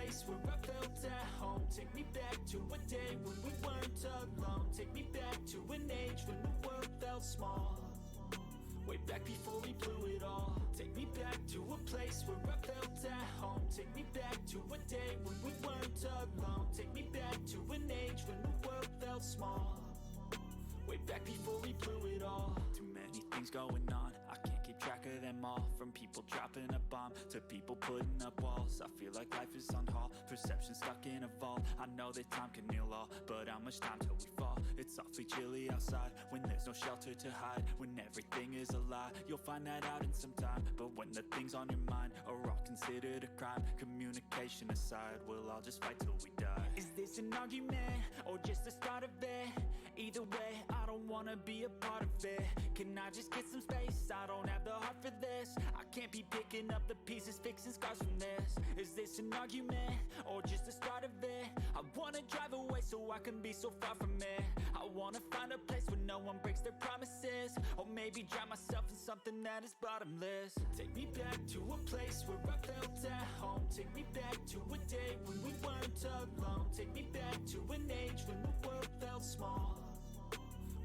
place where I felt at home. Take me back to a day when we weren't alone. Take me back to an age when the world felt small. Way back before we blew it all. Take me back to a place where I felt at home. Take me back to a day when we weren't alone. Take me back to an age when the world felt small. Way back before we blew it all. Too many things going on, I can't keep track of them all. From people dropping a bomb to people putting up walls. I feel like life is on hold, perception stuck in a vault. I know that time can heal all, but how much time till we fall? It's awfully chilly outside, when there's no shelter to hide. When everything is a lie, you'll find that out in some time. But when the things on your mind are all considered a crime, communication aside, we'll all just fight till we die. Is this an argument, or just the start of it? Either way, I don't wanna be a part of it. Can I just get some space? I don't have the heart for this. I can't be picking up the pieces, fixing scars from this. Is this an argument, or just the start of it? I wanna drive away so I can be so far from it. I wanna find a place where no one breaks their promises. Or maybe drown myself in something that is bottomless. Take me back to a place where I felt at home. Take me back to a day when we weren't alone. Take me back to an age when the world felt small.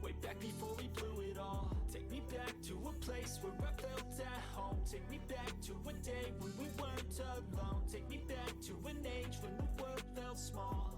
Way back before we blew it all. Take me back to a place where I felt at home. Take me back to a day when we weren't alone. Take me back to an age when the world felt small.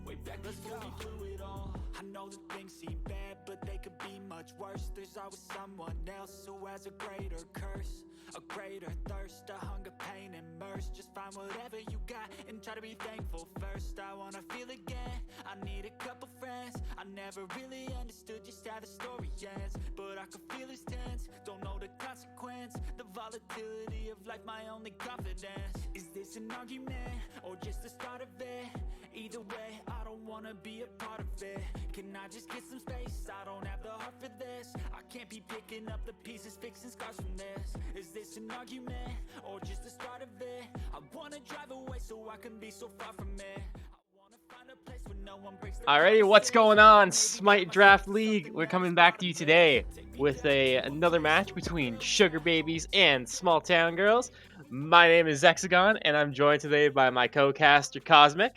Way back before we blew it all. I know that things seem bad, but they could be much worse. There's always someone else who has a greater curse, a greater thirst, a hunger, pain, and mercy. Just find whatever you got and try to be thankful first. I wanna feel again, I need a couple friends. I never really understood just how the story ends, but I can feel it's tense, don't know the consequence. The volatility of life, my only confidence. Is this an argument, or just the start of it? Either way, I don't wanna be a part of it. Can I just get some space? I don't have the heart for this. I can't be picking up the pieces, fixing scars from this. Is this an argument, or just the start of it? I wanna drive away so I can be so far from it. I wanna find a place where no one breaks their Alrighty, what's promises. going on, Maybe Smite drown Draft myself in League? something We're that coming is back to you today bottomless. Take me with back to another place match where I between felt Sugar at Babies home. and Small Town Girls. My name is Zexagon, and I'm joined today by my co-caster Cosmic.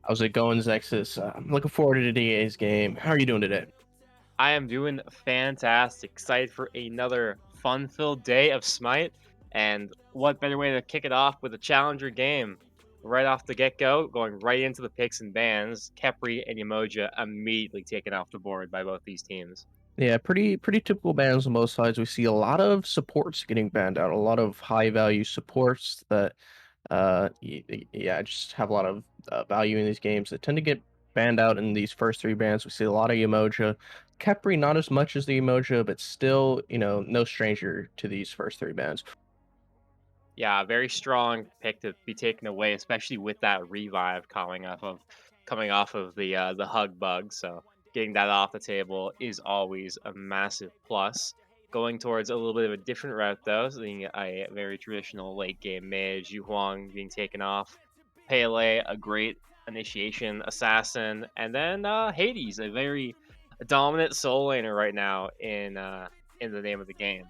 How's it going, Zexous? I'm looking forward to today's game. How are you doing today? I am doing fantastic. Excited for another fun-filled day of Smite, and what better way to kick it off with a challenger game? Right off the get-go, going right into the picks and bans. Geophreigh and Umoja immediately taken off the board by both these teams. Yeah, pretty typical bans on both sides. We see a lot of supports getting banned out, a lot of high value supports that just have a lot of value in these games that tend to get banned out in these first three bans. We see a lot of Umoja. Geophreigh not as much as the Umoja, but still, no stranger to these first three bans. Yeah, very strong pick to be taken away, especially with that revive coming off of the hug bug. So getting that off the table is always a massive plus. Going towards a little bit of a different route though, seeing a very traditional late game mage, Yu Huang being taken off, Pele, a great initiation assassin, and then Hades, a very dominant soul laner right now in the name of the game.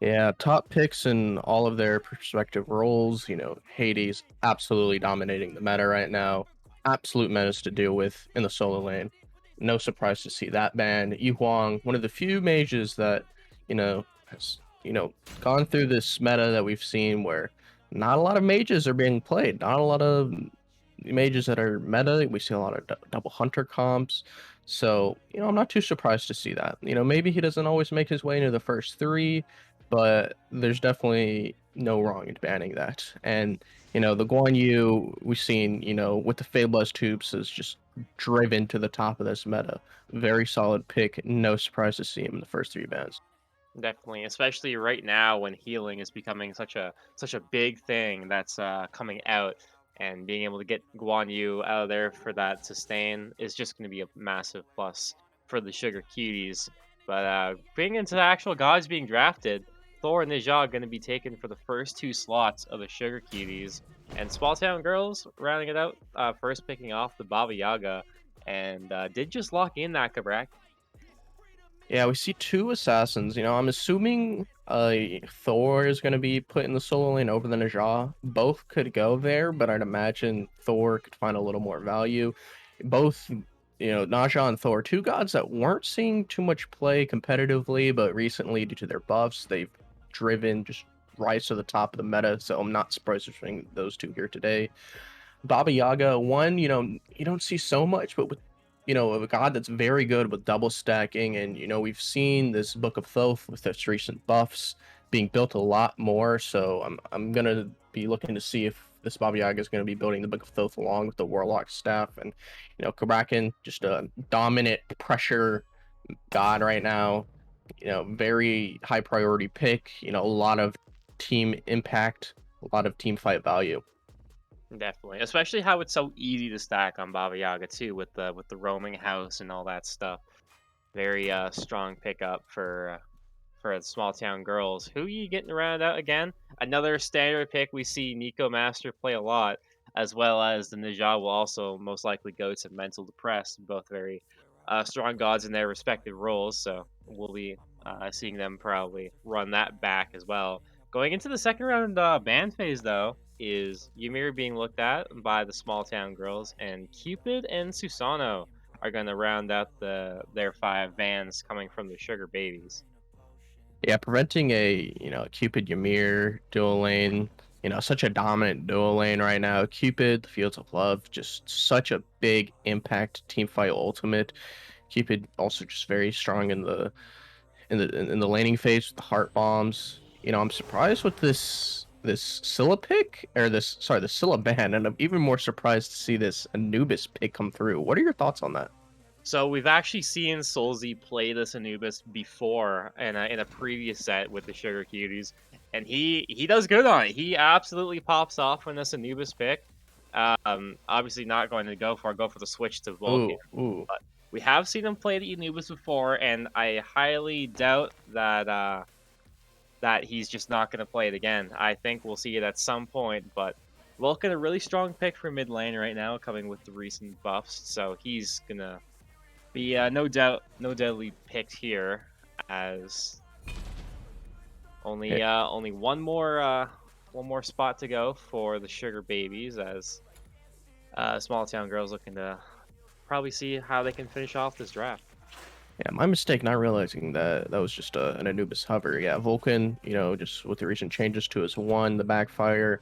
Yeah, top picks in all of their respective roles. Hades absolutely dominating the meta right now. Absolute menace to deal with in the solo lane. No surprise to see that ban. Yu Huang, one of the few mages that, has, gone through this meta that we've seen where not a lot of mages are being played. Not a lot of mages that are meta. We see a lot of double hunter comps. So, I'm not too surprised to see that. Maybe he doesn't always make his way into the first three, but there's definitely no wrong in banning that. And, the Guan Yu we've seen, with the Fabulous Tubes is just driven to the top of this meta. Very solid pick. No surprise to see him in the first three bans. Definitely, especially right now when healing is becoming such a big thing that's coming out, and being able to get Guan Yu out of there for that sustain is just going to be a massive plus for the Sugar Cuties. But being into the actual gods being drafted, Thor and Nijal going to be taken for the first two slots of the Sugar Cuties, and Small Town Girls rounding it out, first picking off the Baba Yaga, and did just lock in that Kabrak. Yeah, we see two assassins. I'm assuming Thor is going to be put in the solo lane over the Najah. Both could go there, but I'd imagine Thor could find a little more value. Both, Najah and Thor, two gods that weren't seeing too much play competitively, but recently, due to their buffs, they've driven just rise to the top of the meta. So I'm not surprised to seeing those two here today. Baba Yaga, one, you don't see so much, but with a god that's very good with double stacking, and we've seen this Book of Thoth with its recent buffs being built a lot more. So I'm gonna be looking to see if this Baba Yaga is gonna be building the Book of Thoth along with the Warlock staff, and Kraken, just a dominant pressure god right now. Very high priority pick. A lot of team impact, a lot of team fight value. Definitely, especially how it's so easy to stack on Baba Yaga too, with the roaming house and all that stuff. Very strong pickup for the small town girls. Who you getting around out again? Another standard pick. We see NykoMaster play a lot, as well as the Najah will also most likely go to MentalDepressed. Both very strong gods in their respective roles, so we'll be seeing them probably run that back as well. Going into the second round ban phase, though, is Ymir being looked at by the small town girls, and Cupid and Susano are going to round out their 5 vans coming from the sugar babies. Yeah, preventing a Cupid Ymir dual lane, such a dominant dual lane right now. Cupid, the Fields of Love, just such a big impact team fight ultimate. Cupid also just very strong in the laning phase with the heart bombs. I'm surprised with this Scylla pick, or the Scylla ban, and I'm even more surprised to see this Anubis pick come through. What are your thoughts on that? So we've actually seen Soulzc play this Anubis before in a previous set with the Sugar Cuties, and he does good on it. He absolutely pops off when this Anubis pick. Obviously not going to go for the switch to Vulcan, but we have seen him play the Anubis before, and I highly doubt that that he's just not going to play it again. I think we'll see it at some point, but Vulcan, a really strong pick for mid lane right now, coming with the recent buffs, so he's gonna be no doubtly picked here, as only one more spot to go for the Sugar Babies, as small town girls looking to probably see how they can finish off this draft. Yeah, my mistake not realizing that was just an Anubis hover. Yeah, Vulcan, just with the recent changes to his the backfire,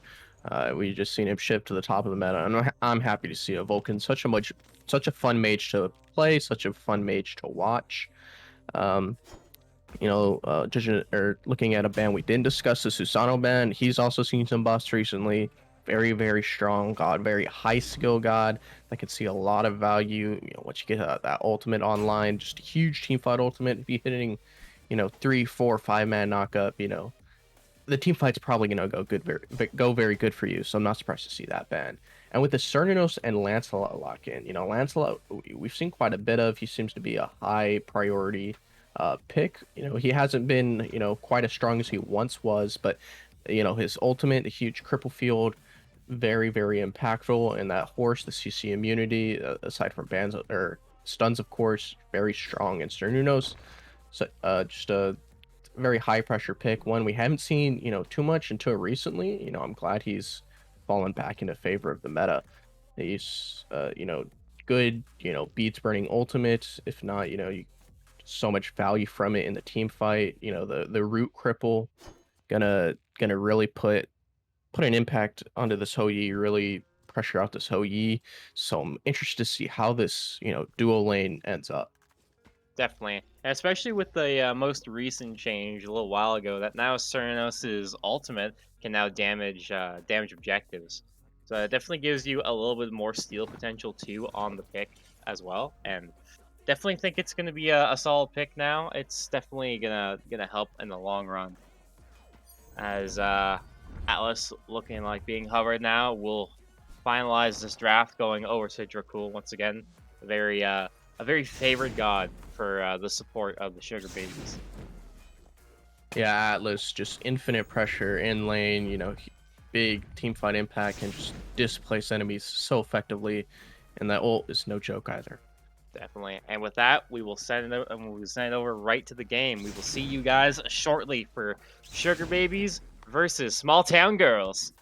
we just seen him shift to the top of the meta, and I'm happy to see a Vulcan, such a fun mage to play, such a fun mage to watch. Judging or looking at a ban we didn't discuss, the Susano ban, he's also seen some buffs recently. Very, very strong god, very high skill god that can see a lot of value. Once you get that ultimate online, just a huge team fight ultimate. If you're hitting, 3, 4, 5-man knockup, the team fight's probably gonna go very good for you. So I'm not surprised to see that ban. And with the Cernunnos and Lancelot lock in, Lancelot we've seen quite a bit of. He seems to be a high priority pick. He hasn't been quite as strong as he once was, but his ultimate, a huge cripple field, very, very impactful. And that horse, the CC immunity, aside from bans or stuns, of course, very strong. And Cernunnos, so just a very high pressure pick, one we haven't seen too much until recently. I'm glad he's fallen back into favor of the meta. He's good, beats burning ultimate. If not, so much value from it in the team fight. The root cripple gonna really put an impact onto this Hou Yi, really pressure out this Hou Yi. So I'm interested to see how this duo lane ends up. Definitely, and especially with the most recent change a little while ago, that now Cernunnos' ultimate can now damage objectives. So it definitely gives you a little bit more steal potential too on the pick as well, and definitely think it's going to be a solid pick now. It's definitely gonna help in the long run. As Atlas looking like being hovered now, we'll finalize this draft going over to Dracull once again. A very favored god for the support of the Sugar Babies. Yeah, Atlas, just infinite pressure in lane, big team fight impact, and just displace enemies so effectively. And that ult is no joke either. Definitely. And with that, we will send it and we will send it over right to the game. We will see you guys shortly for Sugar Babies versus Small Town Girls.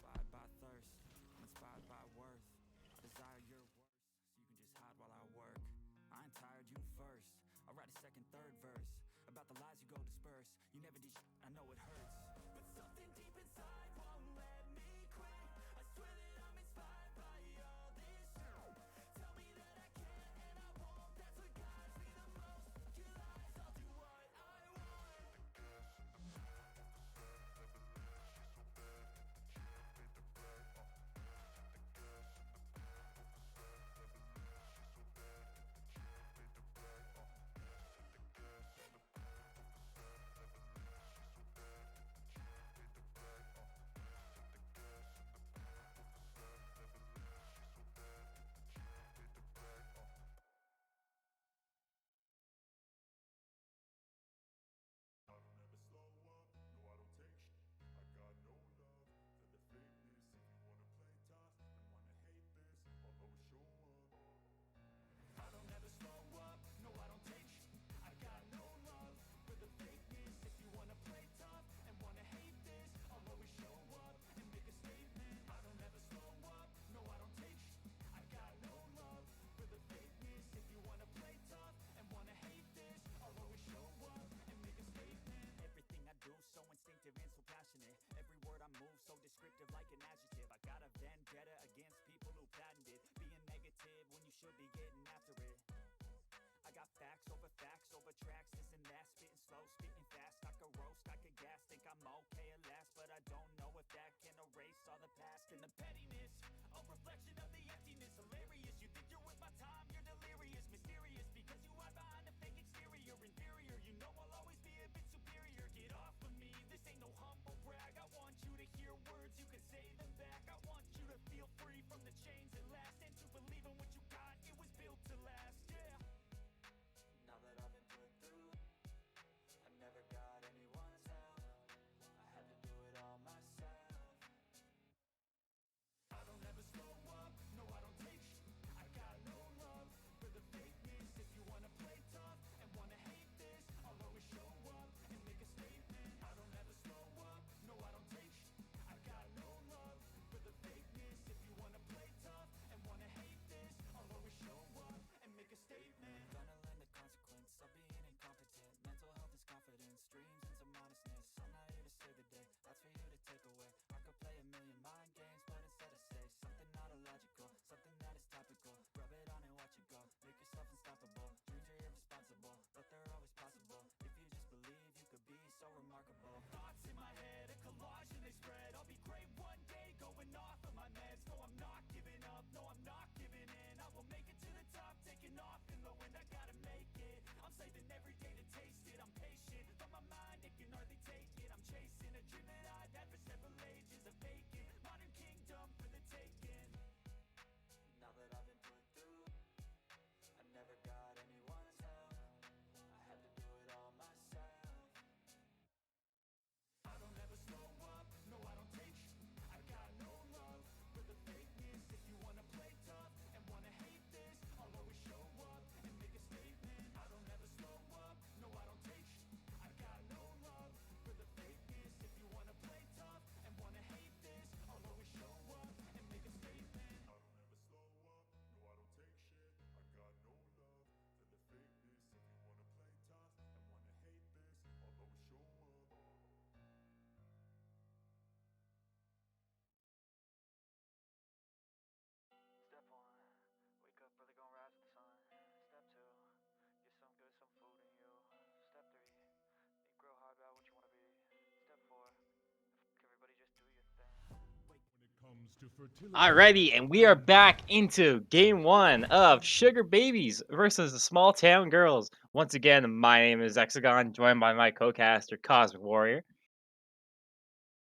Alrighty, and we are back into game one of Sugar Babies versus the Small Town Girls. Once again, my name is Hexagon, joined by my co-caster, Cosmic Warrior.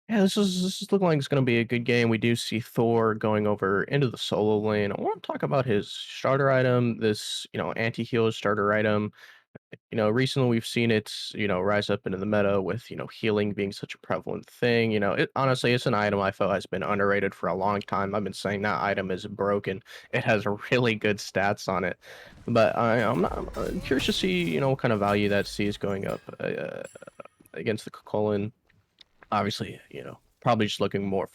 Yeah, this is looking like it's going to be a good game. We do see Thor going over into the solo lane. I want to talk about his starter item, this anti-heal starter item. Recently we've seen it, rise up into the meta with, healing being such a prevalent thing. It honestly, it's an item I feel has been underrated for a long time. I've been saying that item is broken. It has really good stats on it, but I'm curious to see, what kind of value that sees going up against the colon. Obviously, probably just looking more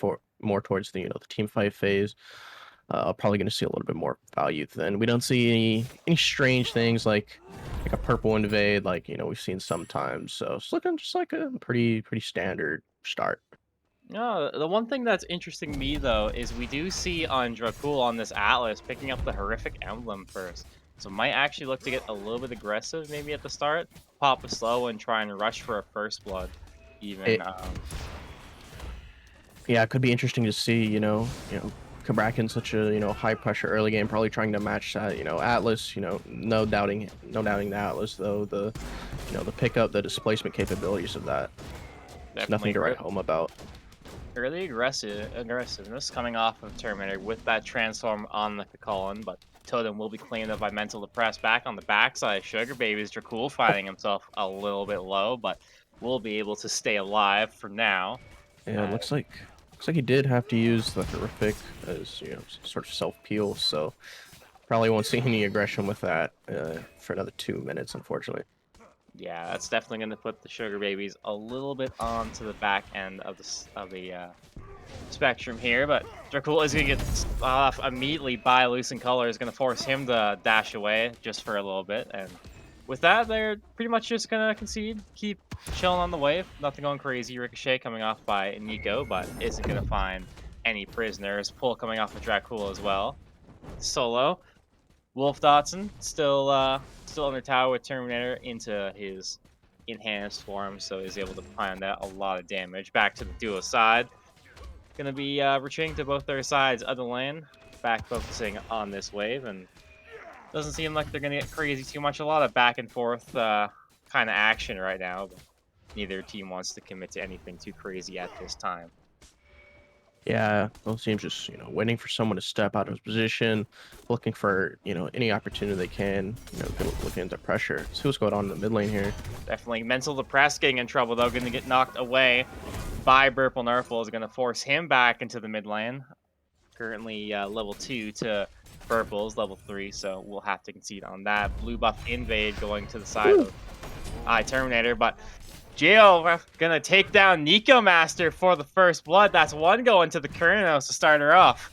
towards the, the team fight phase. Probably going to see a little bit more value then. We don't see any strange things like a purple invade like we've seen sometimes. So it's looking just like a pretty standard start. No, the one thing that's interesting me though is we do see on Dracull on this Atlas picking up the horrific emblem first. So might actually look to get a little bit aggressive maybe at the start, pop a slow and try and rush for a first blood. Even It Yeah, it could be interesting to see. Kabrak in such a high pressure early game, probably trying to match that. Atlas. No doubting the Atlas though. The pickup, the displacement capabilities of that. It's nothing definitely to write home about. early aggressiveness coming off of Terminator with that transform on the Colin, but Totem will be cleaned up by MentalDepressed. Back on the backside, Sugar Baby's Dracull fighting himself a little bit low, but will be able to stay alive for now. Yeah, it looks like he did have to use the horrific as some sort of self peel. So probably won't see any aggression with that for another 2 minutes, unfortunately. Yeah, that's definitely going to put the Sugar Babies a little bit onto the back end of the spectrum here, but Dracull is going to get off immediately by Lucent Color, is going to force him to dash away just for a little bit, and with that, they're pretty much just going to concede, keep chilling on the wave, nothing going crazy. Ricochet coming off by Nico, but isn't going to find any prisoners. Pull coming off of Dracull as well. Solo. WOLFDOTSON still under tower with Terminator into his enhanced form, so he's able to find out a lot of damage. Back to the duo side. Gonna be retreating to both their sides of the lane, back focusing on this wave, and doesn't seem like they're gonna get crazy too much. A lot of back and forth kind of action right now, but neither team wants to commit to anything too crazy at this time. Yeah, both teams just waiting for someone to step out of his position, looking for any opportunity they can. Looking into pressure. See what's going on in the mid lane here. Definitely MentalDepressed getting in trouble though, gonna get knocked away by BurpleNurple, is gonna force him back into the mid lane. Currently level 2 to Purple's level 3, so we'll have to concede on that. Blue buff invade going to the side of iTerminatorr, but Geo gonna take down NykoMaster for the first blood. That's one going to the Kernos to start her off.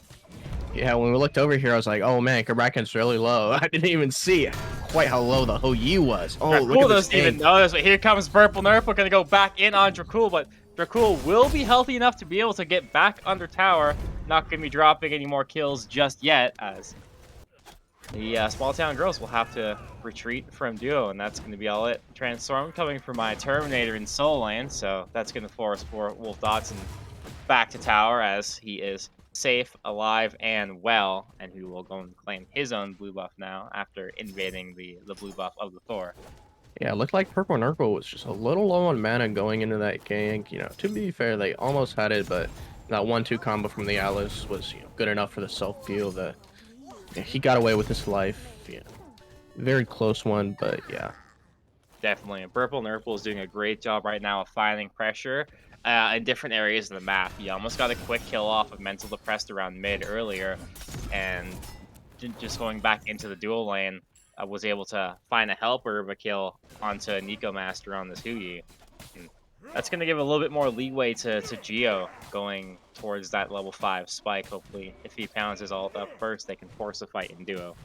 Yeah, when we looked over here, I was like, oh man, Kabrakan's really low. I didn't even see quite how low the Hou was. Oh, look Dracull at this doesn't even thing. notice, but here comes BurpleNurple, gonna go back in on Dracull, but Dracull will be healthy enough to be able to get back under tower. Not gonna be dropping any more kills just yet, as the small town girls will have to retreat from duo, and that's going to be all it. Transform coming from my Terminator in Soul Lane, so that's going to force for WOLFDOTSON back to tower as he is safe, alive, and well, and he will go and claim his own blue buff now after invading the blue buff of the Thor. Yeah, it looked like BurpleNurple was just a little low on mana going into that gank. To be fair, they almost had it, but that 1-2 combo from the Atlas was good enough for the self peel that he got away with his life. Very close one, but yeah. Definitely. And BurpleNurple is doing a great job right now of finding pressure in different areas of the map. He almost got a quick kill off of MentalDepressed around mid earlier, and just going back into the dual lane, was able to find a helper of a kill onto NykoMaster on this Huyi. That's going to give a little bit more leeway to Geo going towards that level 5 spike. Hopefully, if he pounds his ult up first, they can force a fight in duo.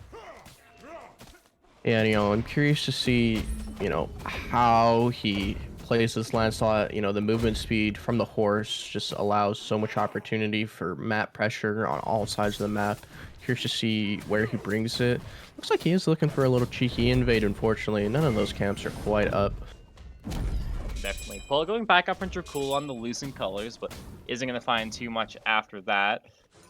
Yeah, I'm curious to see, how he plays this Lancelot. The movement speed from the horse just allows so much opportunity for map pressure on all sides of the map. Curious to see where he brings it. Looks like he is looking for a little cheeky invade, unfortunately. None of those camps are quite up. Definitely. Pull going back up into Dracull on the Lucent Colors, but isn't going to find too much after that.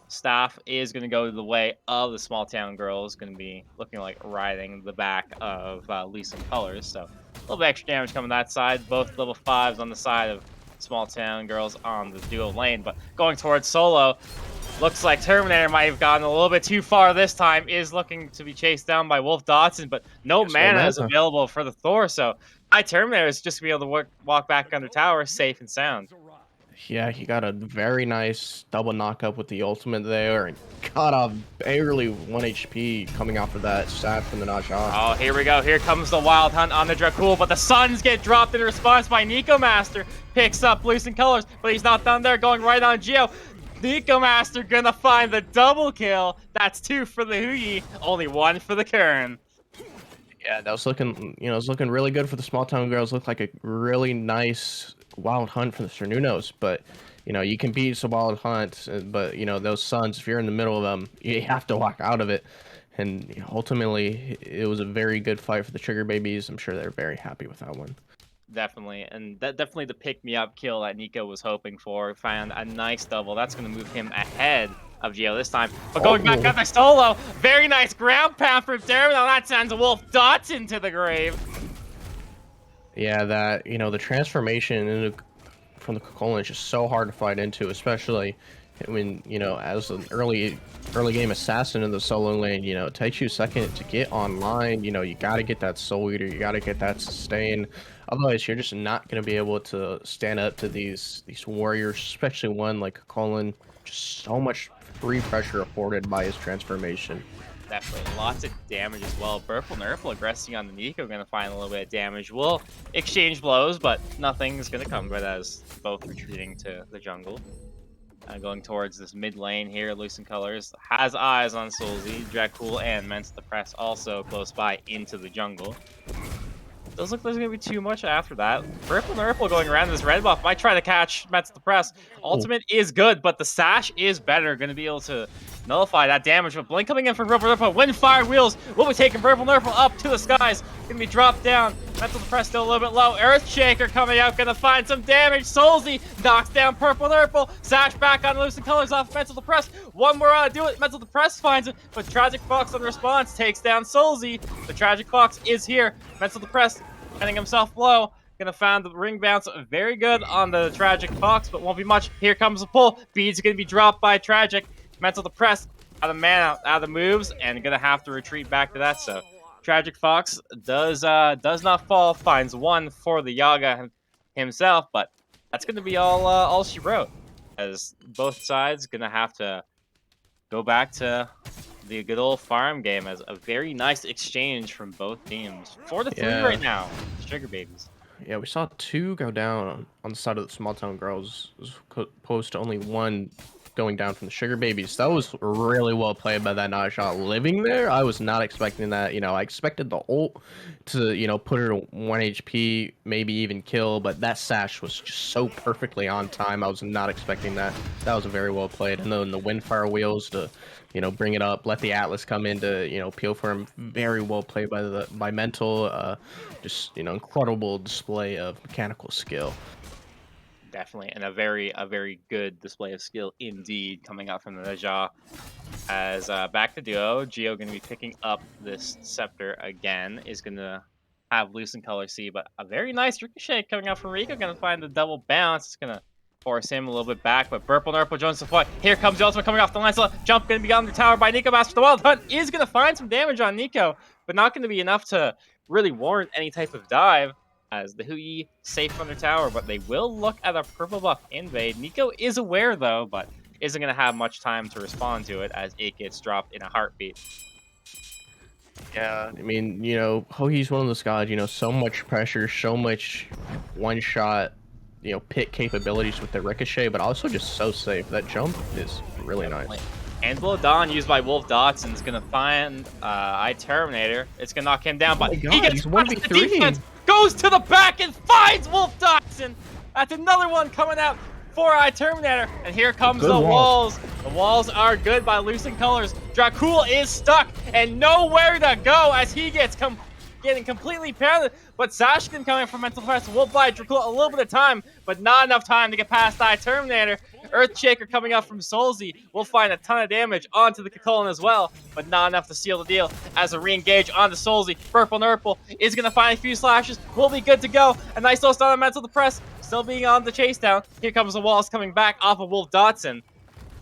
Staff is going to go the way of the small town girls, going to be looking like riding the back of Lucent Colors. So a little bit extra damage coming that side. Both level 5s on the side of small town girls on the dual lane, but going towards Solo. Looks like Terminator might have gotten a little bit too far this time. Is looking to be chased down by WolfDOTSON, but no mana is available for the Thor. So iTerminatorr is just going to be able to walk back under tower safe and sound. Yeah, he got a very nice double knockup with the ultimate there, and got off barely 1 HP coming off of that stat from the Naja. Oh, here we go. Here comes the Wild Hunt on the Dracull, but the Suns get dropped in response by NykoMaster. Picks up Loosen Colors, but he's not done there, going right on Geo. NykoMaster gonna find the double kill. That's 2 for the Huyi, only 1 for the Kern. Yeah, that was looking, it was looking really good for the small town girls. Looked like a really nice Wild Hunt for the Cernunos, but you can beat some Wild Hunt, but those Suns, if you're in the middle of them, you have to walk out of it. And ultimately, it was a very good fight for the Trigger Babies. I'm sure they're very happy with that one. Definitely, and definitely the pick-me-up kill that Nico was hoping for. Found a nice double. That's going to move him ahead of Geo this time. But going back up to solo, very nice ground pound from Terminal. That sends WolfDOTSON to the grave. Yeah, that the transformation from the Cocoon is just so hard to fight into, especially when as an early game assassin in the solo lane. It takes you a second to get online. You got to get that Soul Eater, you got to get that sustain. Otherwise, you're just not going to be able to stand up to these warriors, especially one like Colin. Just so much free pressure afforded by his transformation. Definitely, lots of damage as well. BurpleNurple aggressing on the Nico, going to find a little bit of damage. We'll exchange blows, but nothing's going to come of it as both retreating to the jungle. Going towards this mid lane here, Loosen Colors has eyes on Soulzc, Dracull, and MentalDepressed also close by into the jungle. Doesn't look like there's going to be too much after that. BurpleNurple going around this red buff might try to catch MentalDepressed. Ultimate is good, but the Sash is better. Going to be able to nullify that damage. But Blink coming in from BurpleNurple. Windfire Wheels will be taking BurpleNurple up to the skies. Going to be dropped down. MentalDepressed still a little bit low. Earthshaker coming out. Going to find some damage. Soulzc knocks down BurpleNurple. Sash back on Loosen Colors off MentalDepressed. One more to do it. MentalDepressed finds it. But TragicFox on response takes down Soulzc. The TragicFox is here. MentalDepressed getting himself low. Gonna find the ring bounce very good on the TragicFox, but won't be much. Here comes the pull. Beads are gonna be dropped by Tragic. MentalDepressed out of mana, out of the moves, and gonna have to retreat back to that. So TragicFox does not fall. Finds 1 for the Yaga himself, but that's gonna be all she wrote. As both sides gonna have to go back to the good old farm game, as a very nice exchange from both teams. 4-3 right now, Trigger Babies. Yeah, we saw 2 go down on the side of the small town girls, as opposed to only 1 going down from the Sugar Babies. That was really well played by that Naja living there. I was not expecting that. I expected the ult to, put her to 1 HP, maybe even kill, but that Sash was just so perfectly on time. I was not expecting that. That was very well played. And then the Windfire Wheels to, bring it up, let the Atlas come in to, peel for him. Very well played by Mental. Just, incredible display of mechanical skill. Definitely, and a very good display of skill indeed coming out from the Naja. As back to duo, Geo going to be picking up this scepter again. Is going to have Loosen Color C, but a very nice ricochet coming out from Rico. Going to find the double bounce. It's going to force him a little bit back, but BurpleNurple joins the fight. Here comes the ultimate coming off the Lancelot. Jump going to be on the tower by NykoMaster. The Wild Hunt is going to find some damage on Nico, but not going to be enough to really warrant any type of dive. As the Huyi safe on their tower, but they will look at a purple buff invade. Nico is aware though, but isn't going to have much time to respond to it as it gets dropped in a heartbeat. Yeah, I mean, Hohi's one of those guys, so much pressure, so much one-shot, pit capabilities with the ricochet, but also just so safe. That jump is really nice. And Blow Dawn used by WolfDOTSON is going to find iTerminatorr. It's going to knock him down, but he gets 1v3. Goes to the back and finds WolfDOTSON. That's another one coming out for iTerminatorr. And here comes the walls. The walls are good by Loosen Colors. Dracull is stuck and nowhere to go as he gets getting completely pounded. But Sashkin coming from MentalDepressed will buy Dracull a little bit of time, but not enough time to get past iTerminatorr. Earthshaker coming up from Soulzc will find a ton of damage onto the Cocoon as well, but not enough to seal the deal as a re-engage onto Soulzc. BurpleNurple is going to find a few slashes, will be good to go. A nice little stun on MentalDepressed, still being on the chase down. Here comes the walls coming back off of WolfDOTSON.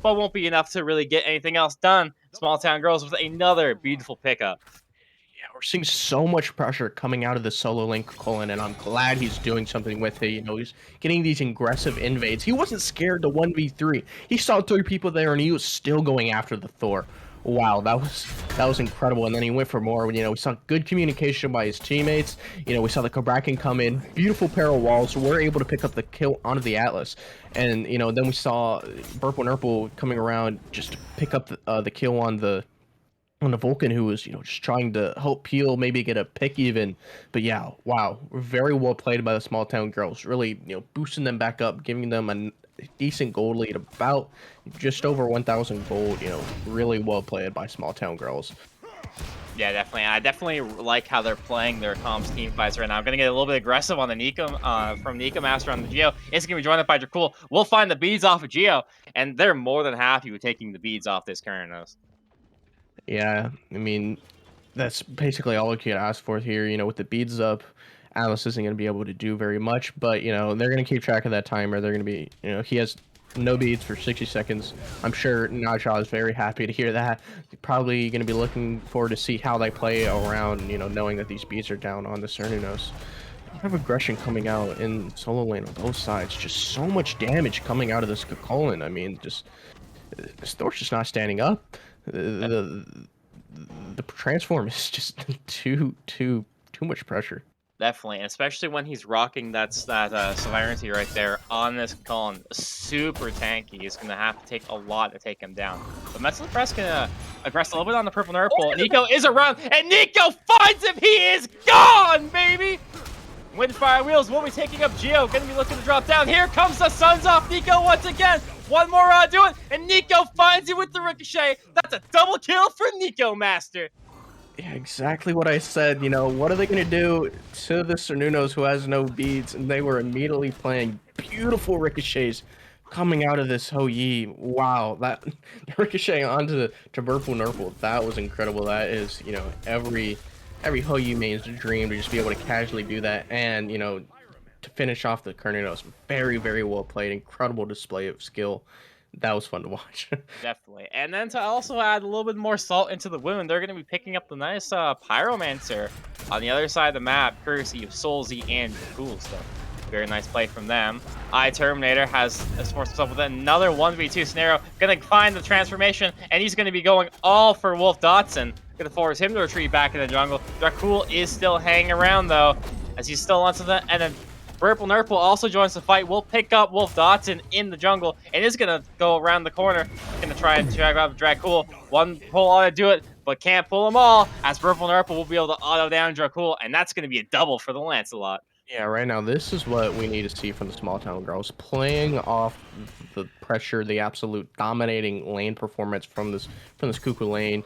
but won't be enough to really get anything else done. Small Town Girls with another beautiful pickup. Yeah, we're seeing so much pressure coming out of the solo lane Colin, and I'm glad he's doing something with it. You know, he's getting these aggressive invades. He wasn't scared to 1v3. He saw 3 people there, and he was still going after the Thor. Wow, that was incredible. And then he went for more. You know, we saw good communication by his teammates. You know, we saw the Kobrakan come in, beautiful pair of walls. We're able to pick up the kill onto the Atlas, and you know, then we saw BurpleNurple coming around just to pick up the kill on the Vulcan, who was, you know, just trying to help Peel, maybe get a pick even. But yeah, wow, very well played by the Small Town Girls. Really, you know, boosting them back up, giving them a decent gold lead, about just over 1,000 gold. You know, really well played by Small Town Girls. Yeah, definitely. I definitely like how they're playing their comms team fights right now. I'm going to get a little bit aggressive on the from NykoMaster on the Geo. It's going to be joined up by Dracull. We'll find the beads off of Geo, and they're more than happy with taking the beads off this Keranos. Yeah, I mean, that's basically all you can ask for here. You know, with the beads up, Atlas isn't going to be able to do very much, but, you know, they're going to keep track of that timer. They're going to be, you know, he has no beads for 60 seconds. I'm sure Naja is very happy to hear that. Probably going to be looking forward to see how they play around, you know, knowing that these beads are down on the Cernunnos. A lot of aggression coming out in solo lane on both sides. Just so much damage coming out of this Colin. I mean, just this Thor's just not standing up. The transform is just too much pressure. Definitely, and especially when he's rocking that sovereignty right there on this Colin. Super tanky. He's going to have to take a lot to take him down. But MentalDepressed can aggress a little bit on the BurpleNurple. Neeko is around, and Neeko finds him! He is gone, baby! Windfire Wheels will be taking up Geo. Going to be looking to drop down. Here comes the Suns off Neeko once again. One more do it, and Neeko finds it with the Ricochet. That's a double kill for NykoMaster. Yeah, exactly what I said. You know, what are they going to do to the Cernunnos who has no beads? And they were immediately playing beautiful ricochets coming out of this Ho Yi. Wow, that ricochet onto to BurpleNurple, that was incredible. That is, you know, every Ho Yi main's dream to just be able to casually do that. And, you know, to finish off the Cernunnos, very, very well played. Incredible display of skill. That was fun to watch. Definitely. And then to also add a little bit more salt into the wound, they're going to be picking up the nice Pyromancer on the other side of the map, courtesy of Soulzc and Dracull. So, very nice play from them. iTerminatorr has forced himself with another 1v2 scenario. Going to find the transformation, and he's going to be going all for WOLFDOTSON. Going to force him to retreat back in the jungle. Dracull is still hanging around, though, as he's still onto the... And then BurpleNurple also joins the fight. We'll pick up WOLFDOTSON in the jungle and is going to go around the corner. Going to try and drag out Dracull. One pull ought to do it, but can't pull them all, as BurpleNurple will be able to auto down Dracull, and that's going to be a double for the Lancelot. Yeah, right now, this is what we need to see from the Small Town Girls. Playing off the pressure, the absolute dominating lane performance from this Cuckoo lane.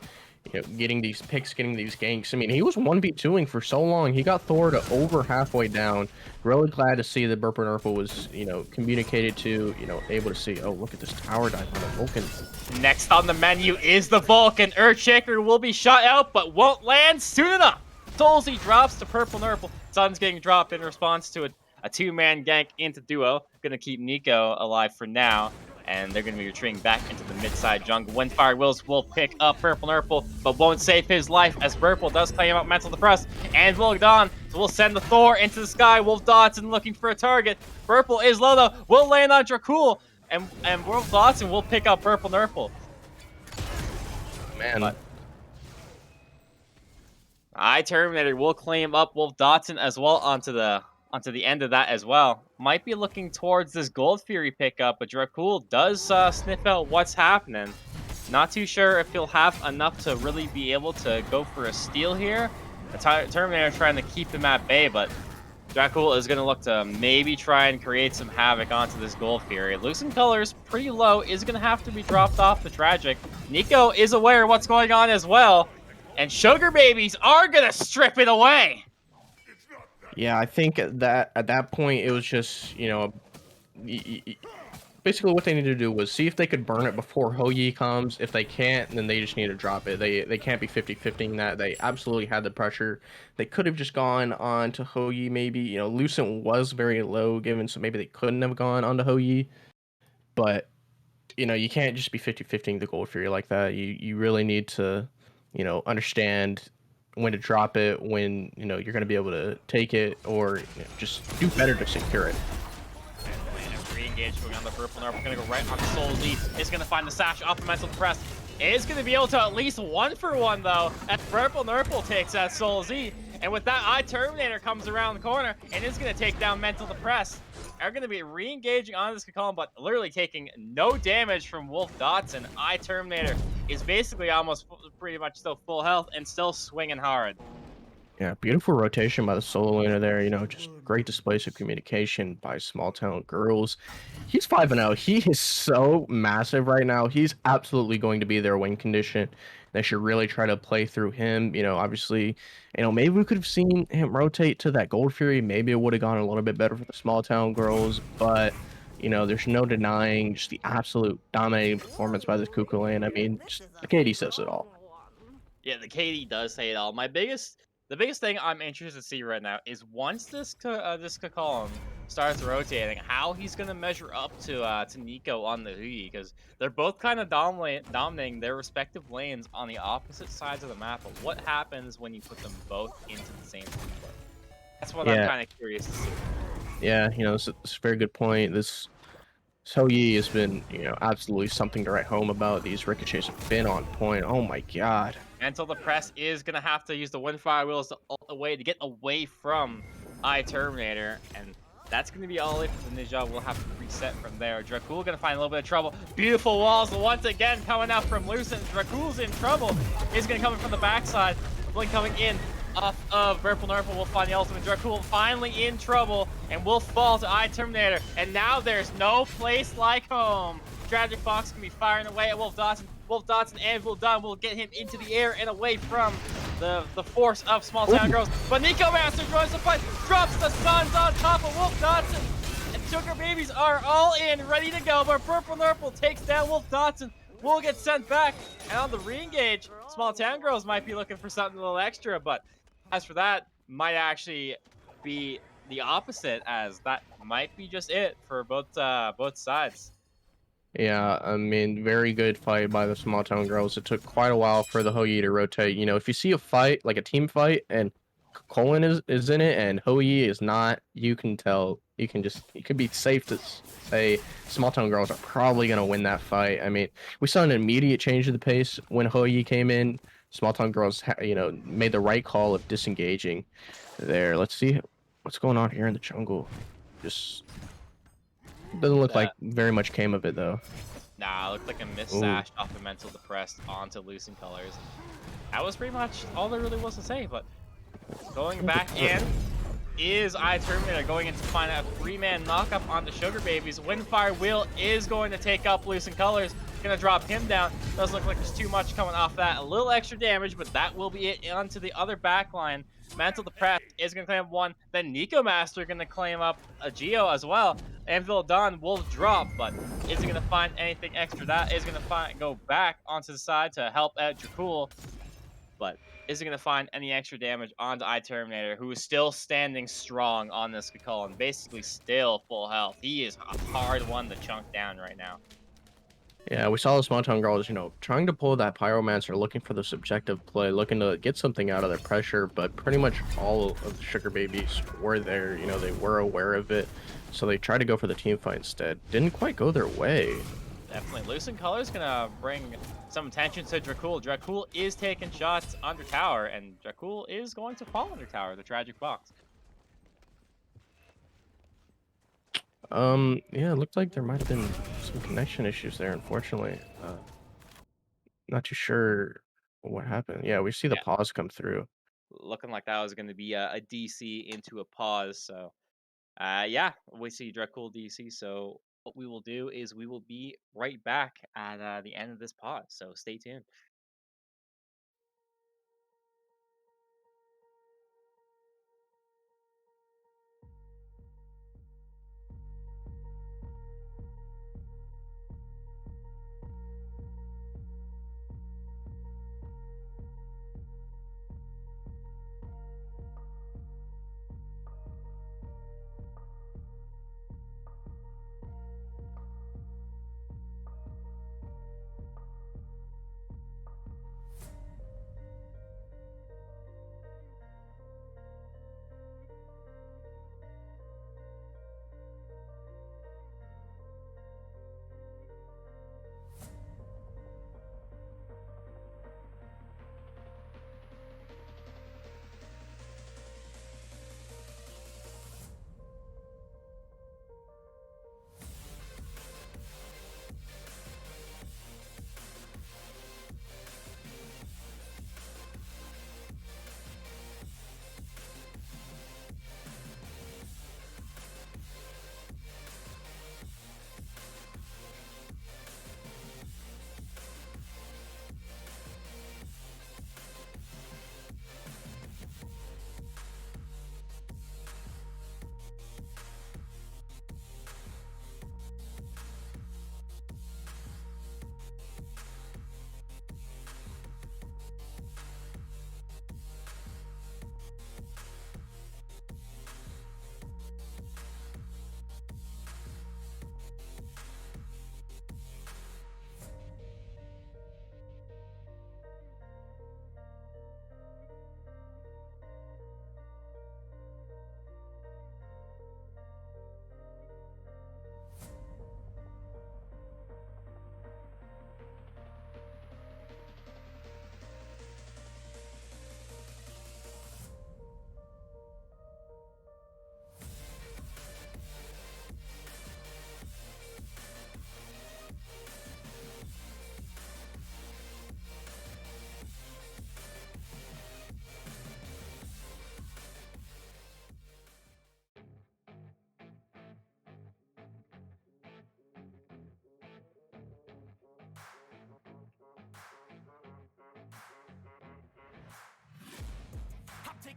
You know, getting these picks, getting these ganks. I mean, he was 1v2ing for so long. He got Thor to over halfway down. Really glad to see that BurpleNurple was, you know, communicated to, you know, able to see, oh, look at this tower dive on the Vulcan. Next on the menu is the Vulcan. Earthshaker will be shot out, but won't land soon enough. Soulzc drops to BurpleNurple. Sun's getting dropped in response to a two-man gank into duo. Gonna keep Neeko alive for now. And they're going to be retreating back into the mid-side jungle. Windfire Wills will pick up BurpleNurple, but won't save his life, as Burple does claim out MentalDepressed and will on. So we'll send the Thor into the sky. WOLFDOTSON looking for a target. Burple is low, though. Will land on Dracull, and WOLFDOTSON will pick up BurpleNurple. Man. But iTerminatorr will claim up WOLFDOTSON as well onto the end of that as well. Might be looking towards this Gold Fury pickup, but Dracull does sniff out what's happening. Not too sure if he'll have enough to really be able to go for a steal here. The Terminator trying to keep him at bay, but Dracull is going to look to maybe try and create some havoc onto this Gold Fury. Losing colors pretty low, is going to have to be dropped off the Tragic. Neeko is aware of what's going on as well, and Sugar Babies are going to strip it away. Yeah, I think that at that point it was just, you know, basically what they needed to do was see if they could burn it before Ho Yi comes. If they can't, then they just need to drop it. They can't be 50-50ing that. They absolutely had the pressure. They could have just gone on to Ho Yi maybe. You know, Lucent was very low given, so maybe they couldn't have gone on to Ho Yi. But you can't just be 50-50ing the Gold Fury like that. You really need to, understand when to drop it, when, you're going to be able to take it, or just do better to secure it. Re-engage going on the BurpleNurple. Gonna go right on the Soulzc. Is gonna find the sash off the MentalDepressed. Is gonna be able to at least 1-for-1 though. As BurpleNurple takes that Soulzc. And with that, iTerminatorr comes around the corner and is gonna take down MentalDepressed. Are gonna be re-engaging on this Column, but literally taking no damage from WOLFDOTSON. iTerminatorr is basically almost pretty much still full health and still swinging hard. Yeah, beautiful rotation by the solo laner there. Just great displays of communication by small town girls. He's 5-0. He is so massive right now. He's absolutely going to be their win condition. They should really try to play through him. Obviously, maybe we could have seen him rotate to that Gold Fury. Maybe it would have gone a little bit better for the small town girls, but there's no denying just the absolute dominating performance by this Cuckoo lane. I mean, just the KD says it all. Yeah, the KD does say it all. The biggest thing I'm interested to see right now is once this column starts rotating, how he's gonna measure up to Nico on the Hui, because they're both kind of dominating their respective lanes on the opposite sides of the map. But what happens when you put them both into the same team? That's what I'm kind of curious to see. Yeah, it's a very good point. This Soulzc has been, absolutely something to write home about. These ricochets have been on point. Oh my god. MentalDepressed is gonna have to use the Windfire Wheels to ult away to get away from iTerminatorr, and that's gonna be all it for the Ninja. We'll have to reset from there. Dracull gonna find a little bit of trouble. Beautiful walls once again coming out from Lucent. Dracull's in trouble. Is gonna come in from the backside. Blink coming in off of BurpleNurple. Will find the ultimate. Dracull finally in trouble and will fall to iTerminatorr. And now there's no place like home. TragicFox can be firing away at WolfDotson. WolfDotson and Done will get him into the air and away from the force of small town girls. But NykoMaster joins the fight, drops the stuns on top of WolfDotson. And Sugar Babies are all in, ready to go. But BurpleNurple takes down WolfDotson. Will get sent back. And on the re-engage, small town girls might be looking for something a little extra. But as for that, might actually be the opposite, as that might be just it for both sides. Yeah, I mean, very good fight by the small town girls. It took quite a while for the Houyi to rotate. If you see a fight, like a team fight, and Colin is in it and Houyi is not, you can tell. You could be safe to say small town girls are probably going to win that fight. I mean, we saw an immediate change of the pace when Houyi came in. Small town girls, made the right call of disengaging there. Let's see what's going on here in the jungle. Just doesn't look like very much came of it, though. Nah, it looked like a miss sash off the MentalDepressed onto Lucent Colors. That was pretty much all there really was to say, but going back in is iTerminatorr going in to find a 3-man knockup on the Sugar Babies. Windfire Wheel is going to take up Lucent Colors. Gonna drop him down. Doesn't look like there's too much coming off that. A little extra damage, but that will be it onto the other back line. MentalDepressed is gonna claim one. Then NykoMaster gonna claim up a Geo as well. Done will drop, but isn't gonna find anything extra. That is gonna go back onto the side to help out Dracull, but isn't gonna find any extra damage onto iTerminatorr, who is still standing strong on this Dracull and basically still full health. He is a hard one to chunk down right now. Yeah, we saw the small town girls, trying to pull that Pyromancer, looking for the subjective play, looking to get something out of their pressure, but pretty much all of the Sugar Babies were there, they were aware of it, so they tried to go for the team fight instead. Didn't quite go their way. Definitely. Lucent Colors gonna bring some attention to Dracull. Dracull is taking shots under tower, and Dracull is going to fall under tower, the TragicFox. Yeah, it looked like there might have been some connection issues there, unfortunately. Not too sure what happened. Yeah, we see the pause come through. Looking like that was going to be a DC into a pause. So, yeah, we see Dracull DC. So what we will do is we will be right back at the end of this pause. So stay tuned.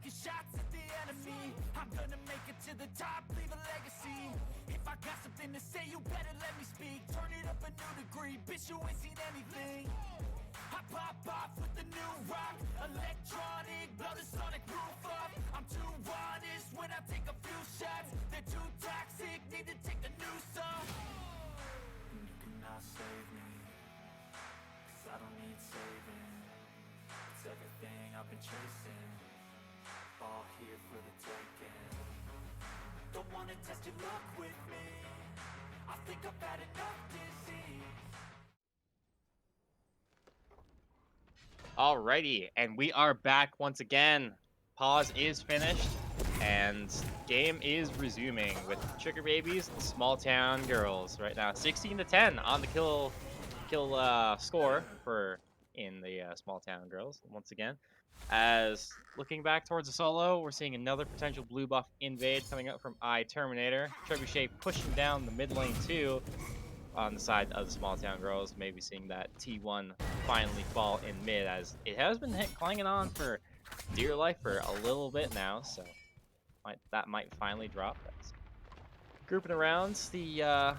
taking shots at the enemy. I'm gonna make it to the top, leave a legacy. If I got something to say, you better let me speak. Turn it up a new degree, bitch, you ain't seen anything. I pop off with the new rock, electronic, blow the sonic roof up. I'm too honest when I take a few shots. They're too toxic, need to take the noose off. You cannot save me, 'cause I don't need saving. It's everything I've been chasing, all here for the taking. Don't wanna test your luck with me, I think I've had enough disease. Alrighty, and we are back once again. Pause is finished, and game is resuming with Sugar Babies and Small Town Girls. Right now, 16-10 on the kill score for in the Small Town Girls. Once again, as looking back towards the solo, we're seeing another potential blue buff invade coming out from iTerminatorr. Trebuchet pushing down the mid lane too. On the side of the Small Town Girls, maybe seeing that T1 finally fall in mid, as it has been clanging on for dear life for a little bit now, so that might finally drop. That's grouping around the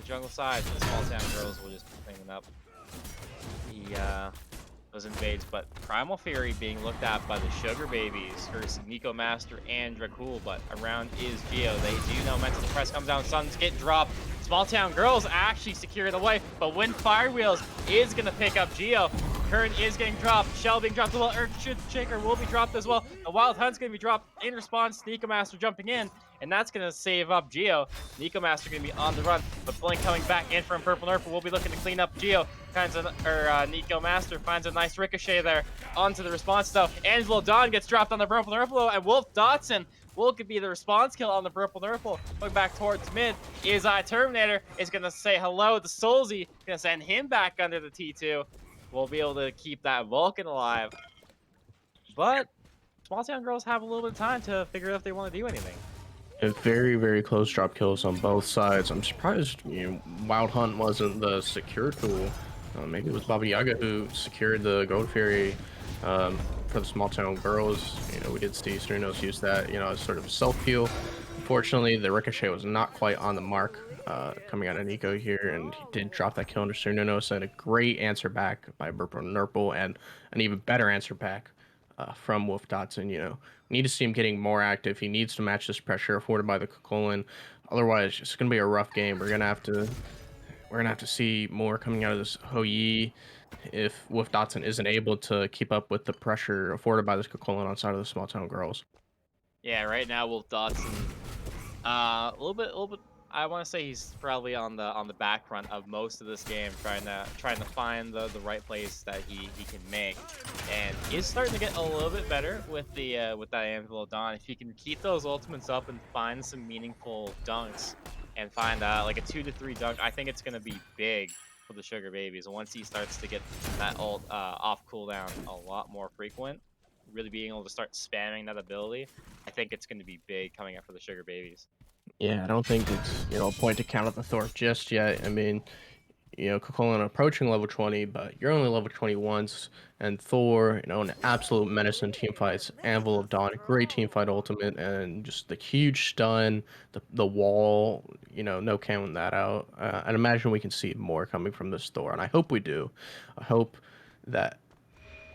jungle side. The Small Town Girls will just be cleaning up those invades, but Primal Fury being looked at by the Sugar Babies versus NykoMaster and Dracull, but around is Geo. They do know MentalDepressed comes down, Suns get dropped. Small Town Girls actually secure the way, but Wind Fire Wheels is going to pick up Geo. Kern is getting dropped, Shell being dropped as well, Earth Shaker will be dropped as well. The Wild Hunt's going to be dropped in response to NykoMaster jumping in, and that's going to save up Geo. NykoMaster going to be on the run, but Blink coming back in from BurpleNurple will be looking to clean up Geo. NykoMaster finds a nice ricochet there onto the response though. Angelo Dawn gets dropped on the BurpleNurple, and WOLFDOTSON could be the response kill on the BurpleNurple. Going back towards mid is iTerminatorr is going to say hello to Soulzc, going to send him back under the T2. We'll be able to keep that Vulcan alive. But Small Town Girls have a little bit of time to figure out if they want to do anything. Very, very close drop kills on both sides. I'm surprised Wild Hunt wasn't the secure tool. Maybe it was Baba Yaga who secured the Gold Fairy for the Small Town Girls. We did see Cernunnos use that, as sort of a self-heal. Unfortunately, the ricochet was not quite on the mark coming out of Nico here, and he did drop that kill under Cernunnos, and a great answer back by BurpleNurple, and an even better answer back from WOLFDOTSON. We need to see him getting more active. He needs to match this pressure afforded by the Dracull. Otherwise, it's going to be a rough game. We're gonna have to see more coming out of this Hou-Yi if WOLFDOTSON isn't able to keep up with the pressure afforded by this Dracull on side of the Small Town Girls. Yeah, right now WOLFDOTSON, a little bit. I want to say he's probably on the back front of most of this game, trying to find the right place that he can make, and is starting to get a little bit better with that Angelo Dawn. If he can keep those ultimates up and find some meaningful dunks, and find like a 2 to 3 dunk, I think it's gonna be big for the Sugar Babies. Once he starts to get that ult off cooldown a lot more frequent, really being able to start spamming that ability, I think it's gonna be big coming up for the Sugar Babies. Yeah, I don't think it's a point to count out the Thor just yet. I mean, Dracull approaching level 20, but you're only level 20 once, and Thor, an absolute menace in team fights. Anvil of Dawn, great team fight ultimate, and just the huge stun, the wall, no counting that out. I'd imagine we can see more coming from this Thor, and I hope we do. I hope that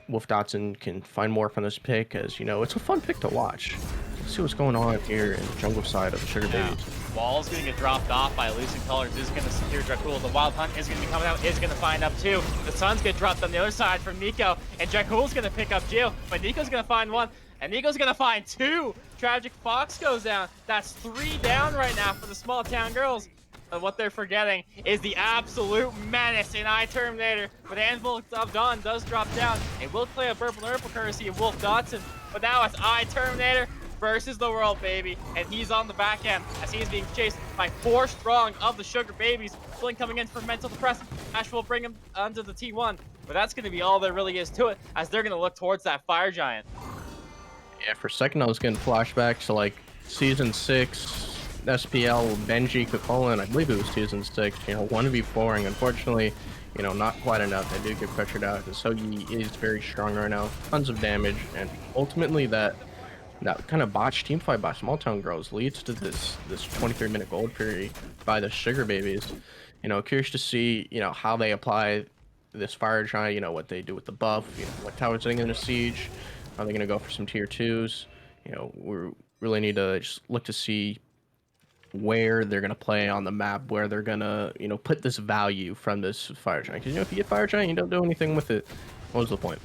WOLFDOTSON can find more from this pick, as it's a fun pick to watch. Let's see what's going on here in the jungle side of the Sugar Babies. Wall's gonna get dropped off by Lucid Colors, is gonna secure Dracull. The Wild Hunt is gonna be coming out, is gonna find up two. The Suns get dropped on the other side from Nico, and Dracull's gonna pick up Geo, but Nico's gonna find one, and Nico's gonna find two. TragicFox goes down. That's 3 down right now for the Small Town Girls. But what they're forgetting is the absolute menace in iTerminatorr. But Anvil of Dawn does drop down. It will play a BurpleNurple courtesy of WOLFDOTSON. But now it's iTerminatorr versus the world, baby. And he's on the back end as he's being chased by 4 strong of the Sugar Babies. Blink coming in for MentalDepressed. Ash will bring him under the T1. But that's going to be all there really is to it, as they're going to look towards that Fire Giant. Yeah, for a second I was getting flashbacks to like Season 6. SPL, Benji, Dracull, I believe it was Season 6, 1v4ing. Unfortunately, not quite enough. They do get pressured out because Hou-Yi is very strong right now. Tons of damage, and ultimately that That kind of botched team fight by Small Town Girls leads to this 23-minute gold period by the Sugar Babies. You know, curious to see, you know, how they apply this Fire Giant, you know, what they do with the buff, you know, what towers they're going to siege. Are they going to go for some tier 2s? You know, we really need to just look to see where they're going to play on the map, where they're going to, you know, put this value from this Fire Giant. Because, you know, if you get Fire Giant, you don't do anything with it. What was the point?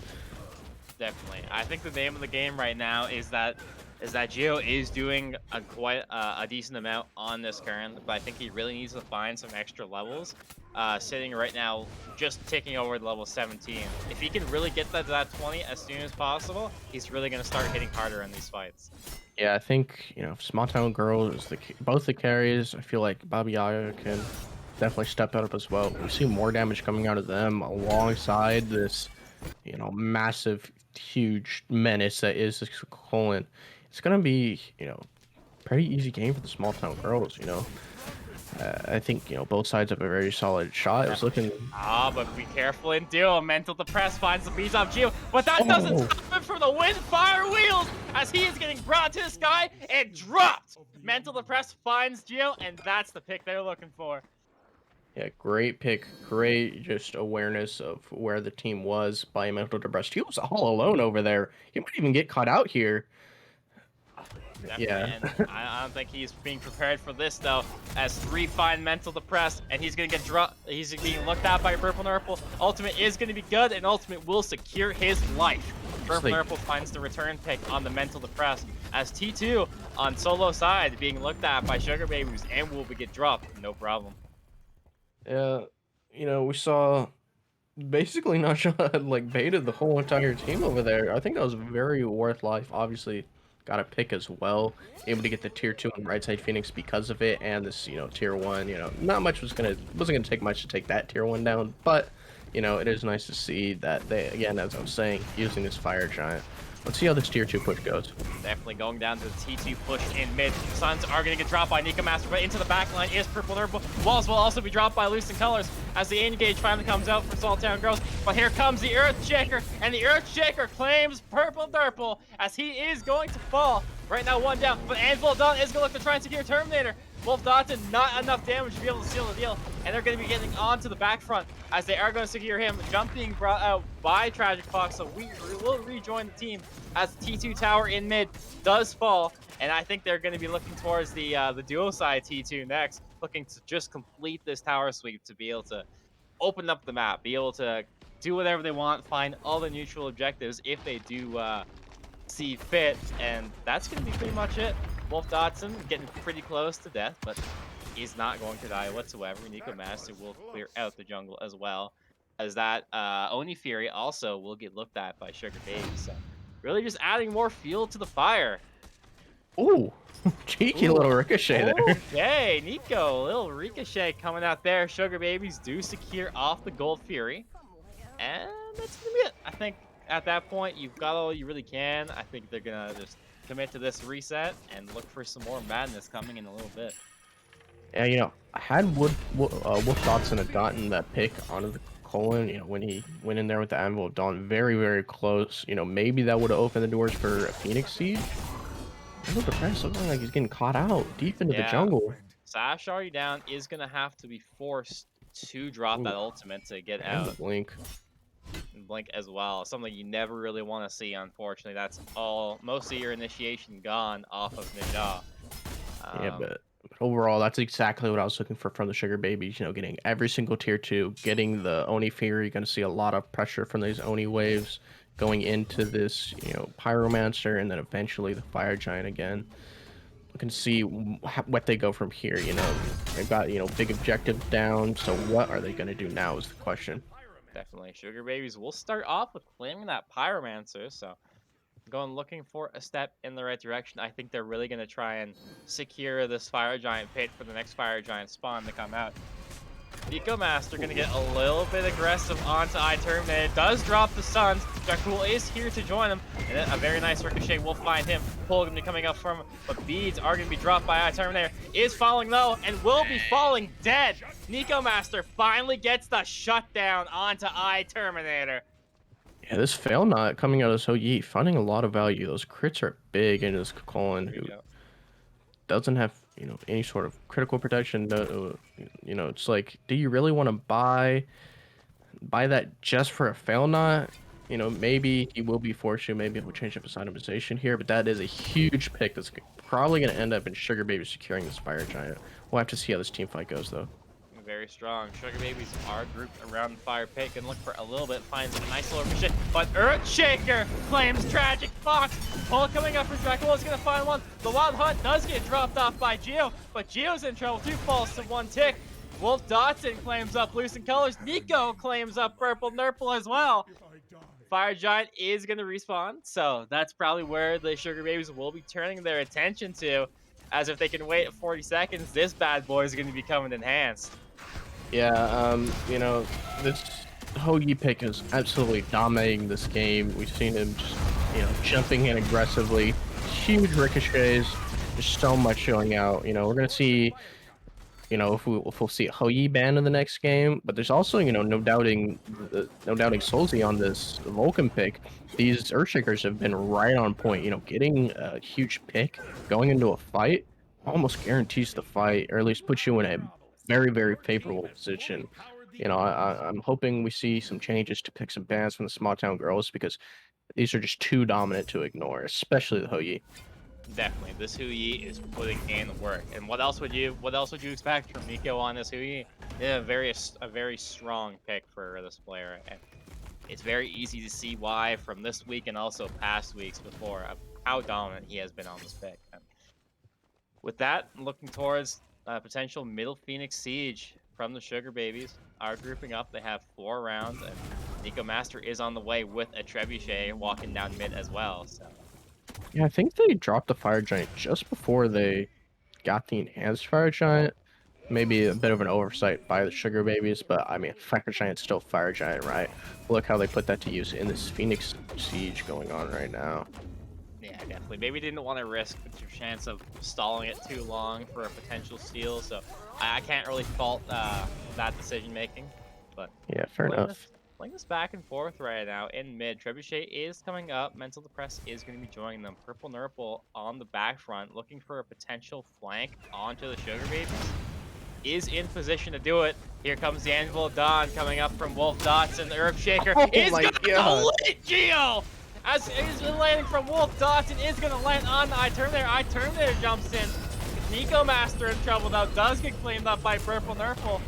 Definitely. I think the name of the game right now is that Geo is doing a quite a decent amount on this current, but I think he really needs to find some extra levels. Sitting right now, just taking over level 17. If he can really get that to that 20 as soon as possible, he's really going to start hitting harder in these fights. Yeah, I think, you know, Small Town Girls, both the carries, I feel like Baba Yaga can definitely step up as well. We see more damage coming out of them alongside this, you know, massive, huge menace that is this Colin. It's going to be, you know, pretty easy game for the Small Town Girls, you know. I think, you know, both sides have a very solid shot. It was looking... but be careful in duo. MentalDepressed finds the beats off Geo, but that doesn't stop him from the wind fire wheels as he is getting brought to the sky and dropped. MentalDepressed finds Geo, and that's the pick they're looking for. Yeah, great pick. Great just awareness of where the team was by MentalDepressed. He was all alone over there. He might even get caught out here. Definitely. Yeah. And I don't think he's being prepared for this though, as 3 find MentalDepressed, and he's gonna get dropped. He's being looked at by BurpleNurple. Ultimate is gonna be good, and Ultimate will secure his life. BurpleNurple finds the return pick on the MentalDepressed, as T2 on solo side being looked at by Sugar Babies and will get dropped. No problem. Yeah, you know, we saw basically Nasha had like baited the whole entire team over there. I think that was very worth life. Obviously, got a pick as well. Able to get the tier 2 on right side Phoenix because of it, and this, you know, tier 1. You know, not much wasn't gonna take much to take that tier 1 down, but you know, it is nice to see that they, again, as I was saying, using this Fire Giant. Let's see how this tier 2 push goes. Definitely going down to the T2 push in mid. Suns are going to get dropped by NykoMaster, but into the back line is BurpleNurple. Walls will also be dropped by Lucent Colors as the engage finally comes out for Small Town Girls. But here comes the Earthshaker, and the Earthshaker claims BurpleNurple as he is going to fall. Right now, 1 down, but Anvil Dawn is going to look to try and secure Terminator. WOLFDOTSON, not enough damage to be able to seal the deal, and they're going to be getting onto the back front as they are going to secure him. Jump being brought out by TragicFox, so we will rejoin the team as the T2 tower in mid does fall, and I think they're going to be looking towards the duo side T2 next, looking to just complete this tower sweep to be able to open up the map, be able to do whatever they want, find all the neutral objectives if they do see fit, and that's going to be pretty much it. WOLFDOTSON getting pretty close to death, but he's not going to die whatsoever. NykoMaster will clear out the jungle as well, as that Oni Fury also will get looked at by Sugar Baby. So really just adding more fuel to the fire. Ooh, cheeky little ricochet there. Okay, Nico, little ricochet coming out there. Sugar Babies do secure off the Gold Fury, and that's gonna be it. I think at that point you've got all you really can. I think they're gonna just commit to this reset and look for some more madness coming in a little bit. Yeah, you know, had WOLFDOTSON had gotten that pick onto the Colin, you know, when he went in there with the Anvil of Dawn, very, very close. You know, maybe that would have opened the doors for a Phoenix Siege. MentalDepressed looking like he's getting caught out deep into the jungle. Sash already down is going to have to be forced to drop that ultimate to get out. The blink. And blink as well. Something you never really want to see, unfortunately. That's all, most of your initiation gone off of Ninja. Yeah, but overall, that's exactly what I was looking for from the Sugar Babies. You know, getting every single tier 2, getting the Oni Fury. You're going to see a lot of pressure from these Oni waves going into this, you know, Pyromancer, and then eventually the Fire Giant again. You can see what they go from here. You know, they've got, you know, big objective down. So what are they going to do now is the question. Definitely. Sugar Babies will start off with claiming that Pyromancer, so going looking for a step in the right direction. I think they're really going to try and secure this Fire Giant pit for the next Fire Giant spawn to come out. NykoMaster going to get a little bit aggressive onto iTerminatorr. Does drop the Suns. Dracull is here to join him, and then a very nice ricochet will find him. Pull going to be coming up from him, but beads are going to be dropped by iTerminatorr. Is falling low and will be falling dead. NykoMaster finally gets the shutdown onto iTerminatorr. Yeah, this fail not coming out of So Yeet, finding a lot of value. Those crits are big into this Colin, who doesn't have, you know, any sort of critical protection. No, you know, it's like, do you really want to buy that just for a fail not? You know, maybe he will be forced to. Maybe he'll change up his itemization here, but that is a huge pick that's probably going to end up in Sugar Baby securing this Fire Giant. We'll have to see how this team fight goes, though. Very strong. Sugar Babies are grouped around the fire pick and look for a little bit, finds a nice little shit, but Earthshaker claims TragicFox. Pull coming up for Dracull is gonna find one. The Wild Hunt does get dropped off by Geo, but Geo's in trouble. 2 falls to 1 tick. WOLFDOTSON claims up Loosen Colors. Nico claims up BurpleNurple as well. Fire Giant is gonna respawn, so that's probably where the Sugar Babies will be turning their attention to, as if they can wait 40 seconds, this bad boy is gonna be coming enhanced. Yeah, you know, this Hoagie pick is absolutely dominating this game. We've seen him just, you know, jumping in aggressively. Huge ricochets, just so much showing out. You know, we're going to see, you know, if we'll see a Hoagie ban in the next game, but there's also, you know, no doubting Soulzc on this Vulcan pick. These Earthshakers have been right on point, you know, getting a huge pick, going into a fight, almost guarantees the fight, or at least puts you in a very, very favorable position. You know, I'm hoping we see some changes to pick some bans from the small town girls, because these are just too dominant to ignore, especially the Hoagie. Definitely, this Huyi is putting in work. And what else would you expect from Nico on this Huyi? Yeah, a very strong pick for this player, and it's very easy to see why from this week and also past weeks before of how dominant he has been on this pick. And with that, looking towards potential middle Phoenix Siege from the Sugar Babies are grouping up. They have 4 rounds, and NykoMaster is on the way with a Trebuchet walking down mid as well. So Yeah, I think they dropped the Fire Giant just before they got the enhanced Fire Giant. Maybe a bit of an oversight by the Sugar Babies, but I mean, Fire Giant's still Fire Giant, right? Look how they put that to use in this Phoenix Siege going on right now. yeah, definitely. Maybe didn't want to risk the chance of stalling it too long for a potential steal, so I can't really fault that decision making. But Yeah, fair enough. Playing this back and forth right now in mid. Trebuchet is coming up. MentalDepressed is going to be joining them. BurpleNurple on the back front, looking for a potential flank onto the Sugar Babies. Is in position to do it. Here comes the Anvil of Dawn coming up from WOLFDOTSON. The Earthshaker is going to lit Geo! As it is landing from WOLFDOTSON, is going to land on the iTerminatorr. iTerminatorr jumps in. NykoMaster in trouble now. Does get cleaned up by BurpleNurple.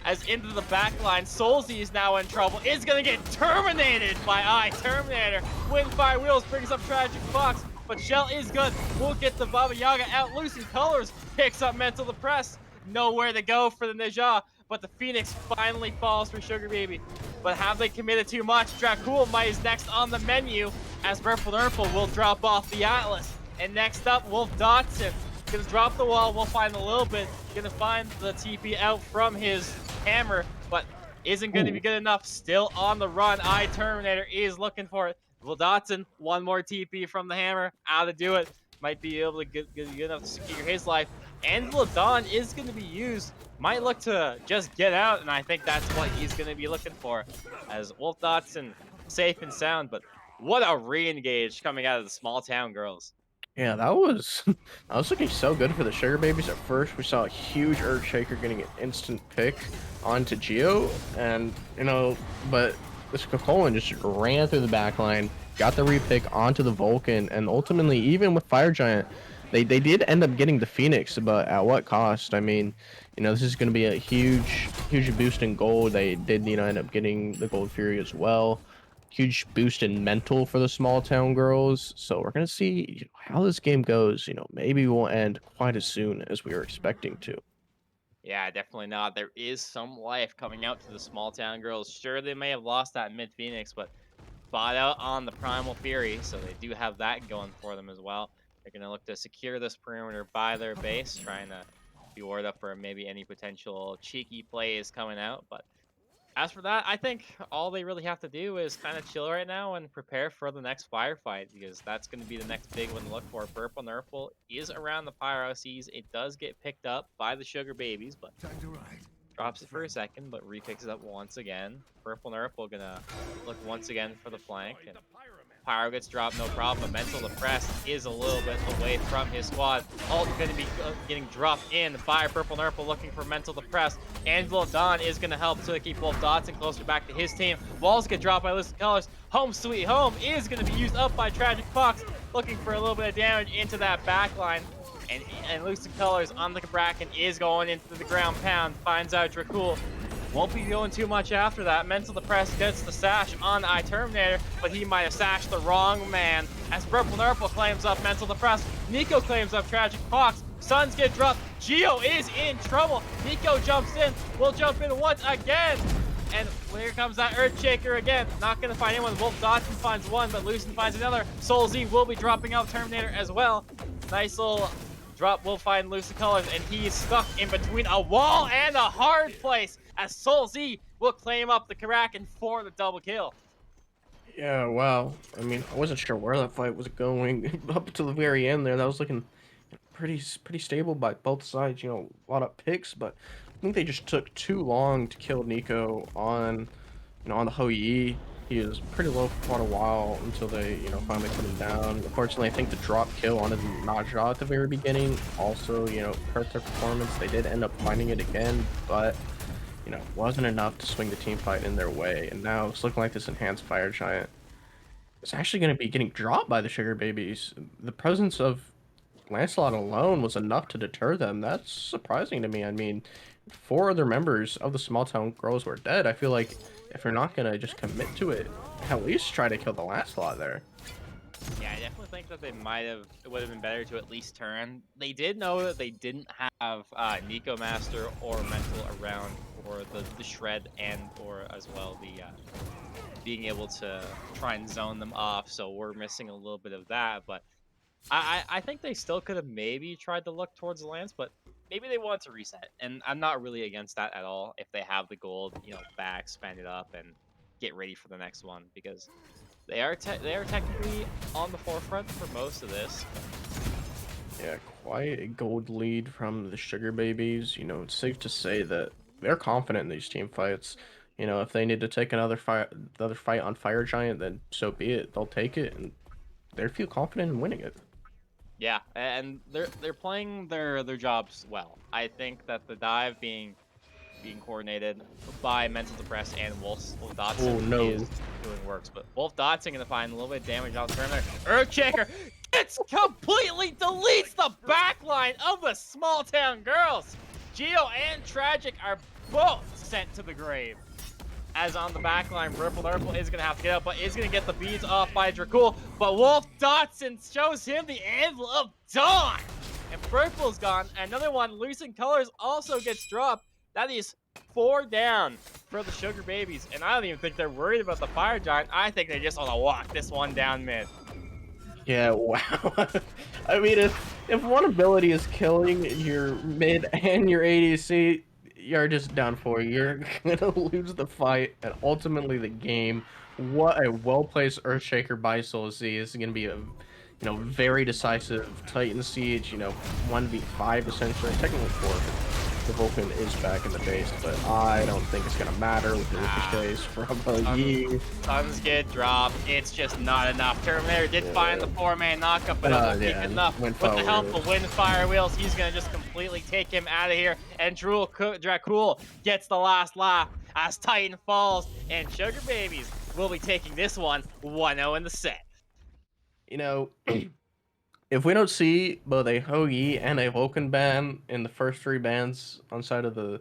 As into the back line, Soulzc is now in trouble. Is going to get terminated by iTerminatorr. Windfire Wheels brings up TragicFox, but Shell is good. We'll get the Baba Yaga out. Loosen Colors picks up MentalDepressed. Nowhere to go for the Ninja, but the Phoenix finally falls for Sugar Baby. But have they committed too much? Dracull is next on the menu, as BurpleNurple will drop off the Atlas. And next up, WOLFDOTSON. Gonna drop the wall, we'll find a little bit. Gonna find the TP out from his hammer, but isn't gonna be good enough. Still on the run, iTerminatorr is looking for it. WOLFDOTSON, one more TP from the hammer, how to do it. Might be able to get good enough to secure his life. Anvil of Dawn is going to be used. Might look to just get out, and I think that's what he's going to be looking for. As WOLFDOTSON safe and sound, but what a re-engage coming out of the small town girls. Yeah, that was looking so good for the Sugar Babies. At first, we saw a huge Earthshaker getting an instant pick onto Geo, and you know, but this Colin just ran through the back line, got the repick onto the Vulcan, and ultimately, even with Fire Giant, they did end up getting the Phoenix, but at what cost? I mean, you know, this is going to be a huge boost in gold. They did, you know, end up getting the Gold Fury as well. Huge boost in mental for the small town girls. So we're going to see, you know, how this game goes. You know, maybe we'll end quite as soon as we were expecting to. Yeah, definitely not. There is some life coming out to the small town girls. Sure, they may have lost that mid Phoenix, but bought out on the Primal Fury, so they do have that going for them as well. They're going to look to secure this perimeter by their base, trying to be ward up for maybe any potential cheeky plays coming out. But as for that, I think all they really have to do is kind of chill right now and prepare for the next firefight, because that's going to be the next big one to look for. BurpleNurple is around the Pyro Seas. It does get picked up by the Sugar Babies, but Drops it for a second, but repicks it up once again. BurpleNurple gonna look once again for the flank, and Pyro gets dropped, no problem, but MentalDepressed is a little bit away from his squad. Ult gonna be getting dropped in by BurpleNurple looking for MentalDepressed. Anvil of Dawn is gonna help to keep WolfDOTSON closer back to his team. Walls get dropped by Listen Colors. Home Sweet Home is gonna be used up by TragicFox, looking for a little bit of damage into that backline. And Lucid Colors on the Bracken is going into the ground pound, finds out Dracull. Won't be doing too much after that. MentalDepressed gets the sash on iTerminatorr, but he might have sashed the wrong man. As BurpleNurple claims up MentalDepressed, Nico claims up TragicFox. Suns get dropped. Geo is in trouble. Nico jumps in. Will jump in once again. And here comes that Earthshaker again. Not going to find anyone. WolfDOTSON finds one, but Lucen finds another. Soulzc will be dropping out Terminator as well. Nice little drop will find Lucid Colors, and he's stuck in between a wall and a hard place as Soulzc will claim up the Kraken for the double kill. Yeah, wow. I mean, I wasn't sure where that fight was going up to the very end there. That was looking pretty stable by both sides. You know, a lot of picks, but I think they just took too long to kill Nico on, on the Hou Yi. He was pretty low for quite a while until they, finally put him down. Unfortunately, I think the drop kill on the Naja at the very beginning also, hurt their performance. They did end up finding it again, but wasn't enough to swing the team fight in their way. And now it's looking like this enhanced fire giant is actually going to be getting dropped by the Sugar Babies. The presence of Lancelot alone was enough to deter them. That's surprising to me. I mean, 4 other members of the small town girls were dead. I feel like if you're not gonna just commit to it, at least try to kill the Lancelot there. Yeah, I definitely think that it would have been better to at least turn. They did know that they didn't have NykoMaster or Mental around for the shred and or as well the being able to try and zone them off, so we're missing a little bit of that, but I think they still could have maybe tried to look towards the Lance, but maybe they want to reset, and I'm not really against that at all if they have the gold, back, spend it up, and get ready for the next one, because they are technically on the forefront for most of this. Yeah, quite a gold lead from the Sugar Babies. It's safe to say that they're confident in these team fights. If they need to take another fight on Fire Giant, then so be it. They'll take it, and they feel confident in winning it. Yeah, and they're playing their jobs well. I think that the dive being coordinated by MentalDepressed and Oh WolfDOTSON no. is doing works, but WolfDOTSON gonna find a little bit of damage on the turn there. Earthshaker gets completely deletes the backline of the small town girls. Geo and Tragic are both sent to the grave. As on the backline, BurpleNurple is gonna have to get up, but is gonna get the beads off by Dracull. But WolfDOTSON shows him the Anvil of Dawn, and Purple's gone. Another one, Lucid Colors, also gets dropped. That is 4 down for the Sugar Babies, and I don't even think they're worried about the Fire Giant. I think they just want to walk this one down mid. Yeah, wow. I mean, if one ability is killing your mid and your ADC, you're just done for. You're gonna lose the fight and ultimately the game. What a well-placed Earthshaker by Soulzc is gonna be a very decisive Titan Siege, 1v5 essentially, technically 4. The Vulcan is back in the base, but I don't think it's gonna matter with the Ricochet's from Yi. Suns get dropped. It's just not enough. Terminator did find the 4-man knockup, but it won't be enough. With the help of Windfire Wheels, he's gonna just completely take him out of here. And Dracull gets the last laugh as Titan falls, and Sugar Babies will be taking this one 1-0 in the set. If we don't see both a Hou Yi and a Vulcan ban in the first 3 bans on side of the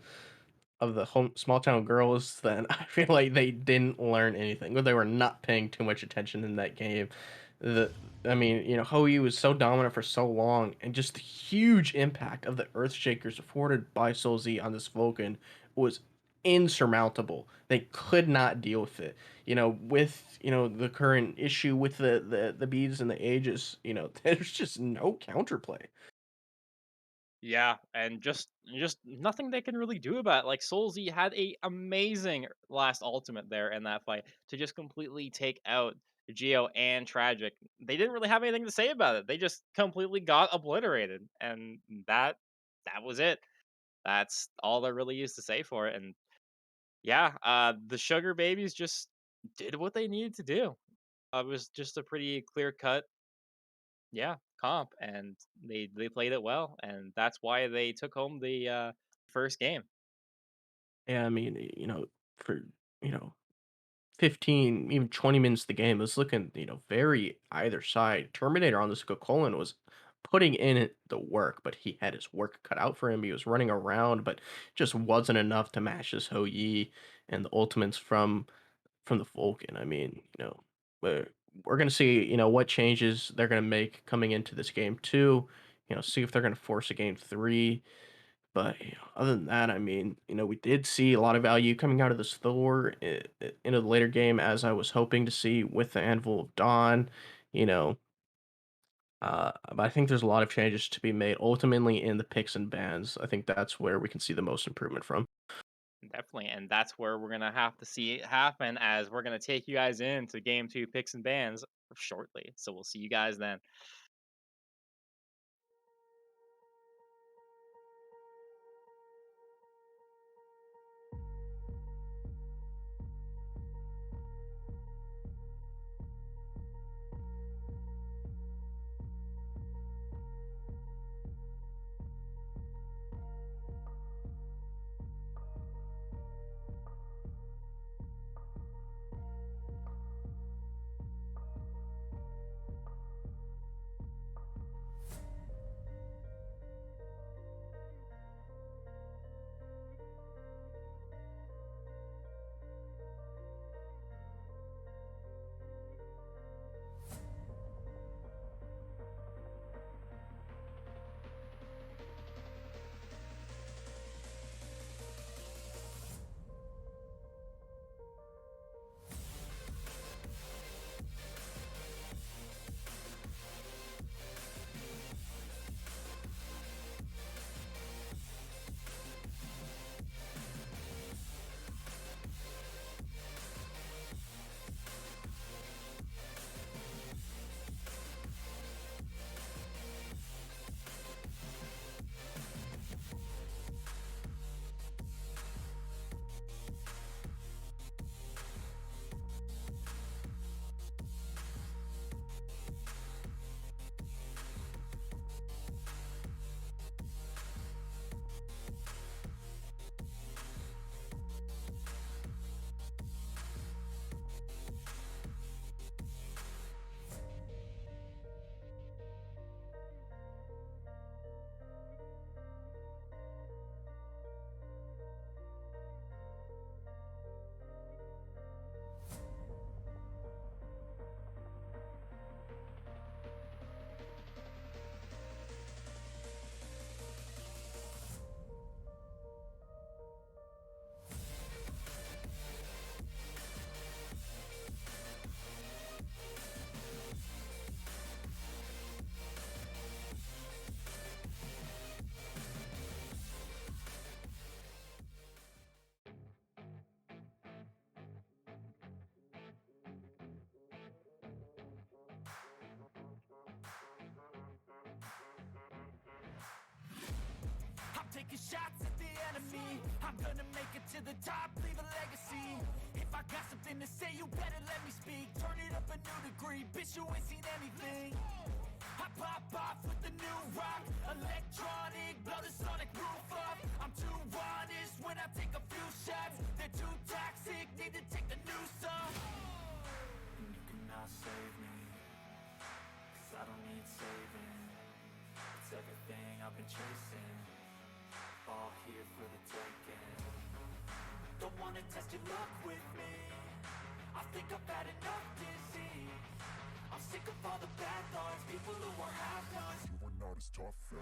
small town girls, then I feel like they didn't learn anything. They were not paying too much attention in that game. I mean, Hou Yi was so dominant for so long, and just the huge impact of the Earthshakers afforded by Soulzc on this Vulcan was insurmountable. They could not deal with it. With the current issue with the beads and the ages, there's just no counterplay. Yeah, and just nothing they can really do about it. Like Soulzc had a amazing last ultimate there in that fight to just completely take out Geo and Tragic. They didn't really have anything to say about it. They just completely got obliterated, and that was it. That's all there really is to say for it. And yeah, the Sugar Babies just did what they needed to do. It was just a pretty clear cut, yeah, comp, and they played it well, and that's why they took home the first game. Yeah, I mean, for, you know, 15, even 20 minutes of the game, it was looking, very either side. Terminator on this Colon was putting in the work, but he had his work cut out for him. He was running around, but just wasn't enough to match this Ho Yi and the ultimates from the Vulcan. I mean, we're, we're gonna see, what changes they're gonna make coming into this game too. See if they're gonna force a game three. But other than that, I mean, we did see a lot of value coming out of this Thor into the later game, as I was hoping to see with the Anvil of Dawn. You know, but I think there's a lot of changes to be made ultimately in the picks and bans. I think that's where we can see the most improvement from. Definitely, and that's where we're gonna have to see it happen, as we're gonna take you guys into game 2 picks and bans shortly. So we'll see you guys then. I'm taking shots at the enemy. I'm gonna make it to the top, leave a legacy. If I got something to say, you better let me speak. Turn it up a new degree, bitch, you ain't seen anything. I pop off with the new rock, electronic, blow the sonic roof up. I'm too honest when I take a few shots. They're too toxic, need to take the noose off. And you cannot save me, 'cause I don't need saving. It's everything I've been chasing, all here for the taking. Don't wanna test your luck with me, I think I've had enough disease. I'm sick of all the bad thoughts, people who are half-nots. You are not as tough as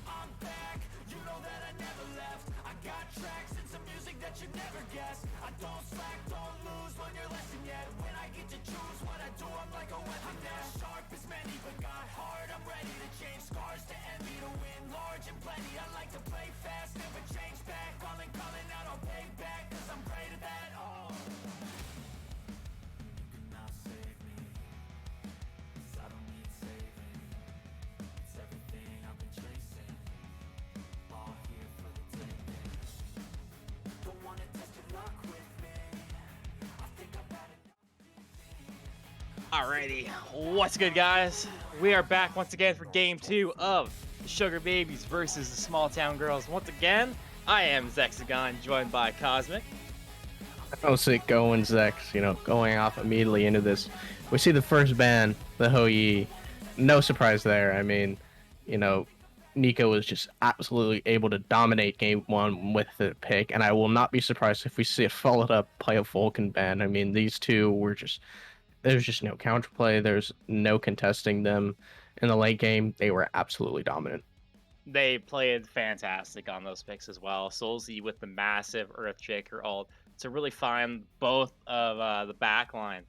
I'm back, you know that I never left. I got tracks and some music that you never guessed. I don't slack, don't lose, learn your lesson yet. When I get to choose what I do, I'm like a weapon. I'm not sharp as many, but got heart. I'm ready to change scars to envy, to win large and plenty. I like to play fast, never change back. Calling out, I'll pay back, cause I'm great at that. Oh, you cannot save me, cause I don't need saving. It's everything I've been chasing, all here for the taking. Don't wanna test your luck with me, I think I've had enough. Alrighty, what's good, guys? We are back once again for game 2 of the Sugar Babies versus the Small Town Girls. Once again, I am Zexagon, joined by Cosmic. How's it going, Zex? Going off immediately into this. We see the first ban, the Hou-Yi. No surprise there. I mean, Nico was just absolutely able to dominate game 1 with the pick, and I will not be surprised if we see it followed up by a Vulcan ban. I mean, these two were there's just no counterplay. There's no contesting them. In the late game, they were absolutely dominant. They played fantastic on those picks as well. Soulzc with the massive Earthshaker ult to really find both of the backline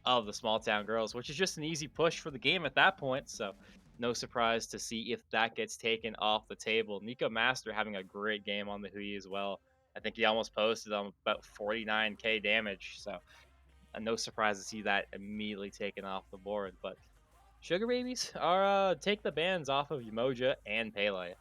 of the Small Town Girls, which is just an easy push for the game at that point. So no surprise to see if that gets taken off the table. NykoMaster having a great game on the Hou-Yi as well. I think he almost posted on about 49k damage. So no surprise to see that immediately taken off the board. But Sugar Babies are take the bans off of Umoja and Pele.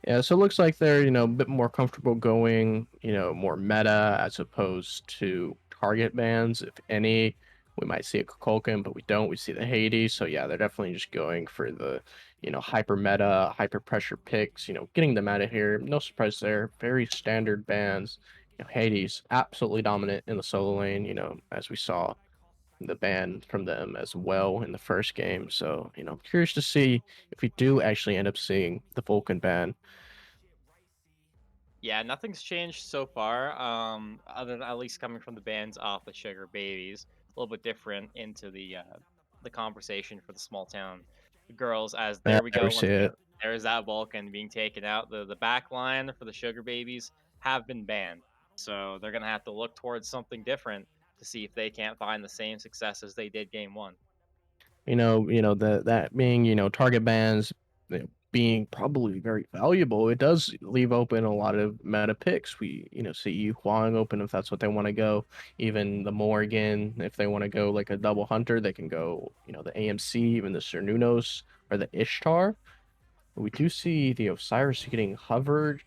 Yeah, so it looks like they're, a bit more comfortable going, more meta as opposed to target bans. If any, we might see a Kukulkan, but we don't. We see the Hades. So yeah, they're definitely just going for the, hyper meta, hyper pressure picks, getting them out of here. No surprise there. Very standard bans. Hades, absolutely dominant in the solo lane, as we saw the ban from them as well in the first game. So, I'm curious to see if we do actually end up seeing the Vulcan ban. Yeah, nothing's changed so far. Other than at least coming from the bans off the Sugar Babies, a little bit different into the conversation for the Small Town Girls. As Yeah, there we we go, see once again, it. there's that Vulcan being taken out. The back line for the Sugar Babies have been banned, so they're gonna have to look towards something different to see if they can't find the same success as they did game 1. That being, target bans being probably very valuable, it does leave open a lot of meta picks. We, see Yu Huang open if that's what they want to go. Even the Morgan, if they want to go like a double hunter, they can go, the AMC, even the Cernunos or the Ishtar. We do see the Osiris getting hovered,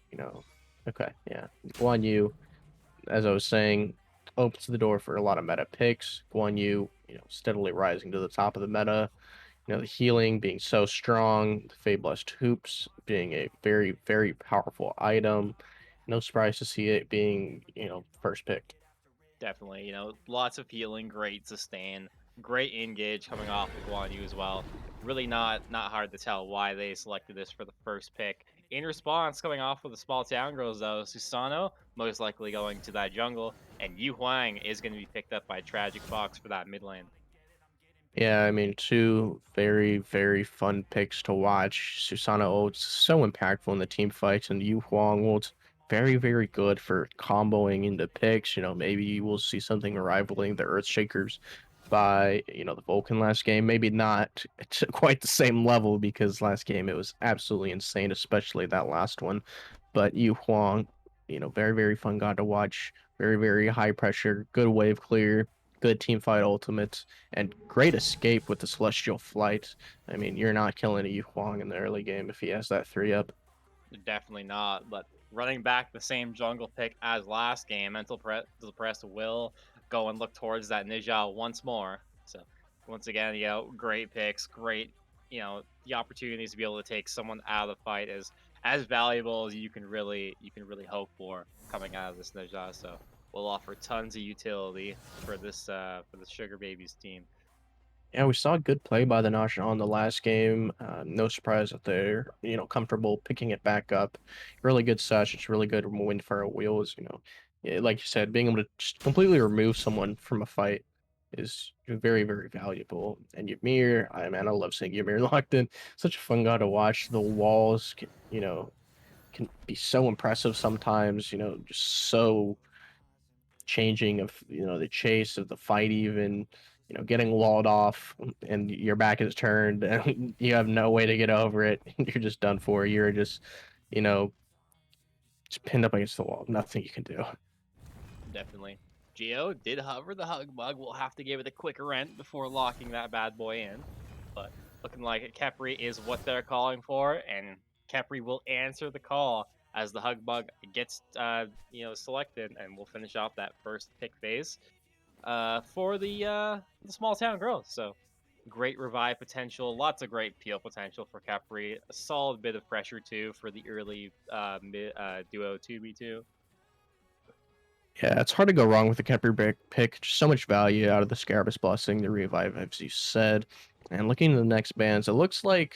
Okay, yeah. Guan Yu, as I was saying, opens the door for a lot of meta picks. Guan Yu, steadily rising to the top of the meta. The healing being so strong, the Fablest Hoops being a very, very powerful item. No surprise to see it being, first picked. Definitely, lots of healing, great sustain, great engage coming off the Guan Yu as well. Really not hard to tell why they selected this for the first pick. In response, coming off with the Small Town Girls though, Susano most likely going to that jungle, and Yu Huang is going to be picked up by TragicFox for that mid lane. Yeah, I mean, two very, very fun picks to watch. Susanna Oates so impactful in the team fights, and Yu Huang Oates very, very good for comboing into picks. Maybe you will see something rivaling the Earthshakers by, the Vulcan last game. Maybe not to quite the same level because last game it was absolutely insane, especially that last one. But Yu Huang, very, very fun god to watch. Very, very high pressure, good wave clear, good team fight ultimates, and great escape with the Celestial Flight. I mean, you're not killing a Yu Huang in the early game if he has that 3-up. Definitely not, but running back the same jungle pick as last game, MentalDepressed will go and look towards that Nijal once more. So once again, great picks, great, the opportunities to be able to take someone out of the fight is as valuable as you can really hope for coming out of this Nijal. So will offer tons of utility for the Sugar Babies team. Yeah, we saw good play by the Nash on the last game. No surprise that they're, comfortable picking it back up. Really good sesh. It's really good wind for our wheels. Yeah, like you said, being able to just completely remove someone from a fight is very, very valuable. And Ymir, I love seeing Ymir locked in. Such a fun guy to watch. The walls, can be so impressive sometimes. Just so changing of the chase of the fight, even getting walled off, and your back is turned and you have no way to get over it. You're just done for. You're just you know just pinned up against the wall. Nothing you can do. Definitely. Geo did hover the hug bug. We'll have to give it a quick rent before locking that bad boy in. But looking like Khepri is what they're calling for, and Khepri will answer the call as the hug bug gets selected, and we'll finish off that first pick phase for the small town girls. So great revive potential, lots of great peel potential for Khepri. A solid bit of pressure too for the early duo 2v2. Yeah, it's hard to go wrong with the Khepri pick. Just so much value out of the Scarabus Blessing, the Revive, as you said. And looking at the next bands, it looks like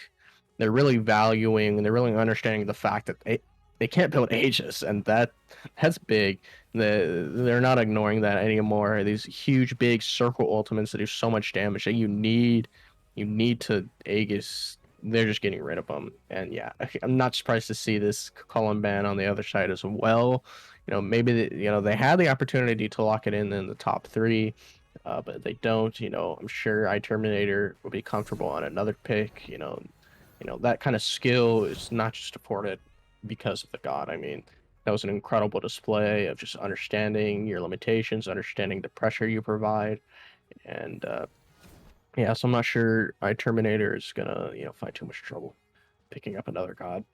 they're really understanding the fact that they can't build Aegis, and that's big. They're not ignoring that anymore. These huge, big circle ultimates that do so much damage that you need to Aegis. They're just getting rid of them. And yeah, I'm not surprised to see this column ban on the other side as well. Maybe they had the opportunity to lock it in the top three, but they don't. I'm sure iTerminatorr will be comfortable on another pick. That kind of skill is not just afforded because of the god. I mean, that was an incredible display of just understanding your limitations, understanding the pressure you provide, and yeah. So I'm not sure iTerminatorr is gonna find too much trouble picking up another god.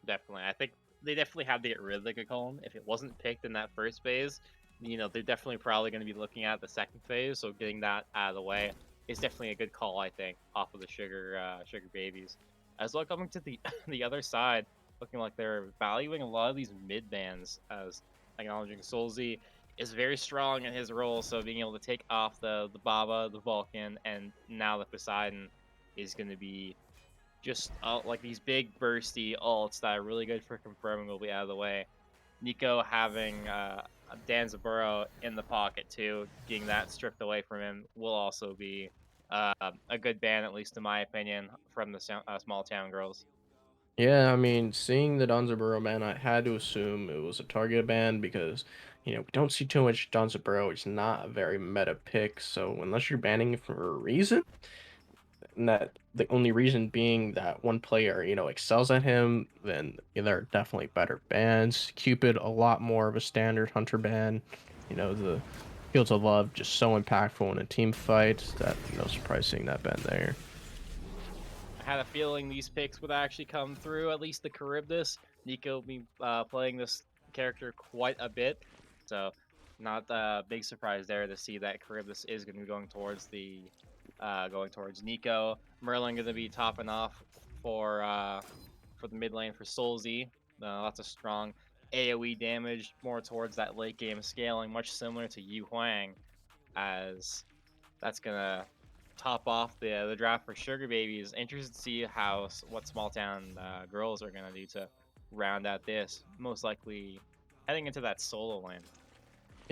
Definitely. I think they definitely had to get rid of the Cocoon. If it wasn't picked in that first phase, they're definitely probably going to be looking at the second phase. So getting that out of the way is definitely a good call, I think, off of the sugar babies. As well, coming to the the other side, looking like they're valuing a lot of these mid bands, as acknowledging Soulzc is very strong in his role. So being able to take off the Baba, the Vulcan, and now the Poseidon is going to be just like these big bursty ults that are really good for confirming will be out of the way. Nico having Danzaburo in the pocket too, getting that stripped away from him will also be a good ban, at least in my opinion, from the small town girls. Yeah, I mean, seeing the Danzaburo ban, I had to assume it was a target ban because, we don't see too much Danzaburo. It's not a very meta pick, so unless you're banning it for a reason, and that the only reason being that one player, excels at him, then there are definitely better bans. Cupid, a lot more of a standard hunter ban. The Fields of Love just so impactful in a team fight that no surprise seeing that ban there. I had a feeling these picks would actually come through, at least the Charybdis. Nico will be playing this character quite a bit, so not a big surprise there to see that Charybdis is going to be going towards Nico. Merlin going to be topping off for the mid lane for Soulzc. Lots of strong AoE damage, more towards that late game scaling, much similar to Yu Huang, as that's gonna top off the draft for Sugar Babies. Interested to see what small town girls are gonna do to round out this. Most likely heading into that solo lane.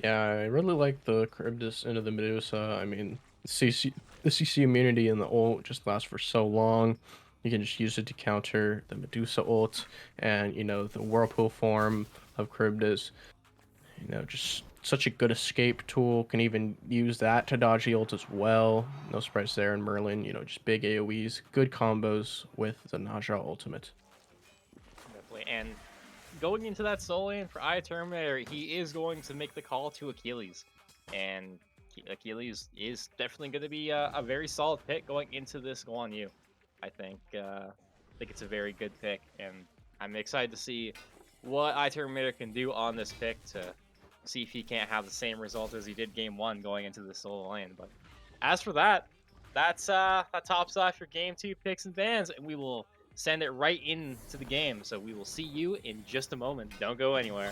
Yeah, I really like the Charybdis into the Medusa. I mean, the CC immunity in the ult just lasts for so long. You can just use it to counter the Medusa ult, and the Whirlpool form of Charybdis. Just such a good escape tool. Can even use that to dodge the ult as well. No surprise there in Merlin. Just big AoEs, good combos with the Naja ultimate. Definitely. And going into that solo lane for iTerminatorr, he is going to make the call to Achilles. And Achilles is definitely going to be a very solid pick going into this Guan Yu. I think it's a very good pick, and I'm excited to see what iTerminatorr can do on this pick to see if he can't have the same result as he did game one going into the solo lane. But as for that tops off your game 2 picks and bans, and we will send it right into the game. So we will see you in just a moment. Don't go anywhere.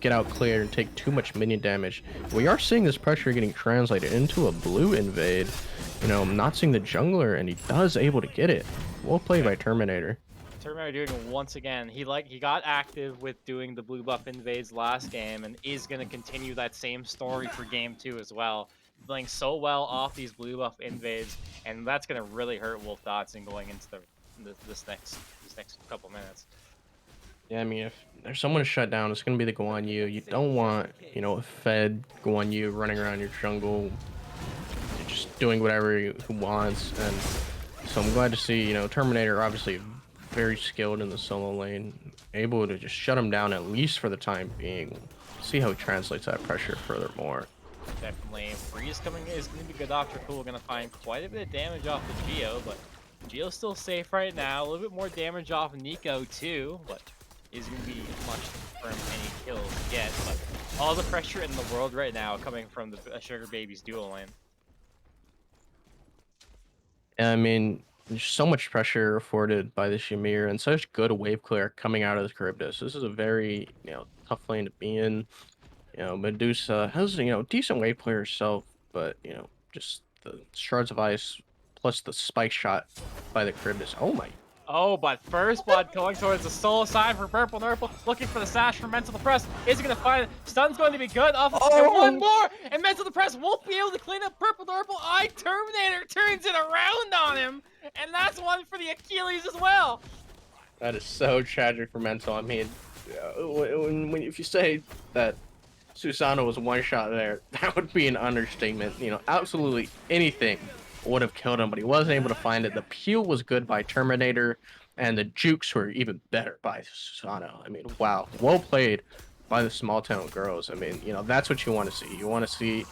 get out clear and take too much minion damage. We are seeing this pressure getting translated into a blue invade. Not seeing the jungler, and he does able to get it. Well played by Terminator. Terminator doing it once again. He got active with doing the blue buff invades last game, and is going to continue that same story for game 2 as well. Playing so well off these blue buff invades, and that's going to really hurt WOLFDOTSON going into this next couple minutes. Yeah, I mean, if there's someone to shut down, it's going to be the Guan Yu. You don't want, a fed Guan Yu running around your jungle, just doing whatever he wants. And so I'm glad to see, Terminator obviously very skilled in the solo lane, able to just shut him down at least for the time being. See how he translates that pressure furthermore. Definitely. Freeze coming is going to be good off Dracull. Going to find quite a bit of damage off the Geo, but Geo's still safe right now. A little bit more damage off Nico too, but is going to be much from any kills to get. But all the pressure in the world right now coming from the Sugar Baby's dual lane. I mean, there's so much pressure afforded by the Shamir and such good wave clear coming out of the Charybdis. This is a very, tough lane to be in. Medusa has, decent wave clear herself, but, just the Shards of Ice plus the spike shot by the Charybdis. Oh my. Oh, but first blood going towards the solo side for BurpleNurple, looking for the sash for MentalDepressed. Is he going to find it? Stun's going to be good. Off one more, and MentalDepressed won't be able to clean up BurpleNurple. iTerminatorr turns it around on him, and that's one for the Achilles as well. That is so tragic for Mental. I mean, if you say that Susano was one shot there, that would be an understatement. Absolutely anything would have killed him, but he wasn't able to find it. The peel was good by Terminator, and the jukes were even better by Susano. I mean, wow, well played by the small town girls. I mean, that's what you want to see. You want to see,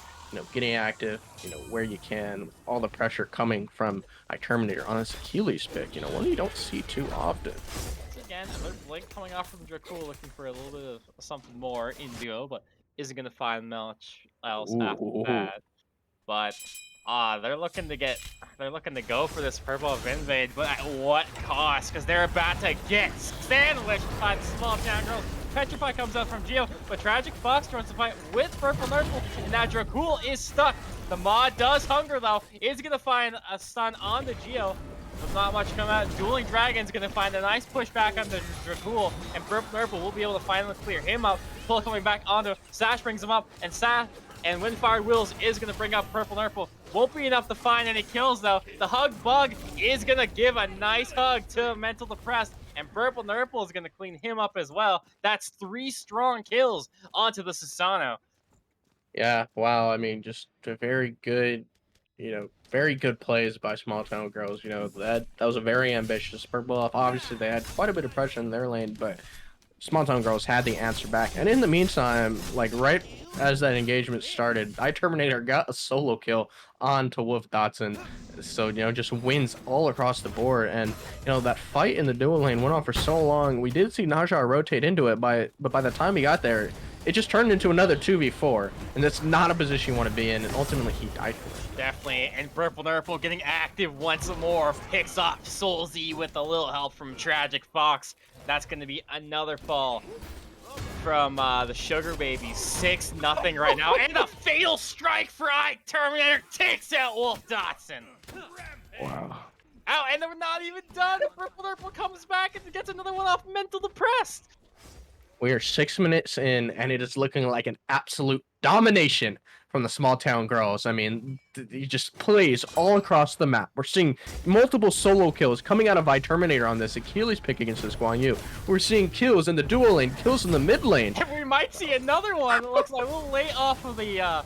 getting active, where you can, with all the pressure coming from iTerminatorr on this Achilles pick. One you don't see too often. Again, another blink coming off from Dracull, looking for a little bit of something more in duo, but isn't going to find much else after that. But they're looking to go for this purple invade, but at what cost? Because they're about to get sandwiched by the small town girls. Petrify comes out from Geo, but TragicFox joins the fight with BurpleNurple, and now Dracull is stuck. The mod does hunger though, is gonna find a stun on the Geo. With not much coming out, Dueling Dragon's gonna find a nice pushback on the Dracull, and BurpleNurple will be able to finally clear him up. Pull coming back onto Sash brings him up, and Windfired Wheels is going to bring up BurpleNurple. Won't be enough to find any kills, though. The Hug Bug is going to give a nice hug to MentalDepressed, and BurpleNurple is going to clean him up as well. That's 3 strong kills onto the Susano. Yeah, wow. I mean, just a very good, very good plays by Small Town Girls. That was a very ambitious purple off. Obviously, they had quite a bit of pressure in their lane, but Small Town Girls had the answer back. And in the meantime, right as that engagement started, iTerminatorr got a solo kill onto WOLFDOTSON. So, just wins all across the board. And, that fight in the dual lane went on for so long. We did see Naja rotate into it, but by the time he got there, it just turned into another 2v4. And that's not a position you want to be in. And ultimately, he died for it. Definitely. And BurpleNurple getting active once more. Picks off Soulzc with a little help from TragicFox. That's going to be another fall from the Sugar Baby. 6-0 right now. And a fatal strike for iTerminatorr takes out WOLFDOTSON. Wow. Ow, and they're not even done. BurpleNurple comes back and gets another one off MentalDepressed. We are 6 minutes in, and it is looking like an absolute domination from the Small Town Girls. I mean, he just plays all across the map. We're seeing multiple solo kills coming out of iTerminatorr on this Achilles pick against this Guan Yu. We're seeing kills in the dual lane, kills in the mid lane. And we might see another one. It looks like a little late off of the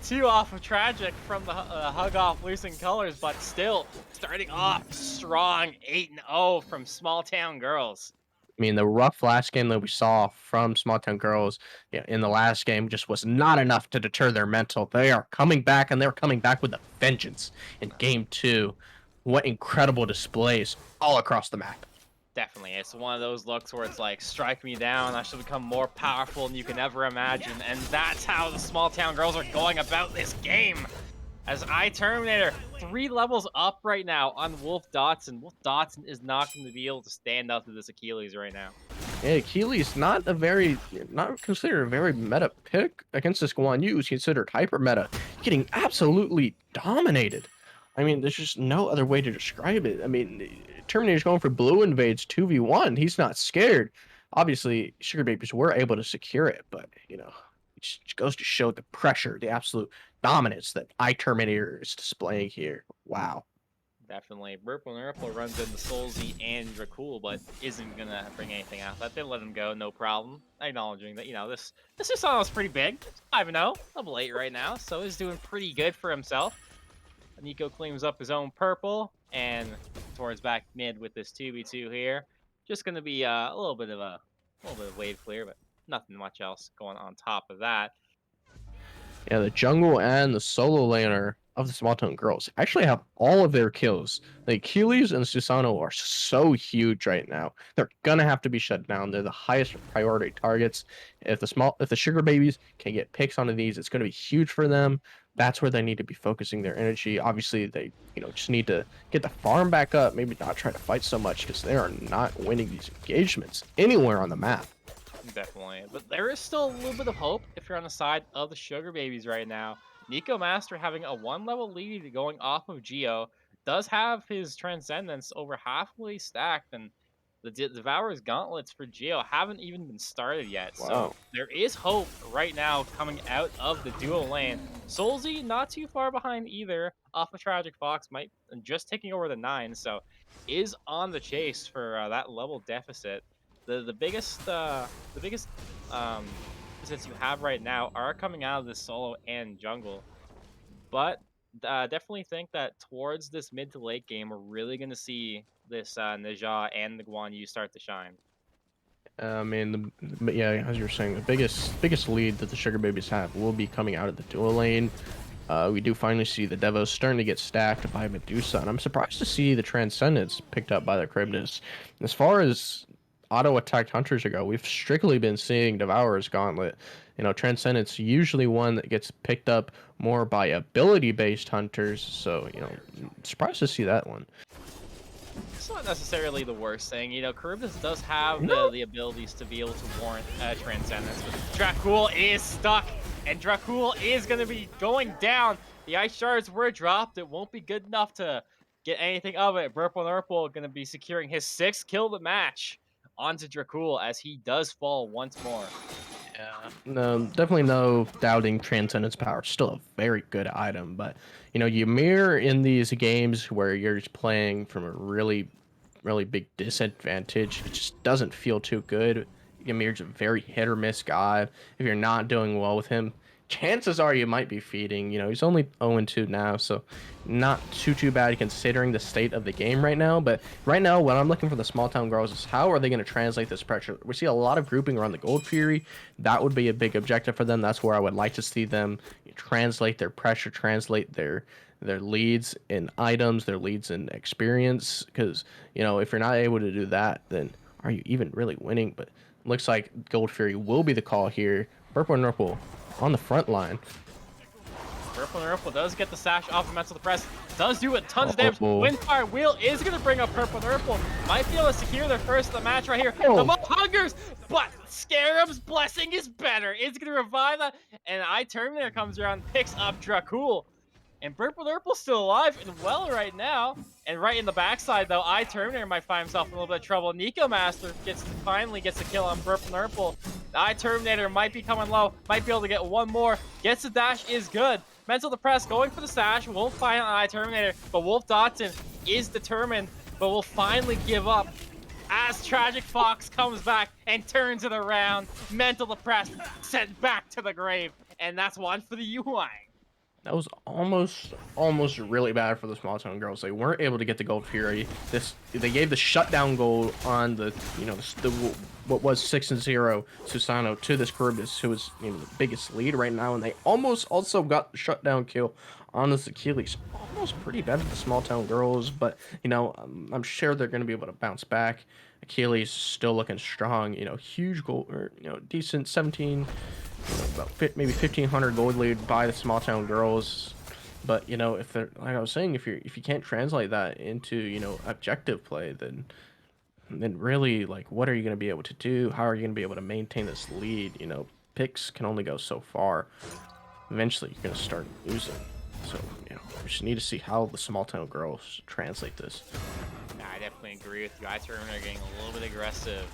2 off of Tragic from the hug off losing colors, but still starting off strong 8-0 from Small Town Girls. I mean, the rough last game that we saw from Small Town Girls in the last game just was not enough to deter their mental. They are coming back, and they're coming back with a vengeance in game 2. What incredible displays all across the map. Definitely. It's one of those looks where it's like, strike me down, I shall become more powerful than you can ever imagine. And that's how the Small Town Girls are going about this game. As iTerminatorr 3 levels up right now on WOLFDOTSON. WOLFDOTSON is not going to be able to stand up to this Achilles right now. Yeah, Achilles not considered a very meta pick against this Guan Yu. He's considered hyper meta, getting absolutely dominated. I mean, there's just no other way to describe it. I mean, Terminator's going for blue invades 2v1. He's not scared. Obviously, Sugar Babies were able to secure it, but you know, it just goes to show the pressure, the absolute dominance that iTerminatorr is displaying here. Wow. Definitely. BurpleNurple runs into Soulzc and Dracull, but isn't gonna bring anything out of that. They let him go, no problem. Acknowledging that, you know, this Susano's pretty big. 5-0, level 8 right now, so he's doing pretty good for himself. Nico cleans up his own purple, and towards back mid with this 2v2 here. Just gonna be a little bit of wave clear, but nothing much else going on top of that. Yeah, the jungle and the solo laner of the Small Town Girls actually have all of their kills. The Achilles and Susano are so huge right now. They're gonna have to be shut down. They're the highest priority targets. If the Sugar Babies can get picks onto these, it's gonna be huge for them. That's where they need to be focusing their energy. Obviously, they just need to get the farm back up. Maybe not try to fight so much because they are not winning these engagements anywhere on the map. Definitely, but there is still a little bit of hope if you're on the side of the Sugar Babies right now. NykoMaster having a 1-level lead going off of Geo does have his Transcendence over halfway stacked, and the Devourer's Gauntlets for Geo haven't even been started yet. Wow. So there is hope right now coming out of the duo lane. Soulzc not too far behind either, off of TragicFox, might just taking over the 9, so is on the chase for that level deficit. The biggest since you have right now are coming out of the solo and jungle, but definitely think that towards this mid to late game we're really gonna see this Neja and the Guan Yu start to shine. I mean, yeah, as you were saying, the biggest lead that the Sugar Babies have will be coming out of the duo lane. We do finally see the Devos starting to get stacked by Medusa, and I'm surprised to see the Transcendence picked up by the Cryptus. As far as auto-attacked hunters go, we've strictly been seeing Devourer's Gauntlet. You know, Transcendence usually one that gets picked up more by ability-based hunters, so, you know, surprised to see that one. It's not necessarily the worst thing. You know, Charybdis does have the abilities to be able to warrant Transcendence. Dracull is stuck, and Dracull is going to be going down. The Ice Shards were dropped. It won't be good enough to get anything of it. BurpleNurple going to be securing his 6th kill of the match onto Dracull as he does fall once more. Yeah, no, definitely no doubting Transcendence power. It's still a very good item, but you know, you mirror in these games where you're just playing from a really big disadvantage. It just doesn't feel too good. Ymir's a very hit or miss guy. If you're not doing well with him, chances are you might be feeding. You know, he's only 0-2 now, so not too bad considering the state of the game right now. But right now, what I'm looking for the Small Town Girls is how are they going to translate this pressure? We see a lot of grouping around the Gold Fury. That would be a big objective for them. That's where I would like to see them translate their pressure, translate their leads in items, their leads in experience. Because, you know, if you're not able to do that, then are you even really winning? But it looks like Gold Fury will be the call here. BurpleNurple on the front line. BurpleNurple does get the sash off of MentalDepressed. Does do a tons of damage. Windfire Wheel is going to bring up BurpleNurple. Might be able to secure their first of the match right here. The Mo Hungers, but Scarab's Blessing is better. It's going to revive that. And iTerminatorr comes around, picks up Dracull. And BurpleNurple's still alive and well right now. And right in the backside, though, iTerminatorr might find himself in a little bit of trouble. NykoMaster finally gets a kill on BurpleNurple. The iTerminatorr might be coming low, might be able to get one more. Gets the dash, is good. MentalDepressed going for the sash, won't find an iTerminatorr, but WOLFDOTSON is determined, but will finally give up as TragicFox comes back and turns it around. MentalDepressed sent back to the grave, and that's one for the UI. That was almost really bad for the Small Town Girls. They weren't able to get the Gold Fury. They gave the shutdown goal on the what was 6-0 Susano to this Charybdis, who is the biggest lead right now, and they almost also got the shutdown kill on this Achilles. Almost pretty bad for the Small Town Girls, but I'm sure they're going to be able to bounce back. Achilles still looking strong. Huge goal, or decent 17. About maybe 1,500 gold lead by the Small Town Girls, but if they're, like I was saying, if you can't translate that into objective play, then then really, like, what are you going to be able to do? How are you going to be able to maintain this lead? Picks can only go so far. Eventually, you're going to start losing. So, we just need to see how the small town girls translate this. I definitely agree with you. iTerminatorr getting a little bit aggressive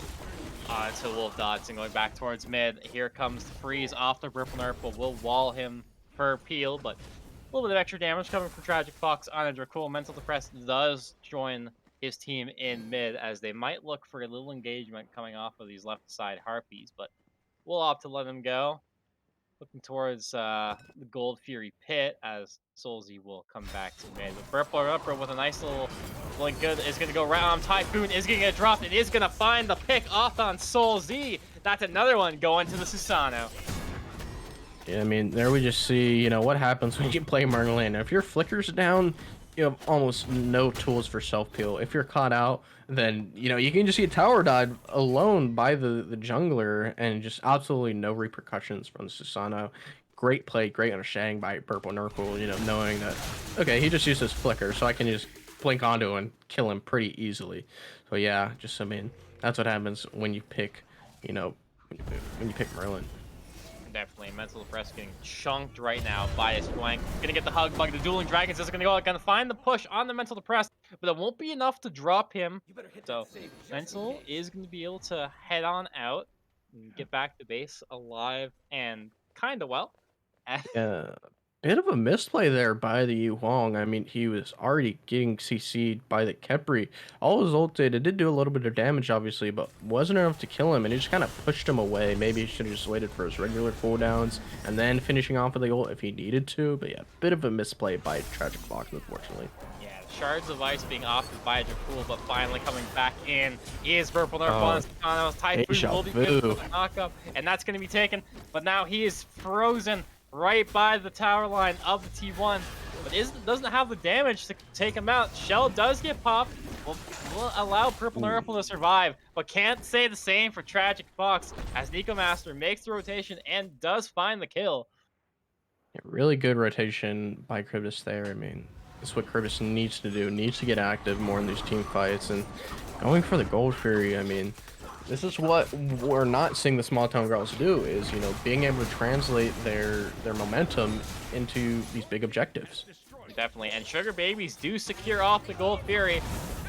to WOLFDOTSON going back towards mid. Here comes the freeze off the BurpleNurple. Will wall him for peel, but a little bit of extra damage coming from TragicFox on a Dracull. MentalDepressed does join his team in mid as they might look for a little engagement coming off of these left side Harpies, but we'll opt to let him go. Looking towards the Gold Fury pit as Soulzc will come back to mid. But BurpleNurple with a nice little blink good is going to go right on. Typhoon is going to get dropped and is going to find the pick off on Soulzc. That's another one going to the Susano. Yeah, I mean, there we just see, what happens when you play Merlin. If your flicker's down, you have almost no tools for self-peel. If you're caught out, then, you can just see a tower dive alone by the jungler and just absolutely no repercussions from the Susano. Great play, great understanding by BurpleNurple, knowing that, okay, he just used his flicker, so I can just blink onto and kill him pretty easily. So yeah, I mean, that's what happens when you pick, when you pick Merlin. Definitely, MentalDepressed getting chunked right now by his flank. Gonna get the hug bug. The dueling dragons is gonna find the push on the MentalDepressed, but it won't be enough to drop him. So Mental is gonna be able to head on out and get back to base alive and kind of well. Yeah, bit of a misplay there by the Yu Huang. I mean, he was already getting CC'd by the Khepri. All his ult did, it did do a little bit of damage, obviously, but wasn't enough to kill him, and it just kind of pushed him away. Maybe he should have just waited for his regular cooldowns and then finishing off with the ult if he needed to. But yeah, bit of a misplay by TragicFox, unfortunately. Yeah, shards of ice being opted by Dracull, but finally coming back in is BurpleNurple on Typhoon will be good for the knockup, and that's going to be taken. But now he is frozen right by the tower line of the T1, but doesn't have the damage to take him out. Shell does get popped, will allow BurpleNurple to survive, but can't say the same for TragicFox as NykoMaster makes the rotation and does find the kill. Yeah, really good rotation by Kribis there. I mean, that's what Kribis needs to do. Needs to get active more in these team fights, and going for the Gold Fury, I mean, this is what we're not seeing the small town girls do, is, being able to translate their momentum into these big objectives. Definitely, and Sugar Babies do secure off the Gold Fury.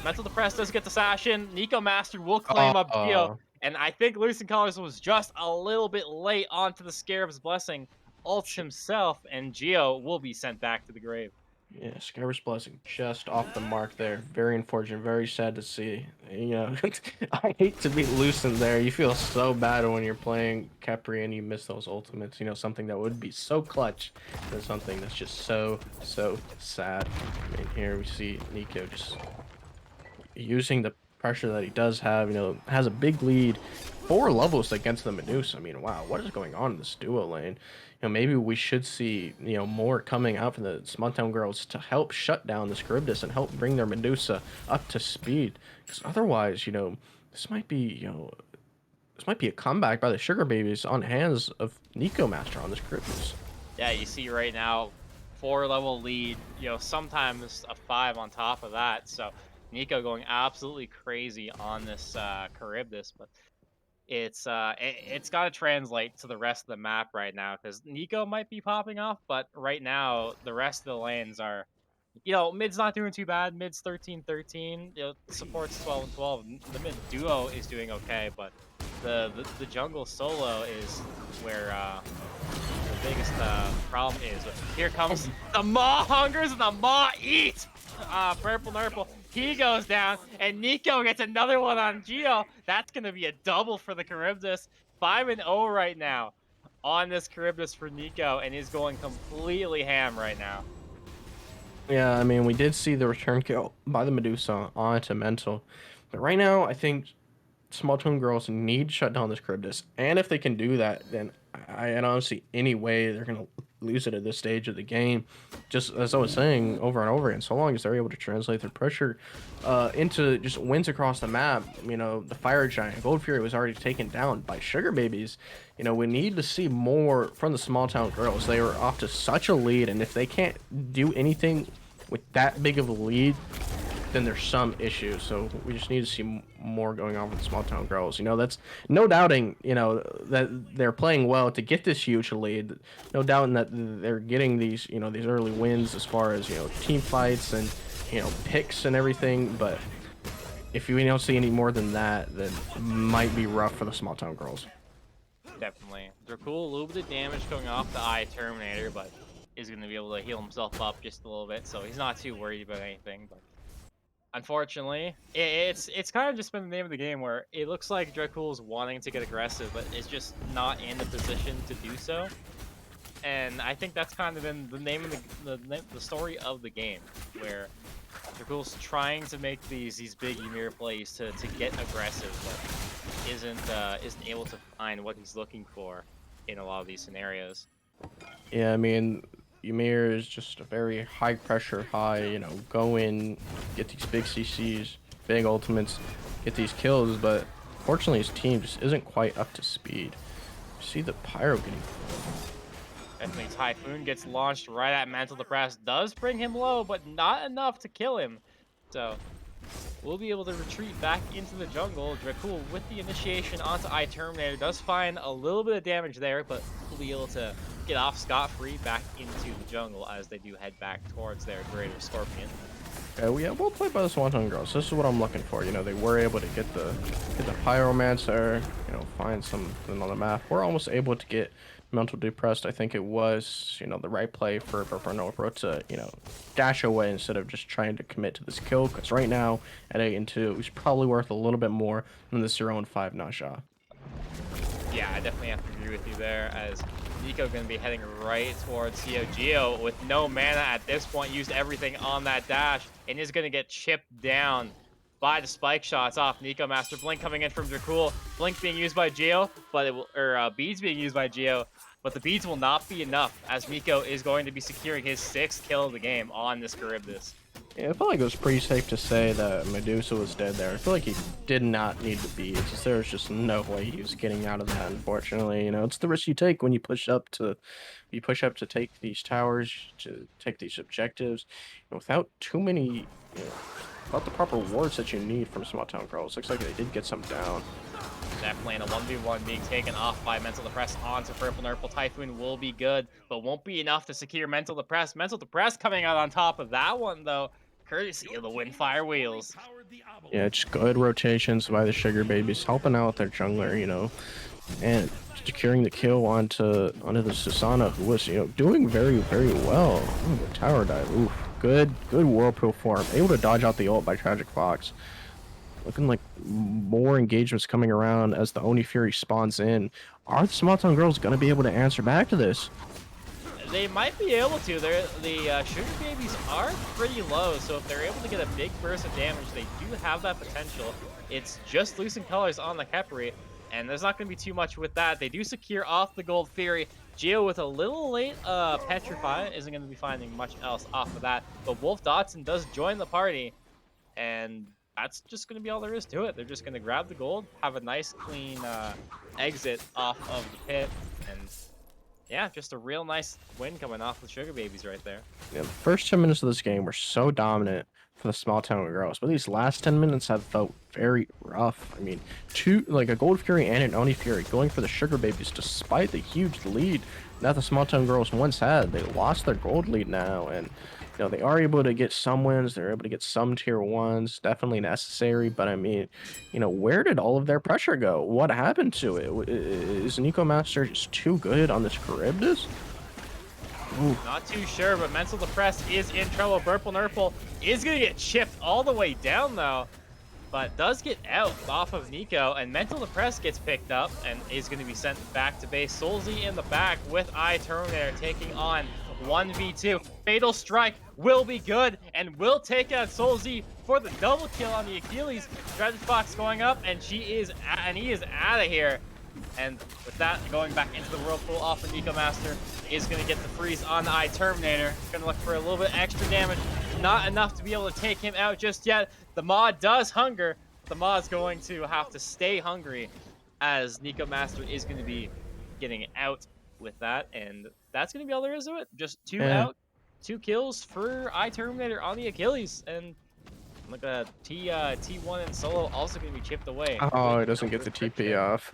MentalDepressed does get the sash in. NykoMaster will claim up Geo, and I think Lucent Colors was just a little bit late onto the Scarab's Blessing. Ults himself, and Geo will be sent back to the grave. Yeah, Scarab's Blessing just off the mark there. Very unfortunate, very sad to see. I hate to be Lucent there. You feel so bad when you're playing Khepri and you miss those ultimates. Something that would be so clutch, and something that's just so sad. I mean, here we see Nico just using the pressure that he does have. Has a big lead, 4 levels against the Medusa. I mean, wow, what is going on in this duo lane? Maybe we should see, more coming out from the Small Town girls to help shut down this Charybdis and help bring their Medusa up to speed. Because otherwise, this might be, a comeback by the Sugar Babies on hands of NykoMaster on this Charybdis. Yeah, you see right now, 4-level lead, sometimes a 5 on top of that. So Nico going absolutely crazy on this Charybdis, but it's got to translate to the rest of the map right now, because Nico might be popping off, but right now the rest of the lanes are, mid's not doing too bad. Mid's 13-13, support's 12-12. The mid duo is doing okay, but the jungle solo is where the biggest problem is. But here comes the Maw hungers and the Maw eats. BurpleNurple, he goes down, and Nico gets another one on Geo. That's going to be a double for the Charybdis. 5-0 right now on this Charybdis for Nico, and he's going completely ham right now. Yeah, I mean, we did see the return kill by the Medusa onto Mental. But right now, I think Small Town girls need to shut down this Charybdis. And if they can do that, then I don't see any way they're going to lose it at this stage of the game. Just as I was saying over and over again, so long as they're able to translate their pressure into just wins across the map. The Fire Giant, Gold Fury was already taken down by Sugar Babies. We need to see more from the Small Town girls. They were off to such a lead, and if they can't do anything with that big of a lead, then there's some issues. So we just need to see more going on with the small town girls. You know, that's no doubting, you know, that they're playing well to get this huge lead. No doubting that they're getting these, you know, these early wins as far as, you know, team fights and, you know, picks and everything. But if we don't see any more than that, then it might be rough for the small town girls. Definitely. Dracull, a little bit of damage going off the iTerminatorr, but is going to be able to heal himself up just a little bit, so he's not too worried about anything. But unfortunately, it's kind of just been the name of the game where it looks like Dracull's wanting to get aggressive, but is just not in the position to do so. And I think that's kind of been the name of the story of the game, where Dracull's trying to make these big Ymir plays to get aggressive, but isn't able to find what he's looking for in a lot of these scenarios. Yeah, I mean, Ymir is just a very high pressure, you know, go in, get these big CCs, big ultimates, get these kills, but fortunately his team just isn't quite up to speed. You see the Pyro getting... Definitely Typhoon gets launched right at MentalDepressed, does bring him low, but not enough to kill him. So we'll be able to retreat back into the jungle. Dracull with the initiation onto iTerminatorr does find a little bit of damage there, but will be able to get off scot-free back into the jungle as they do head back towards their greater Scorpion. Okay, yeah, well played by the Swanton girls. This is what I'm looking for. You know, they were able to get the Pyromancer, you know, find something on the map. We're almost able to get MentalDepressed. I think it was, you know, the right play for BurpleNurple to, you know, dash away instead of just trying to commit to this kill. Because right now, at 8-2, he's probably worth a little bit more than the 0-5 Nasha. Yeah, I definitely have to agree with you there, as Nico going to be heading right towards Geo with no mana at this point, used everything on that dash, and is going to get chipped down by the spike shots off NykoMaster. Blink coming in from Dracull, Blink being used by Geo, but it will, beads being used by Geo, but the beads will not be enough, as Nico is going to be securing his 6th kill of the game on this Charybdis. Yeah, I felt like it was pretty safe to say that Medusa was dead there. I feel like he did not need the beads. There was just no way he was getting out of that, unfortunately. You know, it's the risk you take when you push up to take these towers, to take these objectives, and without too many, you know, without the proper wards that you need from small town girls. Looks like they did get some down. Definitely in a 1v1 being taken off by MentalDepressed onto BurpleNurple. Typhoon will be good, but won't be enough to secure MentalDepressed. MentalDepressed coming out on top of that one, though, courtesy of the Windfire Wheels. Yeah, just good rotations by the Sugar Babies, helping out their jungler, you know, and securing the kill onto the Susana, who was, you know, doing very, very well. Ooh, the tower dive. Ooh, good whirlpool form. Able to dodge out the ult by TragicFox. Looking like more engagements coming around as the Oni Fury spawns in. Are the small town girls going to be able to answer back to this? They might be able to. The Sugar Babies are pretty low, so if they're able to get a big burst of damage, they do have that potential. It's just losing colors on the Khepri, and there's not going to be too much with that. They do secure off the Gold Fury. Geo with a little late Petrify isn't going to be finding much else off of that, but WOLFDOTSON does join the party, and that's just going to be all there is to it. They're just going to grab the gold, have a nice clean exit off of the pit, and yeah, just a real nice win coming off the Sugar Babies right there. Yeah, the first 10 minutes of this game were so dominant for the small town girls, but these last 10 minutes have felt very rough. I mean, a Gold Fury and an Oni Fury going for the Sugar Babies despite the huge lead that the small town girls once had. They lost their gold lead now, and you know, they are able to get some wins. They're able to get some tier 1s, definitely necessary. But I mean, you know, where did all of their pressure go? What happened to it? Is NykoMaster just too good on this Charybdis? Ooh. Not too sure, but MentalDepressed is in trouble. BurpleNurple is going to get chipped all the way down, though, but does get out off of Nico, and MentalDepressed gets picked up and is going to be sent back to base. Soulzc in the back with iTerminatorr taking on 1v2. Fatal Strike will be good and will take out Soulzc for the double kill on the Achilles. TragicFox going up, and he is out of here. And with that, going back into the whirlpool off of NykoMaster is going to get the freeze on the iTerminatorr. Going to look for a little bit extra damage. Not enough to be able to take him out just yet. The Maw does hunger. The Maw's going to have to stay hungry, as NykoMaster is going to be getting out with that, and that's going to be all there is to it. Just 2 out, 2 kills for iTerminatorr on the Achilles, and Look at T1 and Solo also going to be chipped away. Oh, it doesn't get the TP off.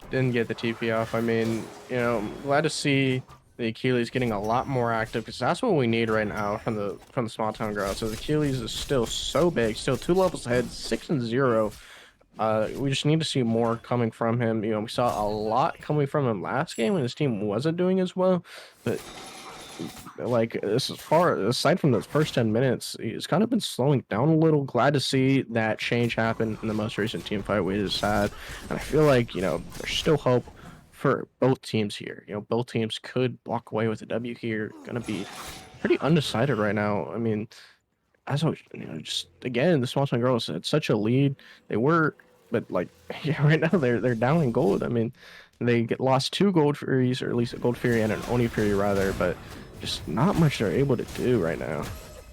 Didn't get the TP off. I mean, you know, I'm glad to see the Achilles getting a lot more active because that's what we need right now from the small town girls. So the Achilles is still so big, still 2 levels ahead, 6-0. We just need to see more coming from him. You know, we saw a lot coming from him last game when his team wasn't doing as well, but like this is far aside from the first 10 minutes, he's kind of been slowing down a little. Glad to see that change happen in the most recent team fight we just had, and I feel like, you know, there's still hope for both teams here. You know, both teams could walk away with a W here. Gonna be pretty undecided right now. I mean, as always, you know, just again, the small town girls had such a lead. They were, but like, yeah, right now they're down in gold. I mean, they lost 2 gold furies, or at least a gold fury and an oni fury rather, but just not much they're able to do right now.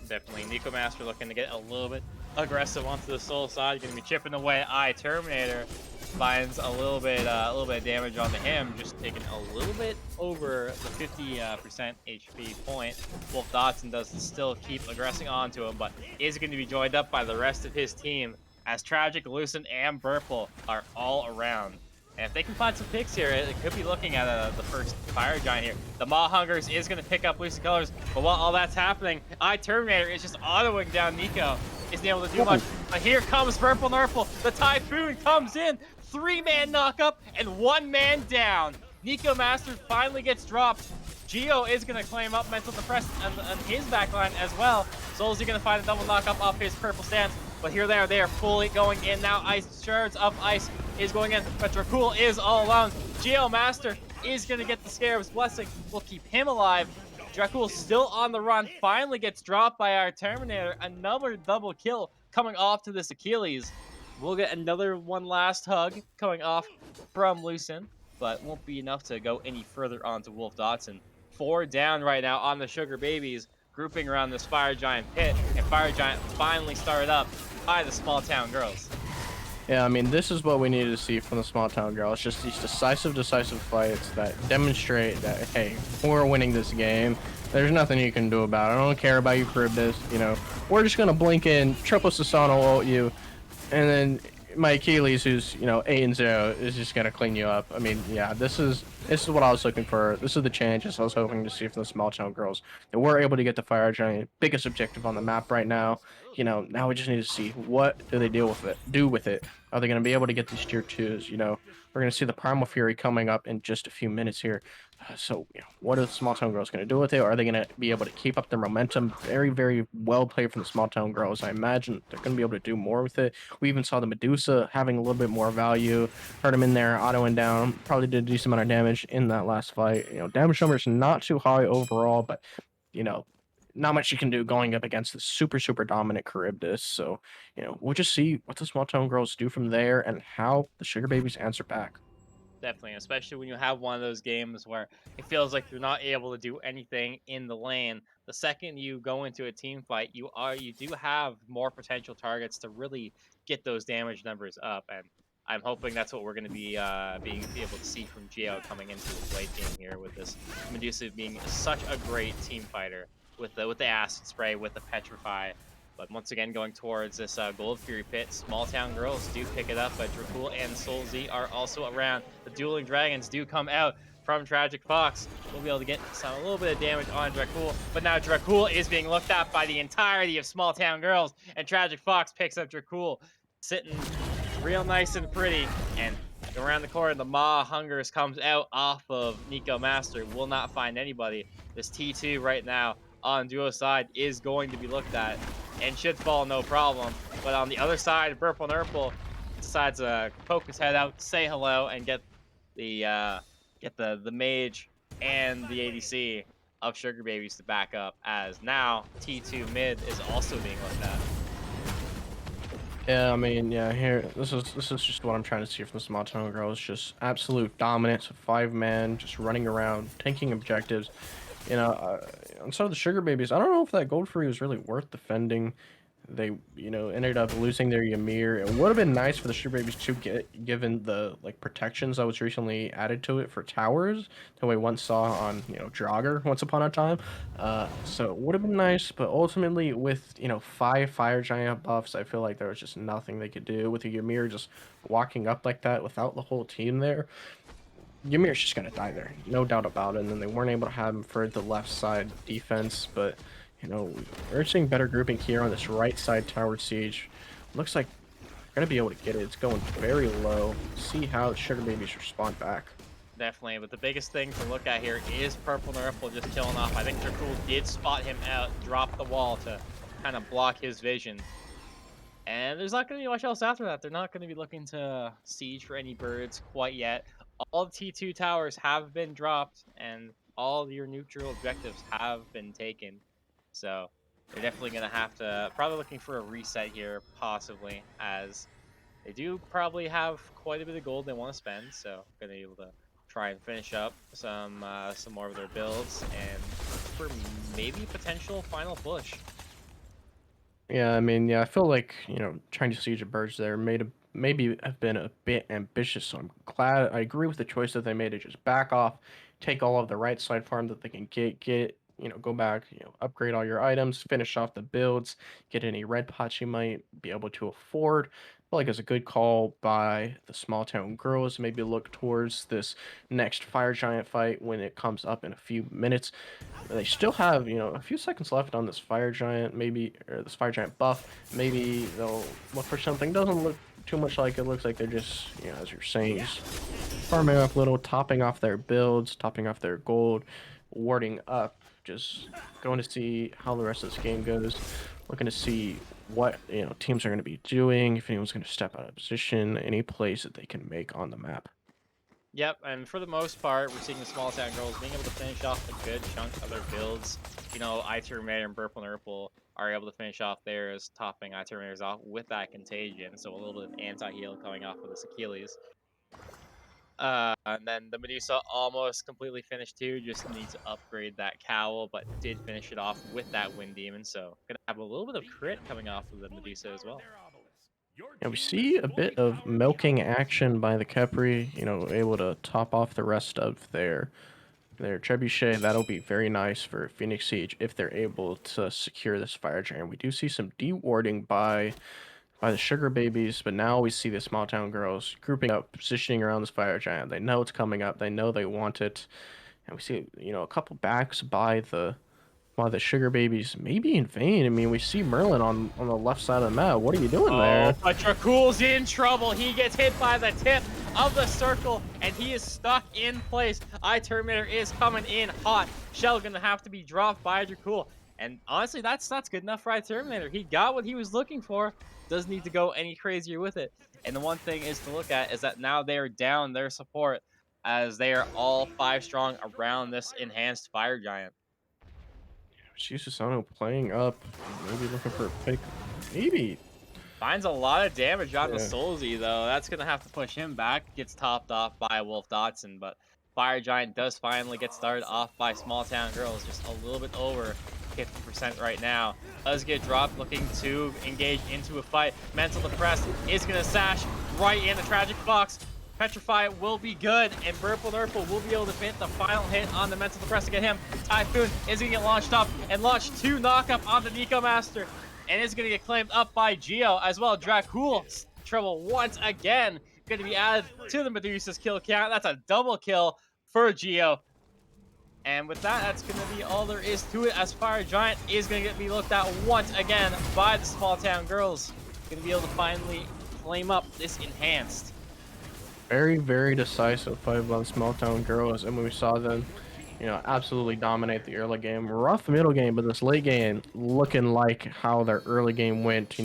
Definitely, NykoMaster looking to get a little bit aggressive onto the soul side. Going to be chipping away. iTerminatorr finds a little bit of damage onto him, just taking a little bit over the 50% HP point. WOLFDOTSON does still keep aggressing onto him, but is going to be joined up by the rest of his team as Tragic, Lucent, and Burple are all around. And if they can find some picks here, it could be looking at the first Fire Giant here. The Maw Hungers is going to pick up Lucent Colors, but while all that's happening, iTerminatorr is just autoing down Nico. Isn't able to do much, but here comes BurpleNurple. The Typhoon comes in, 3-man knockup and 1-man down. NykoMaster finally gets dropped. Geo is going to claim up MentalDepressed on his backline as well. Soulzc going to find a double knockup off his purple stance, but here they are fully going in now. Ice Shards of Ice is going in, but Dracull is all alone. GeoMaster is going to get the Scarab's Blessing. Will keep him alive. Dracull still on the run, finally gets dropped by our Terminator. Another double kill coming off to this Achilles. We'll get another one last hug coming off from Lucent, but won't be enough to go any further on to WOLFDOTSON. 4 down right now on the Sugar Babies, grouping around this Fire Giant pit, and Fire Giant finally started up by the small town girls. Yeah, I mean, this is what we needed to see from the small town girls. Just these decisive fights that demonstrate that, hey, we're winning this game. There's nothing you can do about it. I don't care about you, Charybdis. You know, we're just gonna blink in, triple Sasano ult you, and then my Achilles, who's, you know, 8-0, is just gonna clean you up. I mean, yeah, this is what I was looking for. This is the changes I was hoping to see from the small town girls. They were able to get the Fire Giant, biggest objective on the map right now. You know, now we just need to see what do they do with it. Are they going to be able to get these tier 2s? You know, we're going to see the Primal Fury coming up in just a few minutes here. So, you know, what are the small town girls going to do with it? Are they going to be able to keep up their momentum? Very, very well played from the small town girls. I imagine they're going to be able to do more with it. We even saw the Medusa having a little bit more value. Heard him in there, autoing down. Probably did a decent amount of damage in that last fight. You know, damage numbers not too high overall, but, you know, not much you can do going up against the super dominant Charybdis. So, you know, we'll just see what the small town girls do from there and how the Sugar Babies answer back. Definitely, especially when you have one of those games where it feels like you're not able to do anything in the lane. The second you go into a team fight, you do have more potential targets to really get those damage numbers up, and I'm hoping that's what we're going to be able to see from Geo coming into the late game here, with this Medusa being such a great team fighter with the acid spray, with the petrify. But once again, going towards this Gold Fury pit, small town girls do pick it up, but Dracull and Soulzc are also around. The Dueling Dragons do come out from TragicFox. We'll be able to get a little bit of damage on Dracull, but now Dracull is being looked at by the entirety of small town girls, and TragicFox picks up Dracull, sitting real nice and pretty, and around the corner, the Maw Hungers comes out off of NykoMaster. Will not find anybody. This T2 right now on duo side is going to be looked at and should fall no problem. But on the other side, BurpleNurple decides to poke his head out, say hello, and get the mage and the ADC of Sugar Babies to back up, as now T2 mid is also being looked at. Yeah, I mean, yeah, here, this is just what I'm trying to see from the small town girls. Just absolute dominance of 5-man, just running around, tanking objectives. You know, on some of the Sugar Babies, I don't know if that Gold Fury was really worth defending. They, ended up losing their Ymir. It would have been nice for the Sugar Babies to get given the protections that was recently added to it for towers that we once saw on Draugr once upon a time. So it would have been nice, but ultimately with 5 Fire Giant buffs, I feel like there was just nothing they could do with the Ymir just walking up like that without the whole team there. Ymir's just gonna die there, no doubt about it. And then they weren't able to have him for the left side defense, but we're seeing better grouping here on this right side tower siege. Looks like we're gonna be able to get it. It's going very low. See how the Sugar Babies respond back. Definitely, but the biggest thing to look at here is BurpleNurple just killing off. I think Dracull did spot him out, drop the wall to kind of block his vision. And there's not going to be much else after that. They're not going to be looking to siege for any birds quite yet. All the T2 towers have been dropped, and all of your neutral objectives have been taken. So they're definitely going to have to, probably looking for a reset here, possibly, as they do probably have quite a bit of gold they want to spend. So going to be able to try and finish up some more of their builds, and for maybe potential final push. Yeah, I mean, yeah, I feel like, trying to siege a birds there maybe have been a bit ambitious, so I'm glad. I agree with the choice that they made to just back off, take all of the right side farm that they can get, go back, upgrade all your items, finish off the builds, get any red pots you might be able to afford. I feel like it's a good call by the small town girls. Maybe look towards this next fire giant fight when it comes up in a few minutes. They still have, a few seconds left on this fire giant, maybe, or this fire giant buff. Maybe they'll look for something. Doesn't look too much like it. Looks like they're just, as you're saying, just farming up little, topping off their builds, topping off their gold, warding up, just going to see how the rest of this game goes. Looking to see what, teams are going to be doing, if anyone's going to step out of position, any plays that they can make on the map. Yep, and for the most part, we're seeing the small town girls being able to finish off a good chunk of their builds. iTerminatorr and BurpleNurple are able to finish off theirs, topping iTerminatorrs off with that contagion, so a little bit of anti-heal coming off of this Achilles. And then the Medusa almost completely finished too, just needs to upgrade that cowl, but did finish it off with that Wind Demon, so gonna have a little bit of crit coming off of the Medusa as well. Yeah, we see a bit of milking action by the Khepri, able to top off the rest of their trebuchet. That'll be very nice for Phoenix Siege if they're able to secure this fire giant. We do see some de-warding by the Sugar Babies, but now we see the small town girls grouping up, positioning around this fire giant. They know it's coming up. They know they want it, and we see a couple backs by the Sugar Babies, maybe in vain. I mean, we see Merlin on the left side of the map. What are you doing there? But Dracull's in trouble. He gets hit by the tip of the circle, and he is stuck in place. iTerminatorr is coming in hot. Shell gonna have to be dropped by Dracull. And honestly, that's good enough for iTerminatorr. He got what he was looking for. Doesn't need to go any crazier with it. And the one thing is to look at is that now they are down their support, as they are all 5 strong around this enhanced fire giant. Susano playing up, maybe looking for a pick. Maybe finds a lot of damage on the Soulzc, though. That's going to have to push him back. Gets topped off by WOLFDOTSON, but Fire Giant does finally get started off by Small Town Girls, just a little bit over 50% right now. Does get dropped, looking to engage into a fight. MentalDepressed is going to sash right in the TragicFox. Petrify will be good, and BurpleNurple will be able to fit the final hit on the MentalDepressed to get him. Typhoon is going to get launched up and launch 2 knock-up on the NykoMaster, and is going to get claimed up by Geo as well. Dracull, trouble once again, going to be added to the Medusa's kill count. That's a double kill for Geo. And with that, that's going to be all there is to it, as Fire Giant is going to be looked at once again by the Small Town Girls. Going to be able to finally claim up this enhanced. Very, very decisive fight by the Small Town Girls, and we saw them, absolutely dominate the early game. Rough middle game, but this late game looking like how their early game went,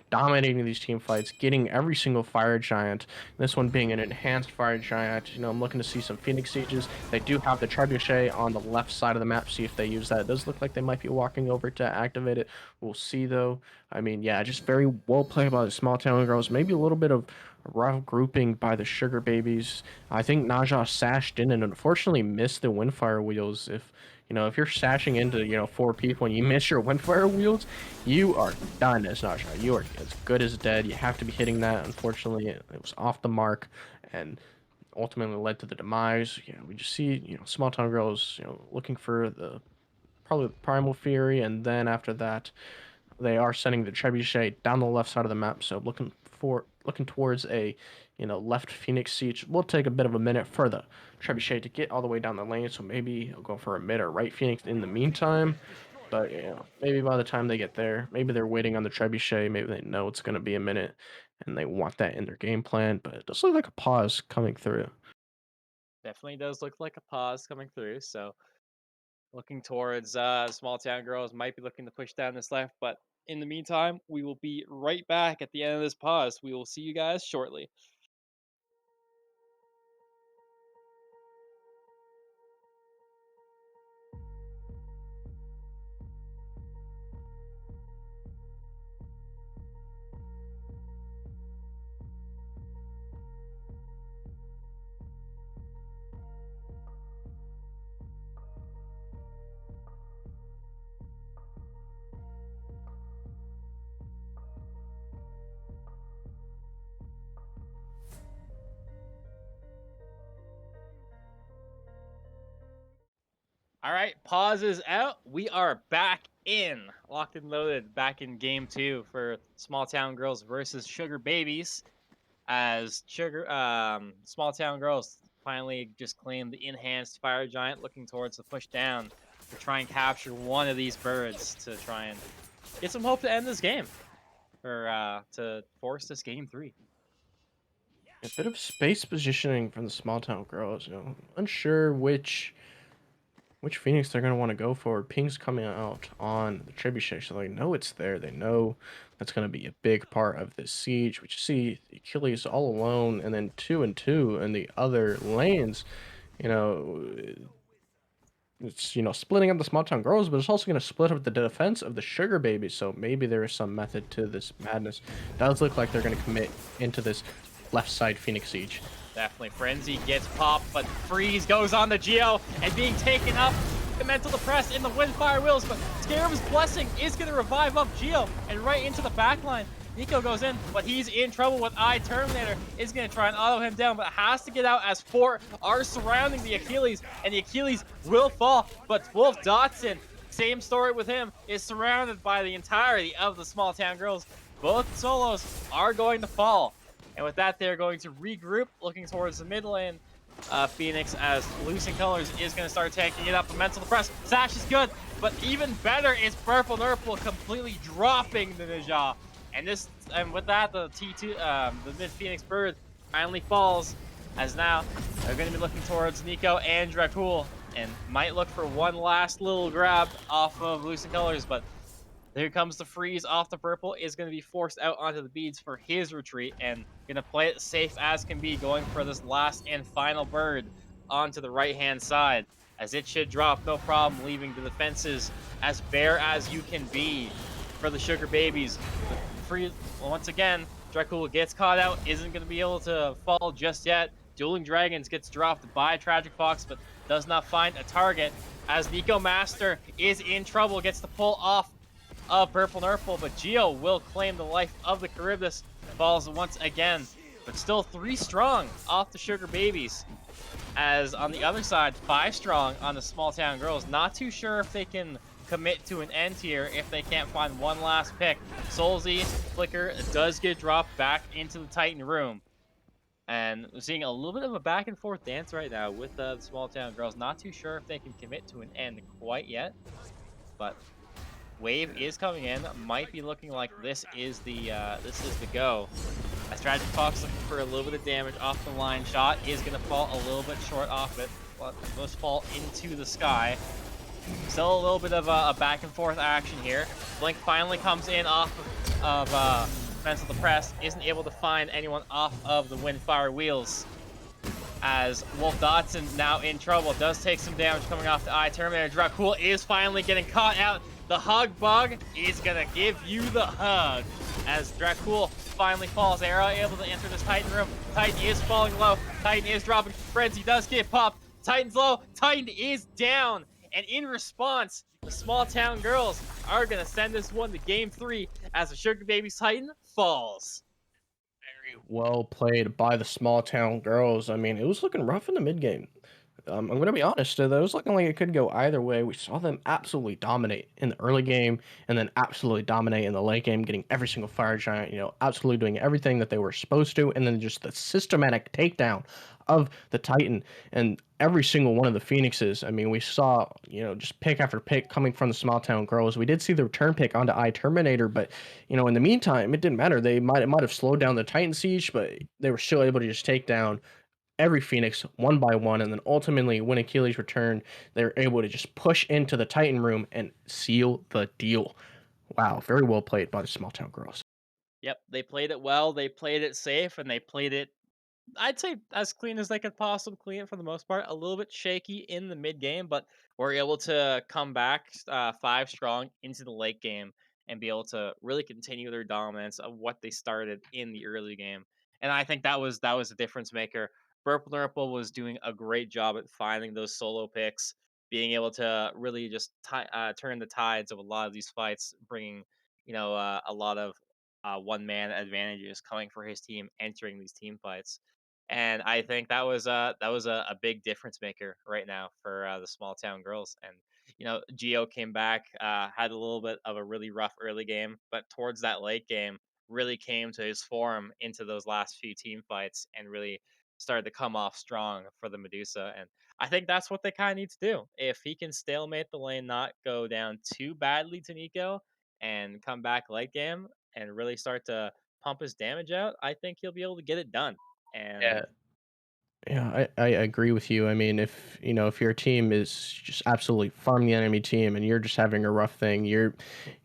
dominating these team fights, getting every single fire giant. This one being an enhanced fire giant. I'm looking to see some Phoenix Sieges. They do have the trebuchet on the left side of the map. See if they use that. It does look like they might be walking over to activate it. We'll see, though. I mean, yeah, just very well played by the Small Town Girls. Maybe a little bit of rough grouping by the Sugar Babies. I think Naja sashed in and unfortunately missed the Windfire wheels. If You know, if you're sashing into, you know, 4 people and you miss your Windfire wheels, you are done as Nasha. You are as good as dead. You have to be hitting that. Unfortunately, it was off the mark and ultimately led to the demise. You know, we just see, you know, small town girls, you know, looking for the probably the Primal Fury, and then after that, they are sending the Trebuchet down the left side of the map. So looking towards a, you know, left Phoenix Siege. Will take a bit of a minute for the Trebuchet to get all the way down the lane. So maybe he'll go for a mid or right Phoenix in the meantime. But you know, maybe by the time they get there, maybe they're waiting on the Trebuchet. Maybe they know it's going to be a minute, and they want that in their game plan. But it does look like a pause coming through. Definitely does look like a pause coming through. So looking towards small town girls might be looking to push down this left, but in the meantime, we will be right back at the end of this pause. We will see you guys shortly. All right, pause is out. We are back in, locked and loaded, back in game 2 for Small Town Girls versus Sugar Babies. As Small Town Girls finally just claimed the enhanced Fire Giant, looking towards the push down to try and capture one of these birds to try and get some hope to end this game, or to force this game 3. A bit of space positioning from the small town girls. You know, unsure which Phoenix they're going to want to go for. Ping's coming out on the Trebuchet, so they know it's there. They know that's going to be a big part of this siege. We just see Achilles all alone, and then 2 and 2 in the other lanes. You know, it's, you know, splitting up the small town girls, but it's also going to split up the defense of the Sugar Babies. So maybe there is some method to this madness. Does look like they're going to commit into this left side Phoenix siege. Definitely, Frenzy gets popped, but Freeze goes on the Geo and being taken up. The MentalDepressed in the Windfire Wheels, but Scarab's Blessing is going to revive up Geo and right into the backline. Nico goes in, but he's in trouble with iTerminatorr. Is going to try and auto him down, but has to get out as 4 are surrounding the Achilles, and the Achilles will fall. But WOLFDOTSON, same story with him, is surrounded by the entirety of the small town girls. Both solos are going to fall. And with that, they're going to regroup, looking towards the mid lane. Phoenix, as Losing Colors is going to start taking it up. The MentalDepressed Sash is good, but even better is BurpleNurple completely dropping the Ninja. And with that, the T2, the mid Phoenix bird finally falls. As now they're going to be looking towards Nico and Dracull, and might look for one last little grab off of Losing Colors, but here comes the freeze off the purple, is going to be forced out onto the beads for his retreat, and going to play it safe as can be, going for this last and final bird onto the right-hand side, as it should drop no problem, leaving the defenses as bare as you can be for the Sugar Babies. Once again, Dracull gets caught out, isn't going to be able to fall just yet. Dueling Dragons gets dropped by TragicFox, but does not find a target, as NykoMaster is in trouble, gets the pull off of BurpleNurple, but Geo will claim the life of the Charybdis. Falls once again, but still 3 strong off the Sugar Babies. As on the other side, 5 strong on the small town girls. Not too sure if they can commit to an end here if they can't find one last pick. Soulzc Flicker does get dropped back into the Titan room. And we're seeing a little bit of a back and forth dance right now with the small town girls. Not too sure if they can commit to an end quite yet, but wave is coming in. Might be looking like this is the go. As TragicFox looking for a little bit of damage off the line shot, is going to fall a little bit short off it. Must fall into the sky. Still a little bit of a back and forth action here. Blink finally comes in off of MentalDepressed. Isn't able to find anyone off of the Windfire Wheels. As WOLFDOTSON now in trouble. Does take some damage coming off the iTerminatorr. Dracull is finally getting caught out. The hug bug is gonna give you the hug. As Dracull finally falls. Arrow able to enter this Titan room. Titan is falling low. Titan is dropping. Frenzy does get popped. Titan's low. Titan is down. And in response, the Small Town Girls are going to send this one to Game 3 as the Sugar Babies Titan falls. Very well played by the Small Town Girls. I mean, it was looking rough in the mid game. I'm going to be honest, it was looking like it could go either way. We saw them absolutely dominate in the early game and then absolutely dominate in the late game, getting every single fire giant, absolutely doing everything that they were supposed to. And then just the systematic takedown of the Titan and every single one of the Phoenixes. I mean, we saw, just pick after pick coming from the Small Town Girls. We did see the return pick onto iTerminatorr, but, in the meantime, it didn't matter. It might have slowed down the Titan siege, but they were still able to just take down every Phoenix one by one, and then ultimately when Achilles returned, they were able to just push into the Titan room and seal the deal. Wow, very well played by the Small Town Girls. Yep, they played it well, they played it safe, and they played it, I'd say, as clean as they could possibly clean it for the most part. A little bit shaky in the mid game, but were able to come back 5 strong into the late game and be able to really continue their dominance of what they started in the early game. And I think that was a difference maker. BurpleNurple was doing a great job at finding those solo picks, being able to really just turn the tides of a lot of these fights, bringing a lot of one man advantages coming for his team entering these team fights. And I think that was a big difference maker right now for the Small Town Girls. And Geo came back, had a little bit of a really rough early game, but towards that late game, really came to his form into those last few team fights and really started to come off strong for the Medusa. And I think that's what they kind of need to do. If he can stalemate the lane, not go down too badly to Nico, and come back late game and really start to pump his damage out, I think he'll be able to get it done. And Yeah, yeah, I agree with you. I mean, if your team is just absolutely farming the enemy team and you're just having a rough thing, your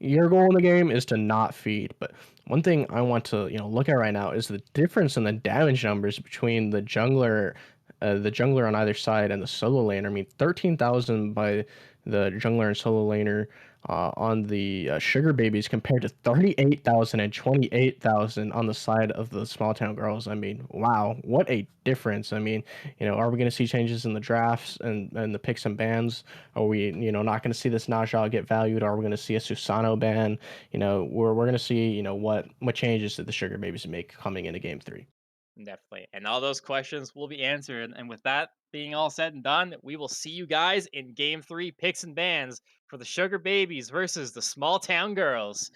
goal in the game is to not feed. But one thing I want to look at right now is the difference in the damage numbers between the jungler on either side and the solo laner. I mean, 13,000 by the jungler and solo laner on the Sugar Babies compared to 38,000 and 28,000 on the side of the Small Town Girls. I mean, wow, what a difference. I mean, are we going to see changes in the drafts and the picks and bans? Are we, not going to see this Najah get valued? Are we going to see a Susano ban? We're going to see, what changes did the Sugar Babies make coming into game 3? definitely. And all those questions will be answered. And with that being all said and done, we will see you guys in game 3 picks and bans for the Sugar Babies versus the Small Town Girls.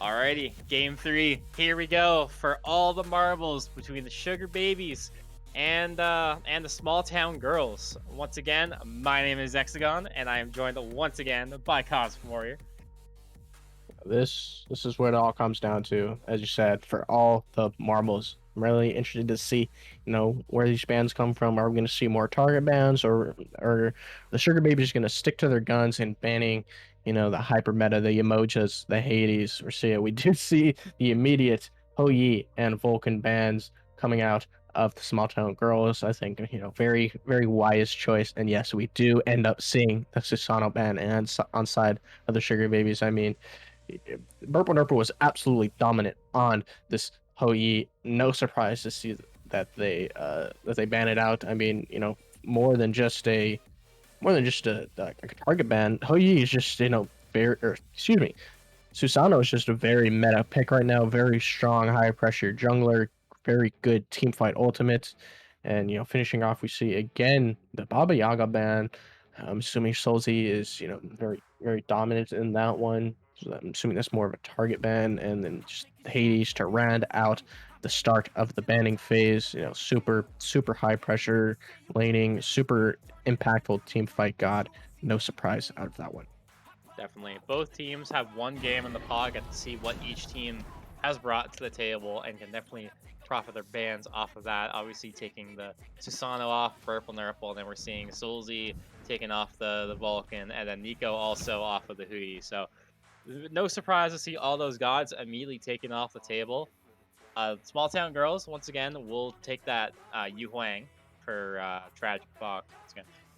Alrighty, game 3. Here we go for all the marbles between the Sugar Babies and the Small Town Girls. Once again, my name is Zexagon, and I am joined once again by Cosmic Warrior. This is what it all comes down to, as you said, for all the marbles. I'm really interested to see, where these bans come from. Are we going to see more target bans, or the Sugar Babies going to stick to their guns and banning, the hyper meta, the emojis, the Hades? We do see the immediate Hou and Vulcan bans coming out of the Small Town Girls. I think, very, very wise choice. And yes, we do end up seeing the Susano ban and on side of the Sugar Babies. I mean, BurpleNurple was absolutely dominant on this Hou. No surprise to see that they ban it out. I mean, more than just a target ban. Hou is just, very, or excuse me, Susano is just a very meta pick right now. Very strong, high pressure jungler. Very good team fight ultimates. And finishing off, we see again the Baba Yaga ban. I'm assuming Soulzc is very very dominant in that one. So I'm assuming that's more of a target ban, and then just Hades to round out the start of the banning phase. Super super high pressure laning, super impactful team fight god. No surprise out of that one. Definitely. Both teams have one game in the pod, get to see what each team has brought to the table, and can definitely profit their bans off of that. Obviously, taking the Susano off, BurpleNurple, and then we're seeing Soulzc taking off the Vulcan, and then Nico also off of the Hui. So, no surprise to see all those gods immediately taken off the table. Small Town Girls, once again, will take that Yu Huang for TragicFox.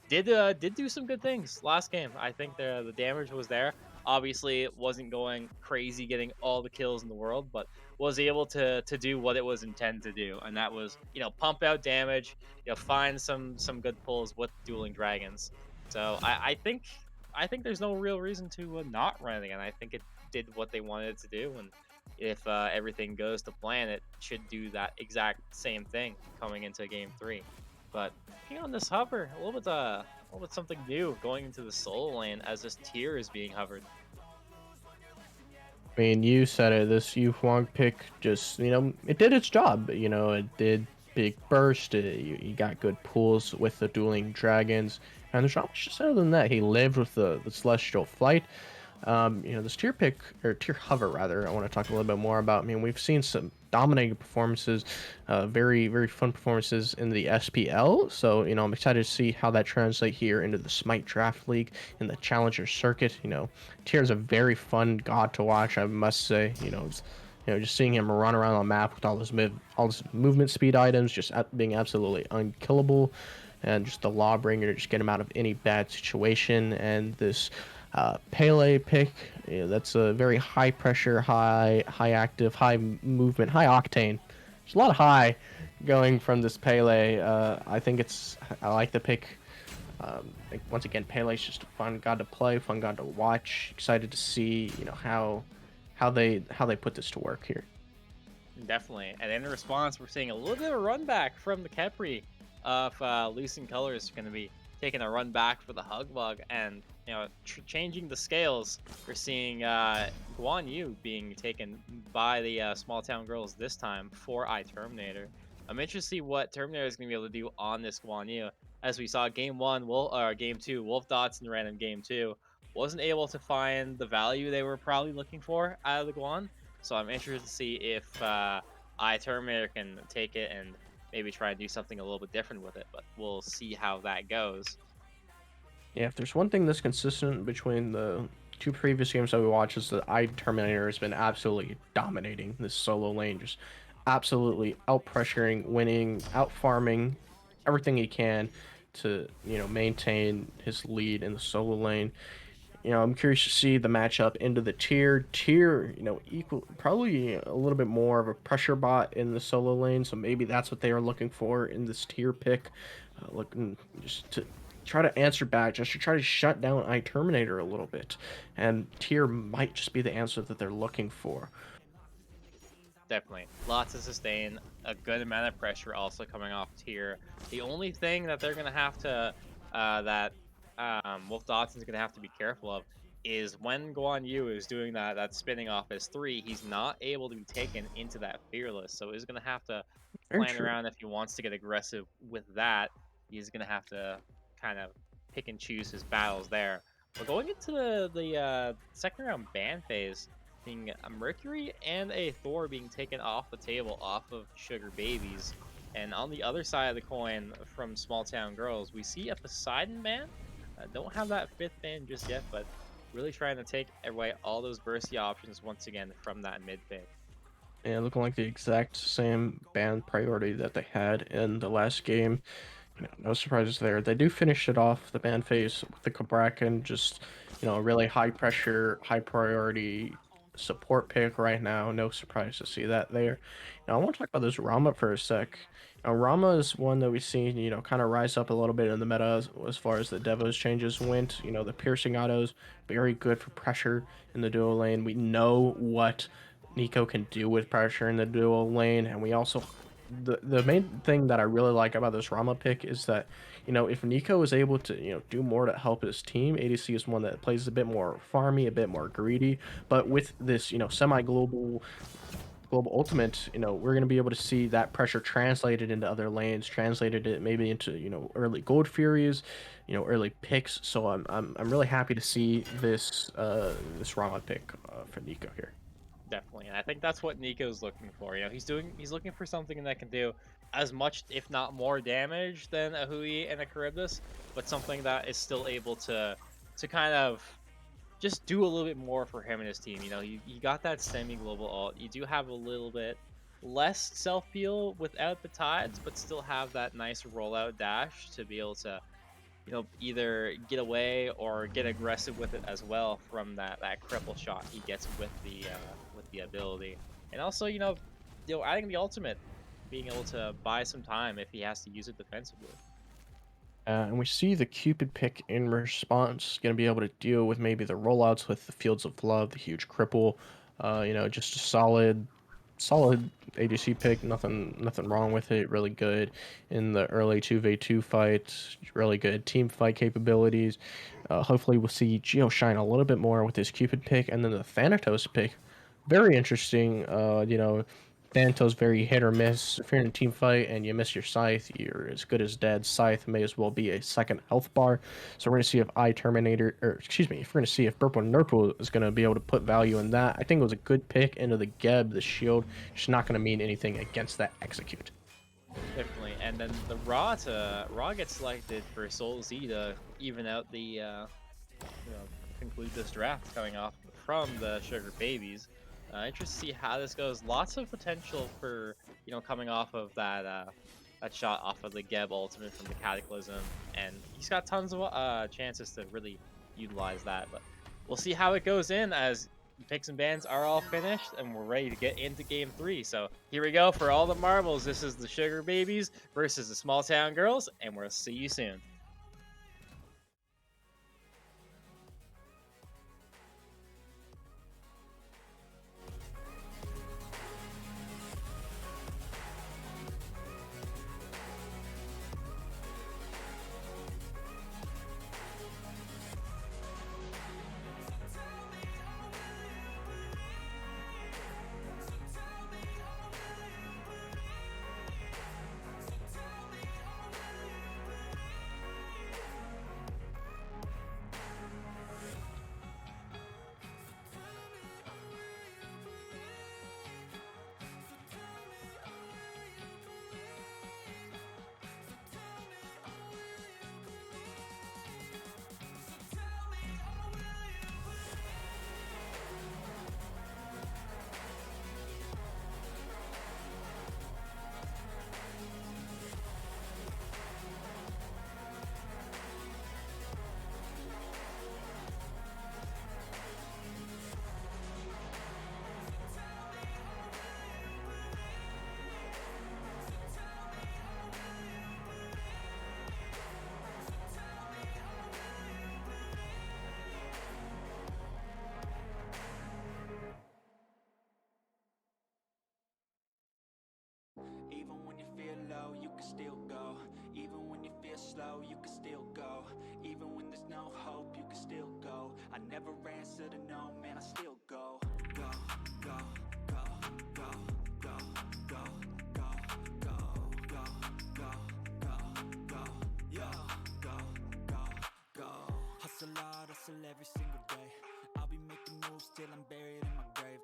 Did do some good things last game. I think the damage was there. Obviously, it wasn't going crazy, getting all the kills in the world, but was able to do what it was intended to do, and that was pump out damage, find some good pulls with dueling dragons. So I think there's no real reason to not run it again. I think it did what they wanted it to do, and if everything goes to plan, it should do that exact same thing coming into game 3. But on this hover, a little bit something new going into the solo lane as this tier is being hovered. I mean, you said it. This Yu Huang pick just, it did its job. It did big burst. You got good pulls with the dueling dragons, and there's not much to say other than that. He lived with the celestial flight. This tier pick, or tier hover rather, I want to talk a little bit more about. I mean, we've seen some dominating performances, very very fun performances in the SPL. So I'm excited to see how that translates here into the Smite Draft League in the Challenger Circuit. Tier is a very fun god to watch, I must say. Just seeing him run around on the map with all his movement speed items, just being absolutely unkillable, and just the Lawbringer to just get him out of any bad situation. And this Pele pick, that's a very high pressure, high active, high movement, high octane. There's a lot of high going from this Pele. I like the pick. Once again, Pele's just a fun god to play, fun god to watch. Excited to see how they put this to work here. Definitely. And in response, we're seeing a little bit of a run back from the Khepri of Losing Colors. Going to be taking a run back for the Hugbug, and changing the scales. We're seeing Guan Yu being taken by the Small Town Girls this time for iTerminatorr. I'm interested to see what Terminator is going to be able to do on this Guan Yu. As we saw game 1, game 2, WOLFDOTSON ran in game 2. Wasn't able to find the value they were probably looking for out of the Guan. So I'm interested to see if iTerminatorr can take it and maybe try and do something a little bit different with it. But we'll see how that goes. Yeah, if there's one thing that's consistent between the two previous games that we watched, is that iTerminatorr has been absolutely dominating this solo lane, just absolutely out pressuring, winning, out farming everything he can to maintain his lead in the solo lane. I'm curious to see the matchup into the tier. Equal, probably a little bit more of a pressure bot in the solo lane, so maybe that's what they are looking for in this tier pick. Looking just to try to answer back, just to try to shut down iTerminatorr a little bit. And tier might just be the answer that they're looking for. Definitely. Lots of sustain, a good amount of pressure also coming off tier. The only thing that they're going to have to, WOLFDOTSON's going to have to be careful of is when Guan Yu is doing that spinning off his 3, he's not able to be taken into that Fearless. So he's going to have to plan around if he wants to get aggressive with that. He's going to have to kind of pick and choose his battles there. But going into the second round ban phase, being a Mercury and a Thor being taken off the table off of Sugar Babies. And on the other side of the coin from Small Town Girls, we see a Poseidon ban. Don't have that 5th ban just yet, but really trying to take away all those bursty options once again from that mid pick. Yeah, looking like the exact same ban priority that they had in the last game. No surprises there. They do finish it off, the ban phase, with the Cabrakan, just, a really high pressure, high priority support pick right now. No surprise to see that there. Now, I want to talk about this Rama for a sec. Rama is one that we've seen, kind of rise up a little bit in the meta as far as the Devos changes went. The piercing autos, very good for pressure in the dual lane. We know what Nico can do with pressure in the dual lane, and we also the main thing that I really like about this Rama pick is that, if Nico is able to, do more to help his team, ADC is one that plays a bit more farmy, a bit more greedy. But with this, global ultimate, we're going to be able to see that pressure translated into other lanes, translated it maybe into, early gold furies, early picks. So I'm really happy to see this Rama pick for Nico here. Definitely, and I think that's what Nico's looking for. He's looking for something that can do as much, if not more, damage than a Hui and a Charybdis, but something that is still able to kind of just do a little bit more for him and his team. You got that semi-global ult. You do have a little bit less self-heal without the tides, but still have that nice rollout dash to be able to, either get away or get aggressive with it as well from that cripple shot he gets with the ability. And also, adding the ultimate, being able to buy some time if he has to use it defensively. And we see the Cupid pick in response, going to be able to deal with maybe the rollouts with the Fields of Love, the huge cripple. Just a solid ADC pick. Nothing wrong with it. Really good in the early 2v2 fights. Really good team fight capabilities. Hopefully we'll see Geo shine a little bit more with his Cupid pick, and then the Thanatos pick. Very interesting. Thanatos very hit or miss. If you're in a team fight and you miss your scythe, you're as good as dead. Scythe may as well be a second health bar. So we're gonna see if iTerminatorr, or excuse me, if we're gonna see if BurpleNurple is gonna be able to put value in that. I think it was a good pick into the Geb, the shield. Just not gonna mean anything against that execute. Definitely, and then the Raw gets selected for Soulzc to even out the conclude this draft coming off from the Sugar Babies. Interested to see how this goes. Lots of potential for coming off of that shot off of the Geb ultimate from the Cataclysm, and he's got tons of chances to really utilize that. But we'll see how it goes in as picks and bans are all finished and we're ready to get into game 3. So here we go for all the marbles. This is the Sugar Babies versus the Small Town Girls, and we'll see you soon. Even when you feel low, you can still go. Even when you feel slow, you can still go. Even when there's no hope, you can still go. I never answer to no, man, I still go. Go, go, go, go, go, go, go, go, go, go, go, go, yo, go, go, go. Hustle hard, hustle every single day. I'll be making moves till I'm buried in my grave.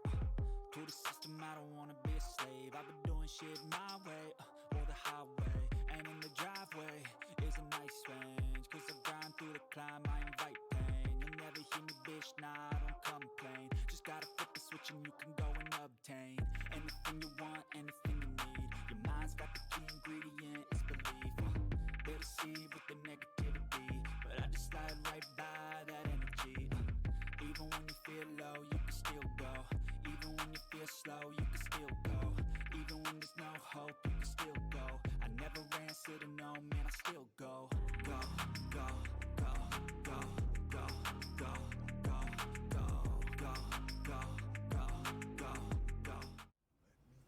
To the system, I don't wanna be a slave. I've been doing shit my way, or the highway. And in the driveway is a nice range. Cause I grind through the climb, I invite pain. You'll never hear me, bitch, nah, I don't complain. Just gotta flip the switch and you can go and obtain anything you want, anything you need. Your mind's got the key ingredient, it's belief. They deceive with the negativity, but I just slide right by that energy. Even when you feel low, you can still go. Even when you feel slow, you can still go. Even when there's no hope, you can still go. I should've known, man, I still go, go, go, go, go, go, go, go, go, go, go, go, go, go.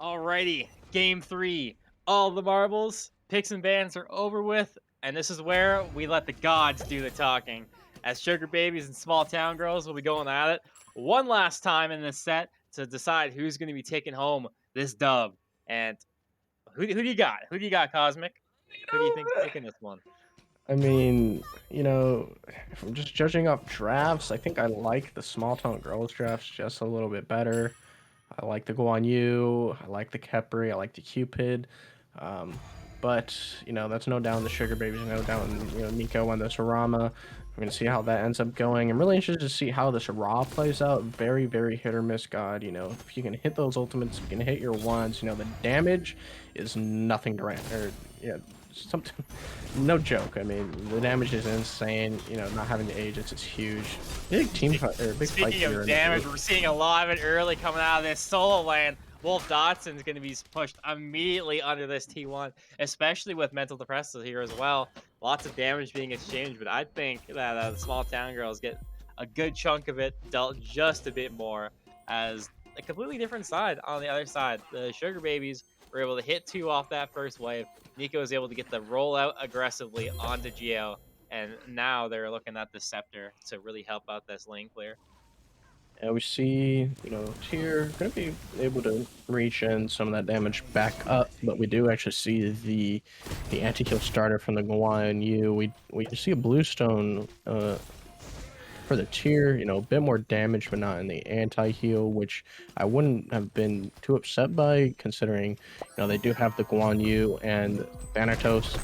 Alrighty, game 3. All the marbles, picks and bans are over with, and this is where we let the gods do the talking. As sugar babies and small town girls will be going at it one last time in this set to decide who's going to be taking home this dub. And who do you got? Who do you got, Cosmic? Who do you think's taking this one? I mean, you know, if I'm just judging off drafts, I think I like the small town girls drafts just a little bit better. I like the Guan Yu, I like the Khepri, I like the Cupid. But, you know, that's no down the Sugar Babies, no down, you know, Nico and the Sarama. We're going to see how that ends up going. I'm really interested to see how this Ra plays out. Very, very hit or miss god. You know, if you can hit those ultimates, you can hit your ones. You know, the damage is nothing to something, no joke. I mean, the damage is insane. You know, not having the Aegis is huge. Big team fight, or big fight Speaking here. of damage, we're seeing a lot of it early coming out of this solo lane. WOLFDOTSON is going to be pushed immediately under this T1, especially with MentalDepressed here as well. Lots of damage being exchanged, but I think that the small town girls get a good chunk of it dealt just a bit more, as a completely different side on the other side. The Sugar Babies were able to hit 2 off that first wave. Nico was able to get the rollout aggressively onto Geo, and now they're looking at the Scepter to really help out this lane clear. And we see, you know, Tyr going to be able to reach in some of that damage back up, but we do actually see the anti-heal starter from the Guan Yu. We see a bluestone for the Tyr, you know, a bit more damage, but not in the anti-heal, which I wouldn't have been too upset by, considering, you know, they do have the Guan Yu and Thanatos,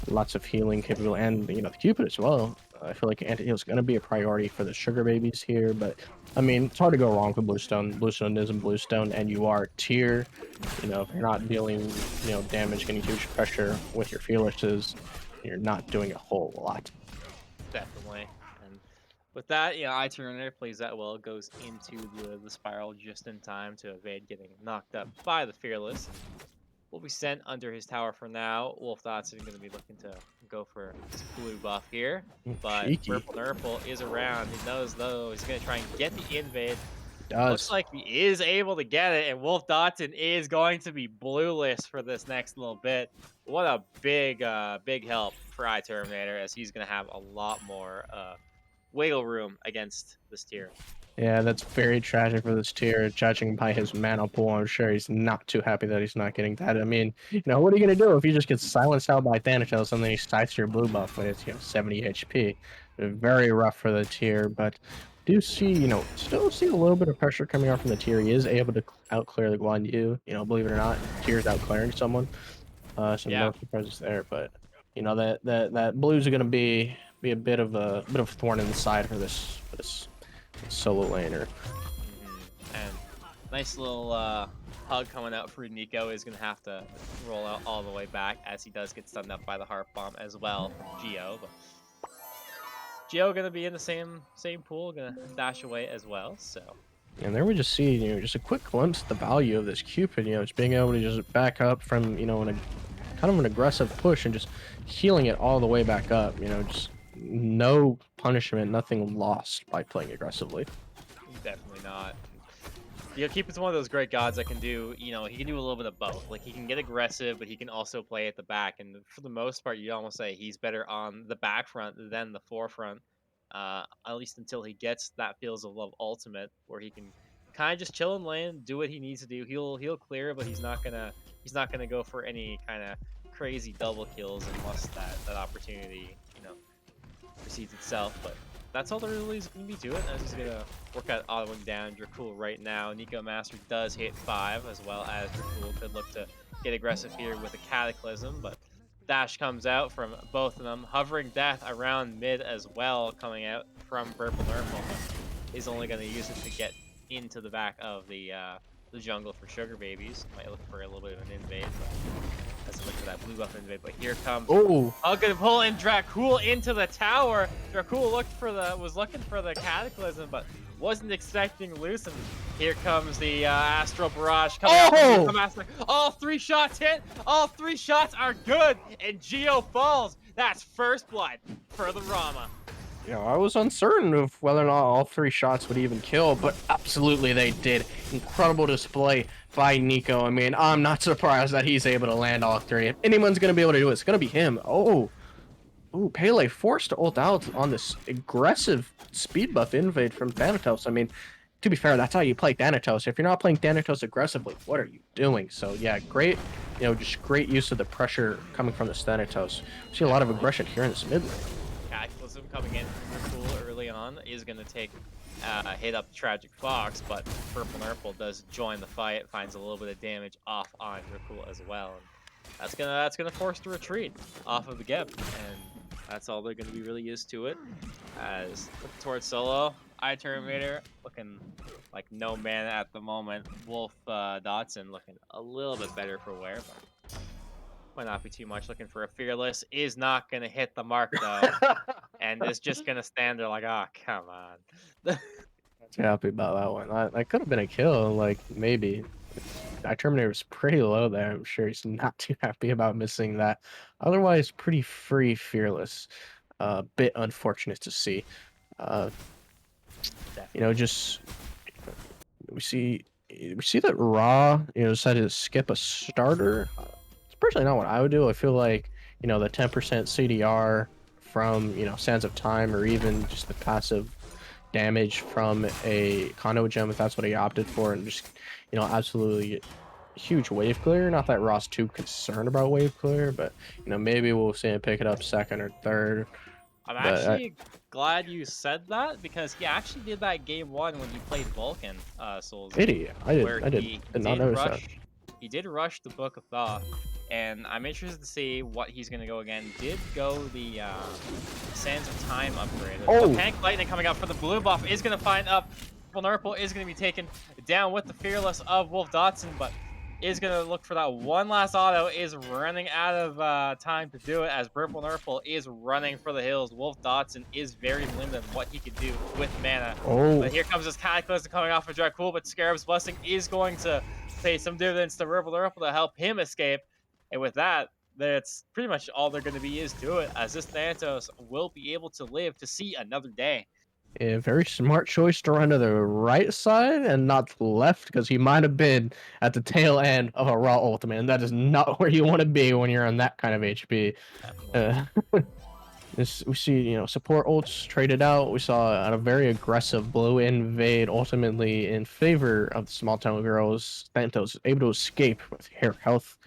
lots of healing capable, and, you know, the Cupid as well. I feel like anti-heal is going to be a priority for the Sugar Babies here, but I mean, it's hard to go wrong with Bluestone. Bluestone isn't Bluestone, and you are Tyr. You know, if you're not dealing, you know, damage, getting huge pressure with your Fearlesses, you're not doing a whole lot. Definitely. And with that, you know, iTerminatorr plays that well, goes into the spiral just in time to evade getting knocked up by the Fearless. Will be sent under his tower for now. WOLFDOTSON going to be looking to go for his blue buff here, but Cheeky. BurpleNurple is around. He knows, though, he's going to try and get the invade. Does. Looks like he is able to get it, and WOLFDOTSON is going to be blueless for this next little bit. What a big, big help for iTerminatorr, as he's going to have a lot more wiggle room against this tier. Yeah, that's very tragic for this tier. Judging by his mana pool, I'm sure he's not too happy that he's not getting that. I mean, you know, what are you going to do if you just get silenced out by Thanatos and then he scythes your blue buff with, you know, 70 HP? Very rough for the tier, but do see, you know, still see a little bit of pressure coming out from the tier. He is able to outclear the Guan Yu, you know, believe it or not. Tier's outclearing someone. No surprises there, but you know that blues are going to be a bit of a thorn in the side for this solo laner. And nice little hug coming out for Nico. Is going to have to roll out all the way back, as he does get stunned up by the Harp Bomb as well, Geo. But Geo going to be in the same pool, going to dash away as well, so. And there we just see, you know, just a quick glimpse of the value of this Cupid, you know, just being able to just back up from, you know, kind of an aggressive push and just healing it all the way back up, you know, just no punishment, nothing lost by playing aggressively. Definitely not. You know, Cupid's one of those great gods that can do, you know, he can do a little bit of both. Like, he can get aggressive, but he can also play at the back. And for the most part, you'd almost say he's better on the back front than the forefront. At least until he gets that Fields of Love ultimate, where he can kind of just chill in lane, do what he needs to do. He'll clear, but he's not gonna go for any kind of crazy double kills unless that opportunity, you know, precedes itself. But that's all there really is going to be to it, as he's going to work out autoing down Dracull right now. NykoMaster does hit 5, as well as Dracull could look to get aggressive here with a Cataclysm, but dash comes out from both of them. Hovering Death around mid as well, coming out from BurpleNurple. He's only going to use it to get into the back of the jungle for Sugar Babies. Might look for a little bit of an invade, but as they look for that blue buff invade. But here comes Oh, gonna pull in Dracull into the tower. Dracull was looking for the Cataclysm, but wasn't expecting loose. And here comes the Astral Barrage coming out from NykoMaster. All 3 shots hit. All 3 shots are good, and Geo falls. That's first blood for the Rama. you know, I was uncertain of whether or not all 3 shots would even kill, but absolutely they did. Incredible display by Nico. I mean, I'm not surprised that he's able to land all 3. If anyone's going to be able to do it, it's going to be him. Oh, Pele forced to ult out on this aggressive speed buff invade from Thanatos. I mean, to be fair, that's how you play Thanatos. If you're not playing Thanatos aggressively, what are you doing? So yeah, great, you know, just great use of the pressure coming from the Thanatos. We see a lot of aggression here in this mid lane. Cataclysm coming in from Dracull early on is going to take hit up TragicFox, but BurpleNurple does join the fight, finds a little bit of damage off on Dracull as well. And that's gonna force the retreat off of the Geb, and that's all they're gonna be really used to it. As looking towards solo, iTerminatorr looking like no mana at the moment. WOLFDOTSON looking a little bit better for wear, but might not be too much. Looking for a Fearless, is not gonna hit the mark though, and is just gonna stand there like, oh come on. Happy about that one. That could have been a kill, like maybe. iTerminatorr was pretty low there. I'm sure he's not too happy about missing that. Otherwise, pretty free Fearless. Bit unfortunate to see. You know, just we see that Raw, you know, decided to skip a starter. It's personally not what I would do. I feel like, you know, the 10% CDR from, you know, Sands of Time, or even just the passive damage from a Condo Gem, if that's what he opted for, and just, you know, absolutely huge wave clear. Not that Ross too concerned about wave clear, but, you know, maybe we'll see him pick it up second or third. I'm actually glad you said that, because he actually did that game 1 when he played Vulcan, Soulzc. Did he? I did not notice that. He did rush the Book of Thaw, and I'm interested to see what he's going to go again. Did go the Sands of Time upgrade. Oh! Panic Lightning coming out for the blue buff is going to find up. BurpleNurple is going to be taken down with the Fearless of WOLFDOTSON, but is going to look for that one last auto, is running out of time to do it, as BurpleNurple is running for the hills. WOLFDOTSON is very limited in what he can do with mana. Oh. But here comes this Cataclysm coming off of Dracull, but Scarab's Blessing is going to pay some dividends to BurpleNurple to help him escape. And with that, that's pretty much all they're going to be used to it, as this Thanatos will be able to live to see another day. A very smart choice to run to the right side and not the left, because he might have been at the tail end of a Raw ultimate, and that is not where you want to be when you're on that kind of HP. We see, you know, support ults traded out. We saw a very aggressive blue invade, ultimately in favor of the small town girls. Thanatos able to escape with hair health.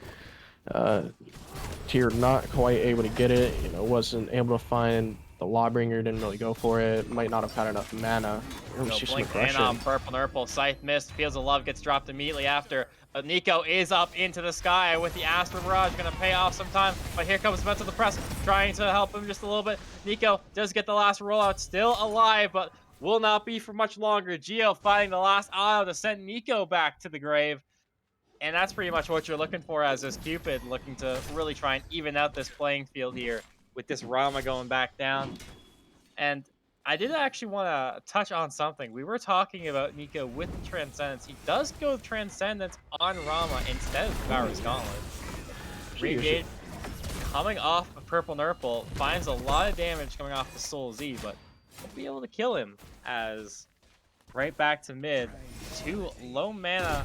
Tyr not quite able to get it. You know, wasn't able to find the Lawbringer, didn't really go for it. Might not have had enough mana. No blink in on BurpleNurple. Scythe missed. Fields of Love gets dropped immediately after. Nico is up into the sky with the Astral Barrage. Going to pay off sometime. But here comes MentalDepressed trying to help him just a little bit. Nico does get the last rollout. Still alive, but will not be for much longer. Geo fighting the last auto to send Nico back to the grave. And that's pretty much what you're looking for as this Cupid, looking to really try and even out this playing field here, with this Rama going back down. And I did actually want to touch on something. We were talking about Nico with Transcendence. He does go Transcendence on Rama instead of Devourer's Gauntlet. Regate coming off of BurpleNurple finds a lot of damage coming off the Soulzc, but won't be able to kill him, as right back to mid. 2 low mana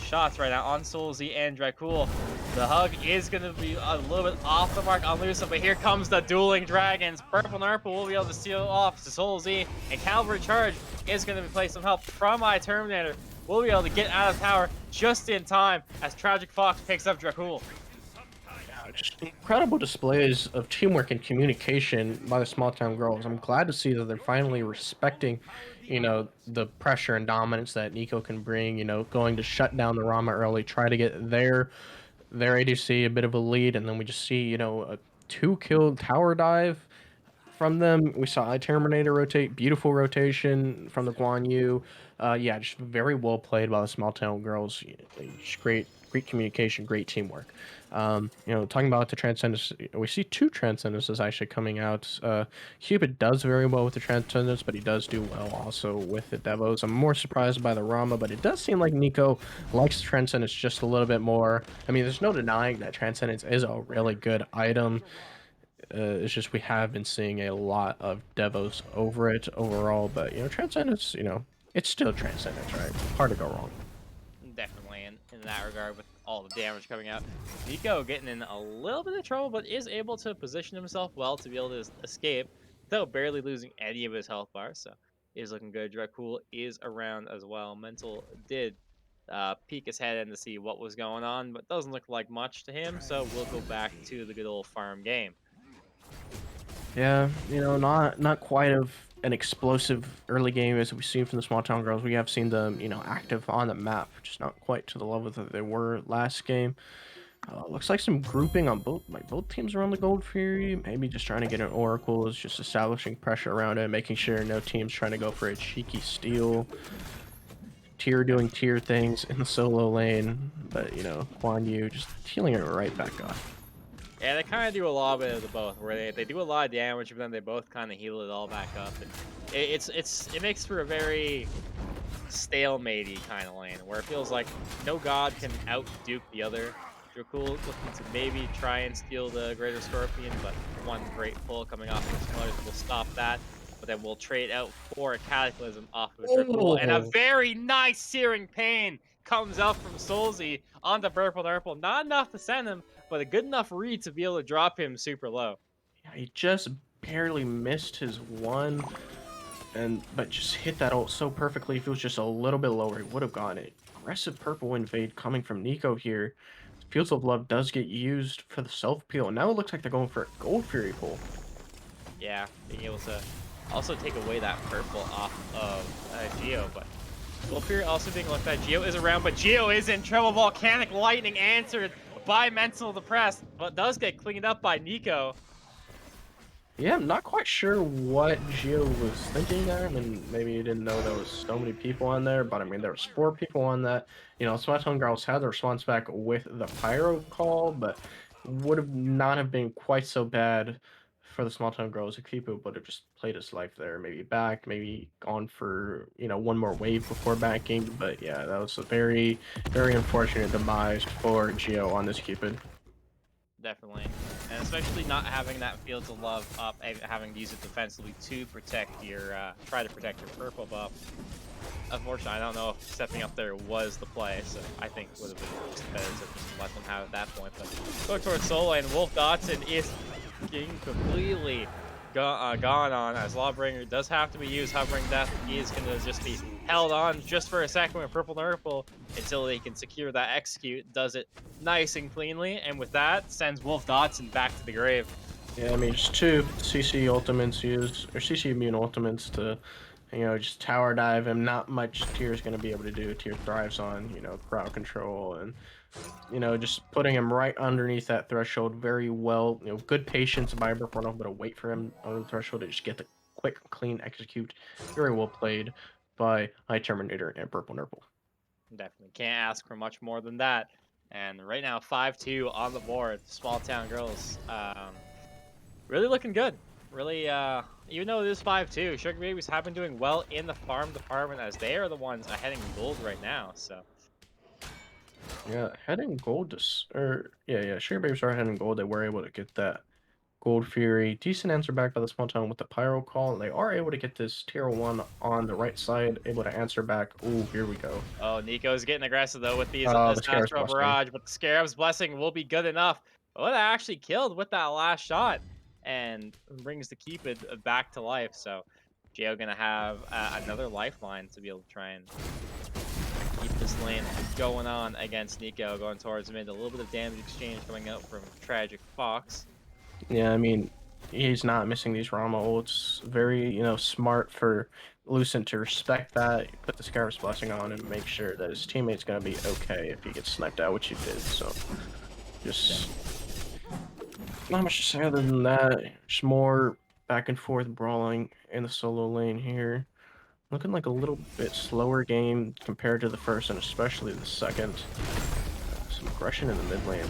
shots right now on Soulzc and Dracull. The hug is going to be a little bit off the mark on Lusa, but here comes the dueling dragons. BurpleNurple will be able to steal off to Soulzc, and Cavalry Charge is going to be placed some help from iTerminatorr. We'll be able to get out of tower just in time as TragicFox picks up Dracull. Just incredible displays of teamwork and communication by the small town girls. I'm glad to see that they're finally respecting, you know, the pressure and dominance that Nico can bring, you know, going to shut down the Rama early, try to get their ADC a bit of a lead, and then we just see, you know, a 2-kill tower dive from them. We saw iTerminatorr rotate, beautiful rotation from the Guan Yu. Yeah, just very well played by the small town girls. Just great communication, great teamwork. You know, talking about the Transcendence, we see 2 Transcendences actually coming out. Cupid does very well with the Transcendence, but he does do well also with the Devos. I'm more surprised by the Rama, but it does seem like Nico likes Transcendence just a little bit more. I mean, there's no denying that Transcendence is a really good item. It's just we have been seeing a lot of Devos over it overall, but, you know, Transcendence, you know, it's still Transcendence, right? Hard to go wrong. Definitely in that regard with all the damage coming out. Nico getting in a little bit of trouble, but is able to position himself well to be able to escape without barely losing any of his health bars. So is looking good. Dracull is around as well. Mental did peek his head in to see what was going on, but doesn't look like much to him. So we'll go back to the good old farm game. Yeah, you know, not quite of an explosive early game as we've seen from the Small Town Girls. We have seen them, you know, active on the map, just not quite to the level that they were last game. Looks like some grouping on both teams around the Gold Fury. Maybe just trying to get an Oracle, is just establishing pressure around it, making sure no team's trying to go for a cheeky steal. Tier doing tier things in the solo lane, but, you know, Guan Yu just healing it right back up. Yeah, they kind of do a lot of the both, where they do a lot of damage, but then they both kind of heal it all back up, and it makes for a very stalematey kind of lane, where it feels like no god can out-duke the other. Dracull looking to maybe try and steal the Greater Scorpion, but one great pull coming off of Exploders will stop that. But then we'll trade out for a Cataclysm off of Dracull, and a very nice Searing Pain comes out from Soulzc onto BurpleNurple. Not enough to send him, but a good enough read to be able to drop him super low. Yeah, he just barely missed his one, but just hit that ult so perfectly. If it was just a little bit lower, he would have gotten it. Aggressive purple invade coming from Nico here. Fields of Love does get used for the self-peel, and now it looks like they're going for a Gold Fury pull. Yeah, being able to also take away that purple off of Geo, but Gold Fury also being looked at. Geo is around, but Geo is in trouble. Volcanic Lightning answered by MentalDepressed, but does get cleaned up by Nico. Yeah, I'm not quite sure what Geo was thinking there. I mean, maybe he didn't know there was so many people on there, but I mean, there was 4 people on that. You know, Smite Girls had the response back with the Pyro call, but would not have been quite so bad for the Small Town Girls if people would have just played his life there. Maybe back, maybe gone for, you know, one more wave before backing. But yeah, that was a very, very unfortunate demise for Geo on this Cupid. Definitely, and especially not having that Fields of Love up and having to use it defensively to protect your, try to protect your purple buff. Unfortunately, I don't know if stepping up there was the play, so I think it would have been just better to just let them have it at that point. But going towards solo, and WOLFDOTSON is getting completely gone on, as Lawbringer does have to be used. Hovering Death, he is going to just be held on just for a second with BurpleNurple until they can secure that execute. Does it nice and cleanly, and with that, sends WOLFDOTSON back to the grave. Yeah, I mean, just 2 CC ultimates used, or CC immune ultimates to, you know, just tower dive him. Not much Tier is going to be able to do. Tier thrives on, you know, crowd control and, you know, just putting him right underneath that threshold very well. You know, good patience by BurpleNurple, but to wait for him on the threshold to just get the quick, clean execute. Very well played by iTerminatorr and BurpleNurple. Definitely can't ask for much more than that. And right now, 5-2 on the board. Small Town Girls, really looking good. Really, even though it is 5-2, Sugar Babies have been doing well in the farm department, as they are the ones ahead in gold right now. So yeah, heading gold yeah, Sugar Babies are heading gold. They were able to get that Gold Fury. Decent answer back by the Small Town with the Pyro call. They are able to get this tier 1 on the right side, able to answer back. Ooh, here we go. oh, Nico's getting aggressive though with these The Scarab's Astral Blessing. Barrage, but the Scarab's Blessing will be good enough. Oh, that actually killed with that last shot and brings the Cupid back to life. So Geo gonna have another lifeline to be able to try and keep this lane going on against Nico, going towards mid. A little bit of damage exchange coming out from TragicFox. Yeah, I mean, he's not missing these Rama ults. Very, you know, smart for Lucent to respect that, put the Scarab's Blessing on, and make sure that his teammate's going to be okay if he gets sniped out, which he did. So, just not much to say other than that. Just more back and forth brawling in the solo lane here. Looking like a little bit slower game compared to the first, and especially the second. Some aggression in the mid lane.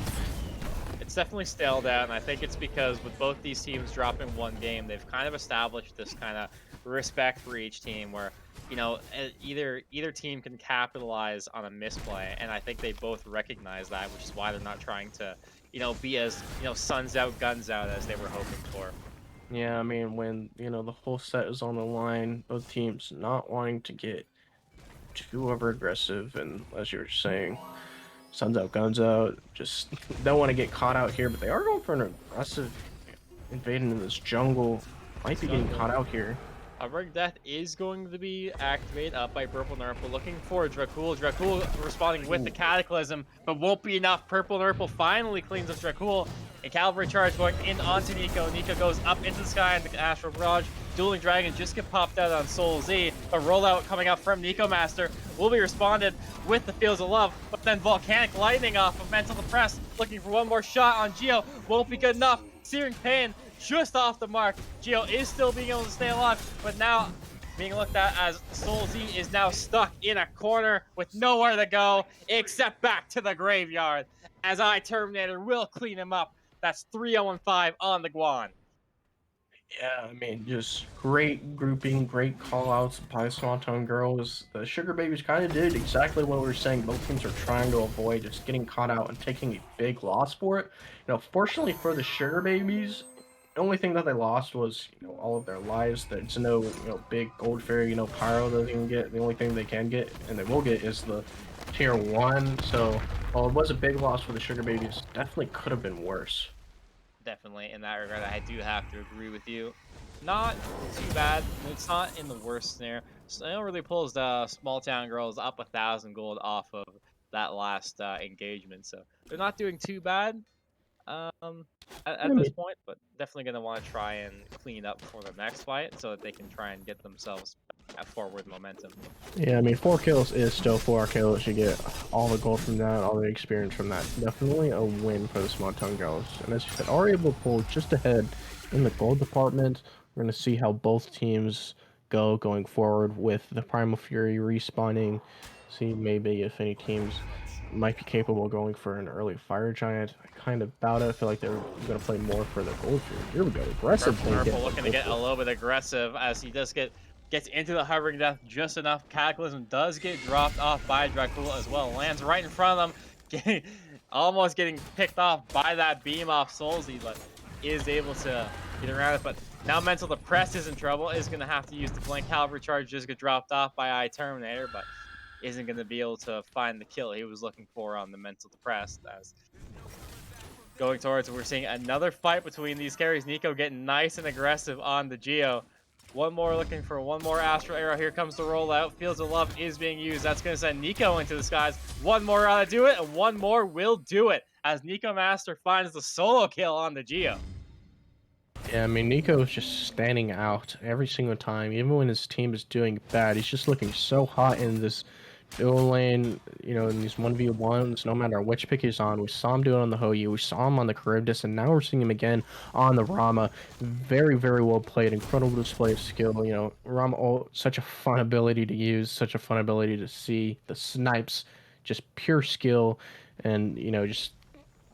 It's definitely staled out, and I think it's because with both these teams dropping one game, they've kind of established this kind of respect for each team where, you know, either team can capitalize on a misplay, and I think they both recognize that, which is why they're not trying to, you know, be as, you know, suns out, guns out as they were hoping for. Yeah, I mean, when, you know, the whole set is on the line, both teams not wanting to get too over aggressive, and as you were saying, suns out, guns out, just don't want to get caught out here, but they are going for an aggressive invading into this jungle. Might be getting caught out here. Hovering Death is going to be activated up by BurpleNurple, looking for Dracull. Dracull responding with the Cataclysm, but won't be enough. BurpleNurple finally cleans up Dracull. A Cavalry Charge going in onto Nico. Nico goes up into the sky, and the Astral Barrage. Dueling Dragon just get popped out on Soulzc. A rollout coming out from NykoMaster will be responded with the Fields of Love, but then Volcanic Lightning off of MentalDepressed, looking for one more shot on Geo. Won't be good enough. Searing Pain just off the mark. Geo is still being able to stay alive, but now being looked at as Soulzc is now stuck in a corner with nowhere to go except back to the graveyard, as iTerminatorr will clean him up. That's 3-0-5 on the Guan. Yeah, I mean, just great grouping, great call-outs by Swanton Girls. The Sugar Babies kind of did exactly what we were saying both teams are trying to avoid, just getting caught out and taking a big loss for it. You know, fortunately for the Sugar Babies, the only thing that they lost was, you know, all of their lives. There's no, you know, big gold fairy, you know, pyro doesn't even get. The only thing they can get, and they will get, is the tier 1. So, while it was a big loss for the Sugar Babies, definitely could have been worse. Definitely, in that regard, I do have to agree with you. Not too bad. It's not in the worst scenario. So it really pulls the Small Town Girls up 1,000 gold off of that last engagement. So they're not doing too bad at this point, but definitely going to want to try and clean up for the next fight so that they can try and get themselves at forward momentum. Yeah, I mean, 4 kills is still 4 kills. You get all the gold from that, all the experience from that. Definitely a win for the Small Town Girls. And as you said, are able to pull just ahead in the gold department. We're going to see how both teams go going forward with the Primal Fury respawning. See maybe if any teams might be capable of going for an early Fire Giant. I kind of doubt it. I feel like they're going to play more for the gold Fury. Here we go. Aggressive. BurpleNurple looking to get a little bit aggressive as he just gets into the Hovering Death just enough. Cataclysm does get dropped off by Dracull as well. Lands right in front of them, almost getting picked off by that beam off Soulzc, but is able to get around it. But now MentalDepressed is in trouble, is going to have to use the Blank Cavalry Charge, just get dropped off by iTerminatorr, but isn't going to be able to find the kill he was looking for on the MentalDepressed. As going towards, we're seeing another fight between these carries. Nico getting nice and aggressive on the Geo. One more, looking for one more Astral Arrow. Here comes the rollout. Fields of Love is being used. That's going to send Nico into the skies. One more ought to do it, and one more will do it as NykoMaster finds the solo kill on the Geo. Yeah, I mean, Nico is just standing out every single time, even when his team is doing bad. He's just looking so hot in this dual lane, you know, in these 1v1s, no matter which pick he's on. We saw him do it on the Hoyu, we saw him on the Charybdis, and now we're seeing him again on the Rama. Very, very well played, incredible display of skill. You know, Rama, such a fun ability to use, such a fun ability to see. The snipes, just pure skill, and, you know, just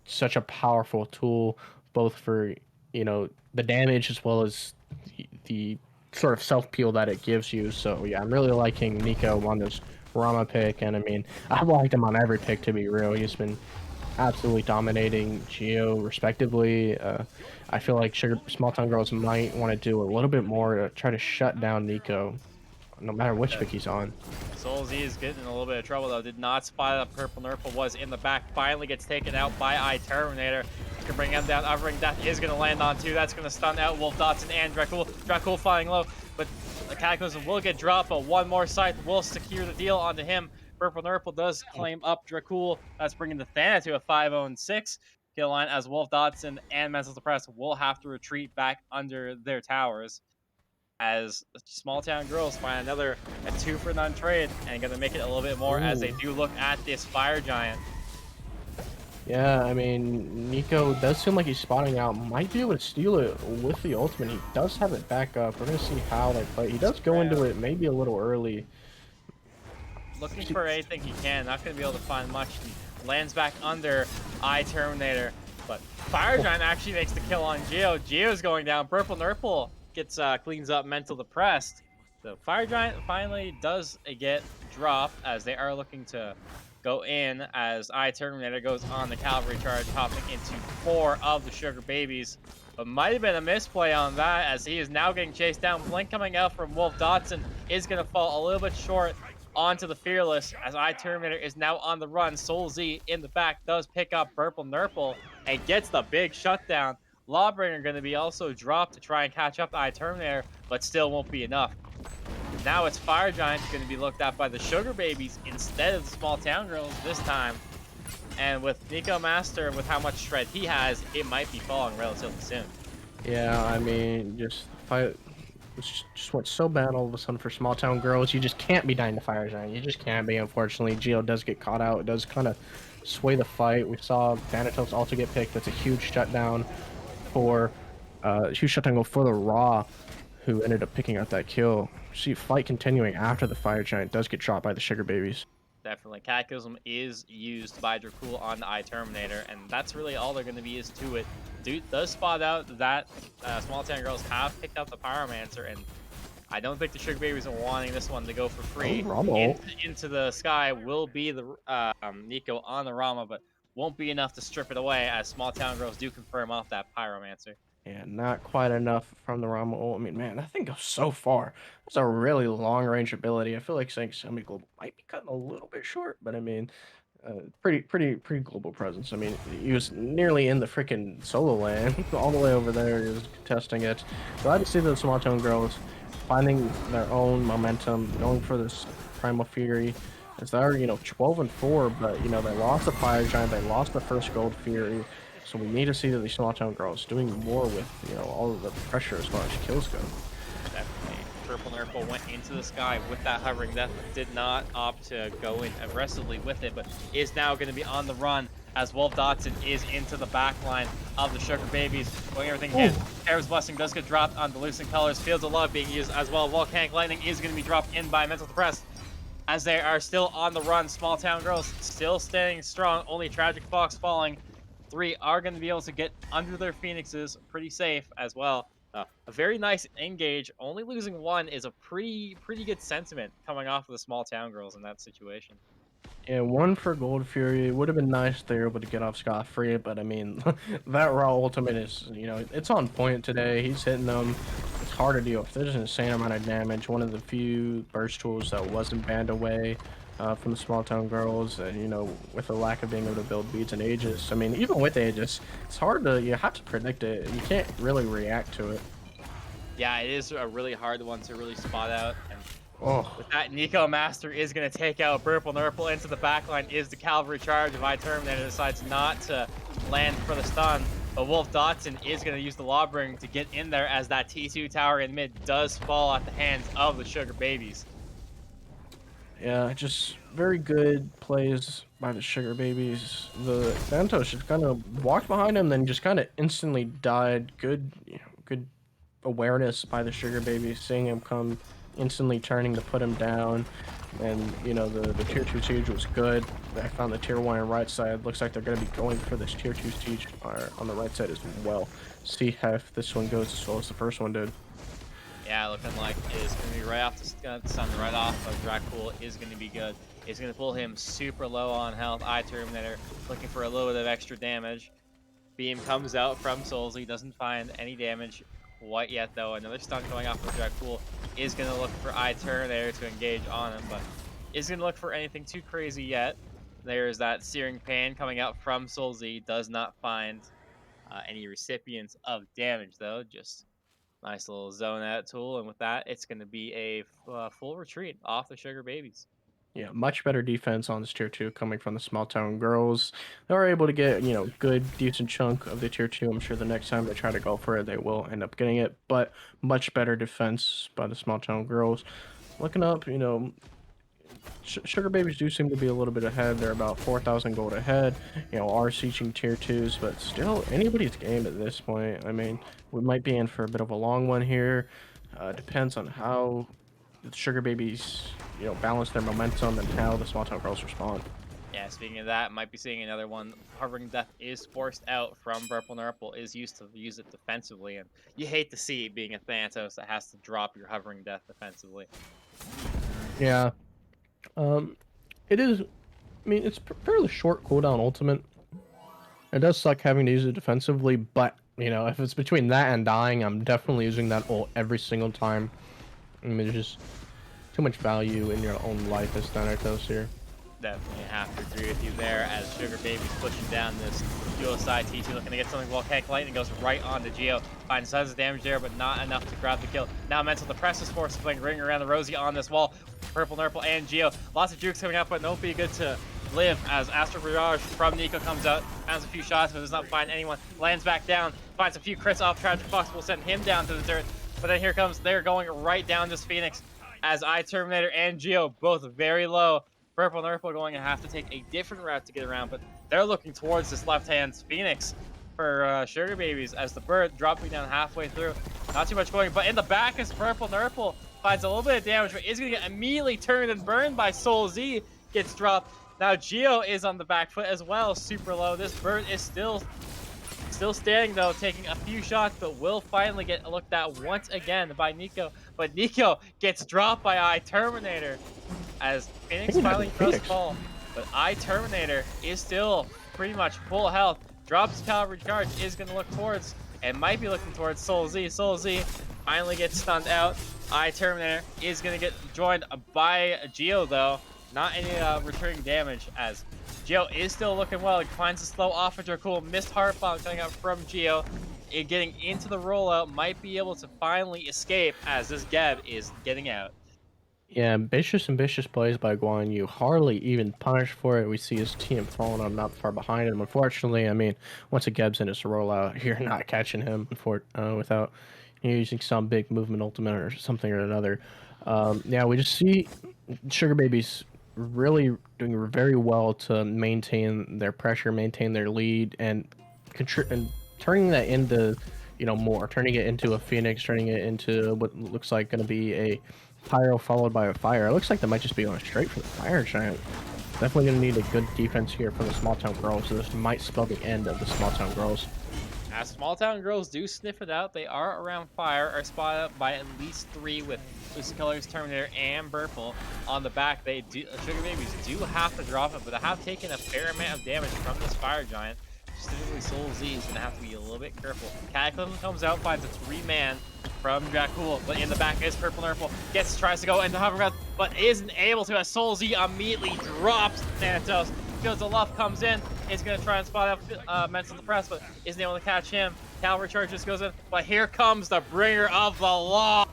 such a powerful tool, both for, you know, the damage as well as the sort of self-peel that it gives you. So yeah, I'm really liking Nico on this Rama pick, and I mean, I've liked him on every pick, to be real. He's been absolutely dominating Geo respectively. I feel like Small Town Girls might want to do a little bit more to try to shut down Nico, no matter which pick he's on. Soulzc is getting in a little bit of trouble though. Did not spot that BurpleNurple was in the back. Finally gets taken out by iTerminatorr. Can bring him down. Hovering Death is going to land on 2. That's going to stun out WOLFDOTSON and Dracull. Dracull flying low, but the Cataclysm will get dropped, but one more scythe will secure the deal onto him. BurpleNurple does claim up Dracull. That's bringing the Thana to a 5-0-6 kill line, as WOLFDOTSON and MentalDepressed will have to retreat back under their towers, as Small Town Girls find another 2-for-none trade and going to make it a little bit more as they do look at this Fire Giant. Yeah, I mean, Nico does seem like he's spotting out. Might be able to steal it with the ultimate. He does have it back up. We're going to see how they play. He does go into it maybe a little early. Looking for anything he can. Not going to be able to find much. He lands back under iTerminatorr. But Fire Giant actually makes the kill on Geo. Geo's going down. BurpleNurple gets cleans up MentalDepressed. So Fire Giant finally does get dropped as they are looking to go in as iTerminatorr goes on the cavalry charge, hopping into 4 of the Sugar Babies. But might have been a misplay on that as he is now getting chased down. Blink coming out from WOLFDOTSON is going to fall a little bit short onto the Fearless as iTerminatorr is now on the run. Soulzc in the back does pick up BurpleNurple and gets the big shutdown. Lawbringer going to be also dropped to try and catch up to iTerminatorr, but still won't be enough. Now it's Fire Giant going to be looked at by the Sugar Babies instead of the Small Town Girls this time. And with NykoMaster, with how much shred he has, it might be falling relatively soon. Yeah, I mean, just fight. It's just went so bad all of a sudden for Small Town Girls. You just can't be dying to Fire Giant. You just can't be, unfortunately. Geo does get caught out. It does kind of sway the fight. We saw Thanatos also get picked. That's a huge shutdown for for the Raw, who ended up picking out that kill. See, fight continuing after the Fire Giant does get shot by the Sugar Babies. Definitely. Cataclysm is used by Dracull on the iTerminatorr, and that's really all they're going to be used to it. Dude does spot out that Small Town Girls have picked up the Pyromancer, and I don't think the Sugar Babies are wanting this one to go for free. Into the sky will be the Nico on the Rama, but won't be enough to strip it away as Small Town Girls do confirm off that Pyromancer. Yeah, not quite enough from the Rama ult. I mean, man, that thing goes so far. It's a really long-range ability. I feel like saying semi-global might be cutting a little bit short, but I mean, pretty global presence. I mean, he was nearly in the freaking solo lane, all the way over there. He was testing it. Glad to see the Small Town Girls finding their own momentum, going for this Primal Fury. As they're 12-4, but they lost the Fire Giant, they lost the first Gold Fury. So we need to see that these Small Town Girls doing more with all of the pressure as far as kills go. Definitely. BurpleNurple went into the sky with that hovering death, did not opt to go in aggressively with it, but is now going to be on the run as WOLFDOTSON is into the back line of the Sugar Babies, going everything in. Terror's Blessing does get dropped on the Lucent Colors. Fields of Love being used as well. Volcanic Lightning is going to be dropped in by MentalDepressed as they are still on the run. Small Town Girls still staying strong. Only TragicFox falling. 3 are going to be able to get under their Phoenixes pretty safe as well. A very nice engage. Only losing 1 is a pretty good sentiment coming off of the Small Town Girls in that situation. Yeah, 1 for Gold Fury. It would have been nice if they were able to get off scot-free, but I mean, that Raw ultimate is, it's on point today. He's hitting them. It's hard to deal with. There's an insane amount of damage. One of the few burst tools that wasn't banned away from the Small Town Girls, and with the lack of being able to build beats and Aegis. I mean, even with Aegis, it's hard to, you have to predict it. You can't really react to it. Yeah, it is a really hard one to really spot out. And Oh. with that, NykoMaster is going to take out BurpleNurple into the backline. Is the cavalry charge of iTerminatorr decides not to land for the stun. But WOLFDOTSON is going to use the Lawbringer to get in there as that T2 tower in mid does fall at the hands of the Sugar Babies. Yeah, just very good plays by the Sugar Babies. The Thanatos just kind of walked behind him, then just kind of instantly died. Good awareness by the Sugar Babies, seeing him come, instantly turning to put him down. And the tier 2 siege was good. I found the tier 1 on right side. Looks like they're going to be going for this tier 2 siege on the right side as well. See how if this one goes as well as the first one did. Yeah, looking like it's going to be right off the sun, right off of Dracull is going to be good. It's going to pull him super low on health. iTerminatorr looking for a little bit of extra damage. Beam comes out from Soulzc, doesn't find any damage quite yet though. Another stun going off of Dracull is going to look for iTerminatorr to engage on him, but isn't going to look for anything too crazy yet. There's that Searing Pan coming out from Soulzc, does not find any recipients of damage though, just nice little zone out tool, and with that, it's going to be a full retreat off the Sugar Babies. Yeah, much better defense on this tier 2 coming from the Small Town Girls. They were able to get, good, decent chunk of the tier 2. I'm sure the next time they try to go for it, they will end up getting it, but much better defense by the Small Town Girls. Looking up, Sugar Babies do seem to be a little bit ahead. They're about 4,000 gold ahead. Are sieging tier 2s, but still anybody's game at this point. I mean, we might be in for a bit of a long one here. Depends on how the Sugar Babies, balance their momentum and how the Small Town Girls respond. Yeah, speaking of that, might be seeing another one. Hovering Death is forced out from BurpleNurple, is used to use it defensively, and you hate to see it being a Thanatos that has to drop your Hovering Death defensively. Yeah. It is. I mean, it's fairly short cooldown ultimate. It does suck having to use it defensively, but you know, if it's between that and dying, I'm definitely using that ult every single time. I mean, there's just too much value in your own life as Thanatos here. Definitely have to agree with you there, as Sugar Baby's pushing down this dual side. T2 looking to get something. Volcanic Lightning goes right onto Geo. Finds tons of damage there, but not enough to grab the kill. Now MentalDepressed is forced to playing Ring Around the Rosie on this wall. BurpleNurple and Geo. Lots of jukes coming up, but no be good to live as Astral Barrage from Nico comes out. Finds a few shots, but does not find anyone. Lands back down. Finds a few crits off. TragicFox will send him down to the dirt. But then here comes, they're going right down this Phoenix as iTerminatorr and Geo both very low. BurpleNurple going to have to take a different route to get around, but they're looking towards this left-hand Phoenix for Sugar Babies as the bird dropping down halfway through. Not too much going, but in the back is BurpleNurple. Finds a little bit of damage, but is going to get immediately turned and burned by Soulzc. Gets dropped. Now Geo is on the back foot as well, super low. This bird is still standing though, taking a few shots, but will finally get looked at once again by Nico. But Nico gets dropped by iTerminatorr as Phoenix finally does fall. But iTerminatorr is still pretty much full health. Drops Cavalry Charge, is going to look towards, and might be looking towards Soulzc. Soulzc finally gets stunned out. iTerminatorr is going to get joined by Geo though. Not any returning damage as Geo is still looking well. He finds a slow off of Dracull. Missed Heart Bomb coming out from Geo. Getting into the rollout, might be able to finally escape as this Geb is getting out. Yeah, ambitious plays by Guan Yu. Hardly even punished for it. We see his team falling on not far behind him. Unfortunately, I mean, once a Geb's in his rollout, you're not catching him without using some big movement ultimate or something or another. Yeah, we just see Sugar Babies really doing very well to maintain their pressure, maintain their lead, and turning that into, more. Turning it into a Phoenix, turning it into what looks like going to be a Pyro followed by a Fire. It looks like they might just be going straight for the Fire Giant. Definitely going to need a good defense here from the Small Town Girls, so this might spell the end of the Small Town Girls. As Small Town Girls do sniff it out, they are around fire, are spotted up by at least 3 with Lucy Colors, Terminator, and Burple on the back. Sugar Babies do have to drop it, but they have taken a fair amount of damage from this Fire Giant. Specifically, Soulzc is going to have to be a little bit careful. Cataclysm comes out, finds a 3-man from Dracull, but in the back is BurpleNurple. Tries to go into Hovercraft, but isn't able to as Soulzc immediately drops Thanatos. Fields of Love comes in, is going to try and spot out MentalDepressed, but isn't able to catch him. Cavalry Charge just goes in, but here comes the bringer of the law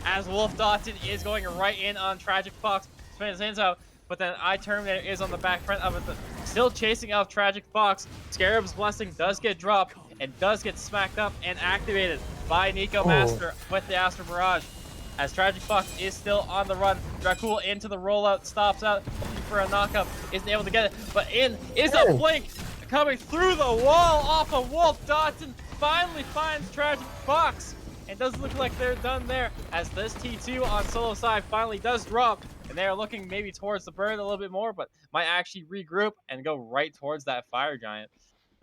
as WOLFDOTSON is going right in on TragicFox. Spins his hands out, but then iTerminatorr is on the back front of it, still chasing out TragicFox. Scarab's Blessing does get dropped and does get smacked up and activated by NykoMaster with the Astral Barrage. As TragicFox is still on the run, Dracull into the rollout, stops out for a knockup, isn't able to get it, but in is a blink coming through the wall off of WOLFDOTSON, finally finds TragicFox, and doesn't look like they're done there, as this T2 on solo side finally does drop, and they are looking maybe towards the bird a little bit more, but might actually regroup and go right towards that Fire Giant.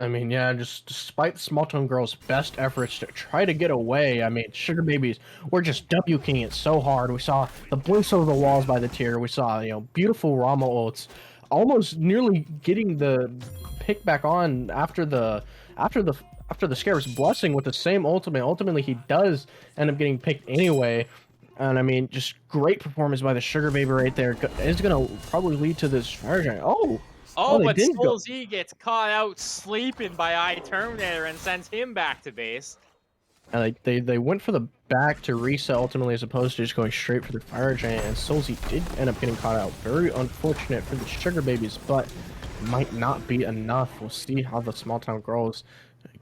I mean, yeah, just despite the Small Town Girls' best efforts to try to get away, I mean, Sugar Babies were just W-king it so hard. We saw the blinks over the walls by the tier. We saw, beautiful Rama ults, almost nearly getting the pick back on after the Scarab's Blessing with the same ultimate. Ultimately, he does end up getting picked anyway. And I mean, just great performance by the Sugar Baby right there. It's gonna probably lead to this Fire Giant. But Soulzc gets caught out sleeping by iTerminatorr and sends him back to base. And they went for the back to reset ultimately, as opposed to just going straight for the Fire Giant. And Soulzc did end up getting caught out. Very unfortunate for the Sugar Babies, but might not be enough. We'll see how the Small Town Girls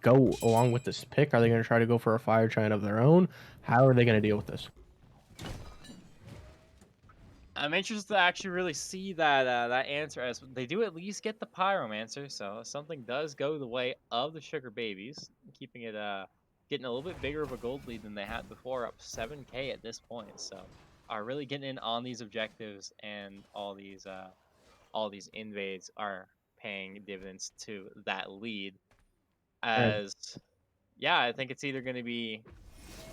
go along with this pick. Are they going to try to go for a Fire Giant of their own? How are they going to deal with this? I'm interested to actually really see that answer, as they do at least get the Pyromancer, so something does go the way of the Sugar Babies, keeping it getting a little bit bigger of a gold lead than they had before, up 7k at this point. So are really getting in on these objectives and all all these invades are paying dividends to that lead. Right. As yeah, I think it's either going to be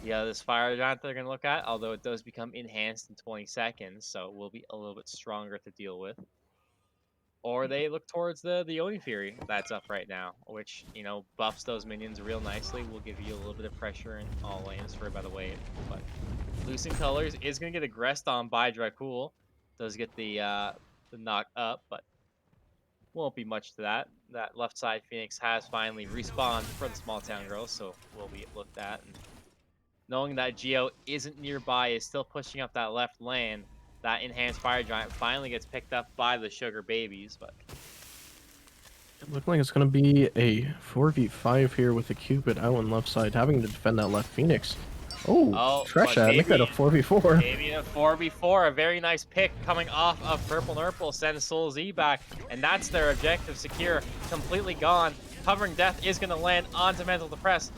this fire giant they're going to look at, although it does become enhanced in 20 seconds, so it will be a little bit stronger to deal with. Or they look towards the Oni Fury that's up right now, which, buffs those minions real nicely, will give you a little bit of pressure in all lanes for about a wave. But Losing Colors is going to get aggressed on by Dracull. Does get the knock up, but won't be much to that. That left side Phoenix has finally respawned for the small town girls, so will be looked at. And knowing that Geo isn't nearby, is still pushing up that left lane. That enhanced fire giant finally gets picked up by the sugar babies, but It looked like it's going to be a 4v5 here with the Cupid out on left side, having to defend that left Phoenix. Oh, but Tresha, make that a 4v4. Maybe a 4v4, a very nice pick coming off of BurpleNurple sends Soulzc back, and that's their objective secure, completely gone. Covering Death is going to land onto MentalDepressed,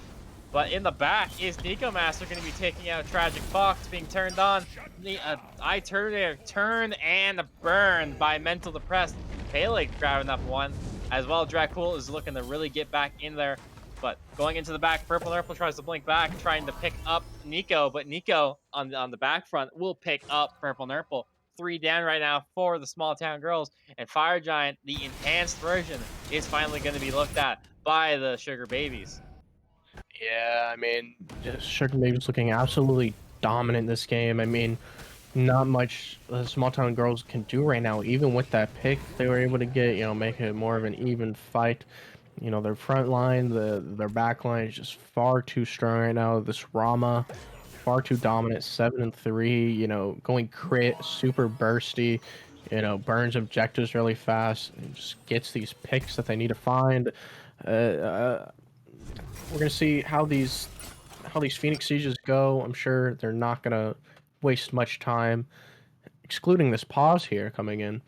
but in the back is NykoMaster going to be taking out TragicFox, being turned on. The iTerminatorr turned and burned by MentalDepressed. Pele grabbing up one, as well. Dracull is looking to really get back in there. But going into the back, BurpleNurple tries to blink back, trying to pick up Nico. But Nico on the back front will pick up BurpleNurple. 3 down right now for the small town girls. And Fire Giant, the enhanced version, is finally going to be looked at by the Sugar Babies. Yeah, I mean, Sugar Babies looking absolutely dominant in this game. I mean, not much the small town girls can do right now. Even with that pick they were able to get, make it more of an even fight. Their front line, their back line is just far too strong right now. This Rama, far too dominant, 7-3, going crit, super bursty, burns objectives really fast, and just gets these picks that they need to find. We're gonna see how these Phoenix Sieges go. I'm sure they're not gonna waste much time, excluding this pause here coming in.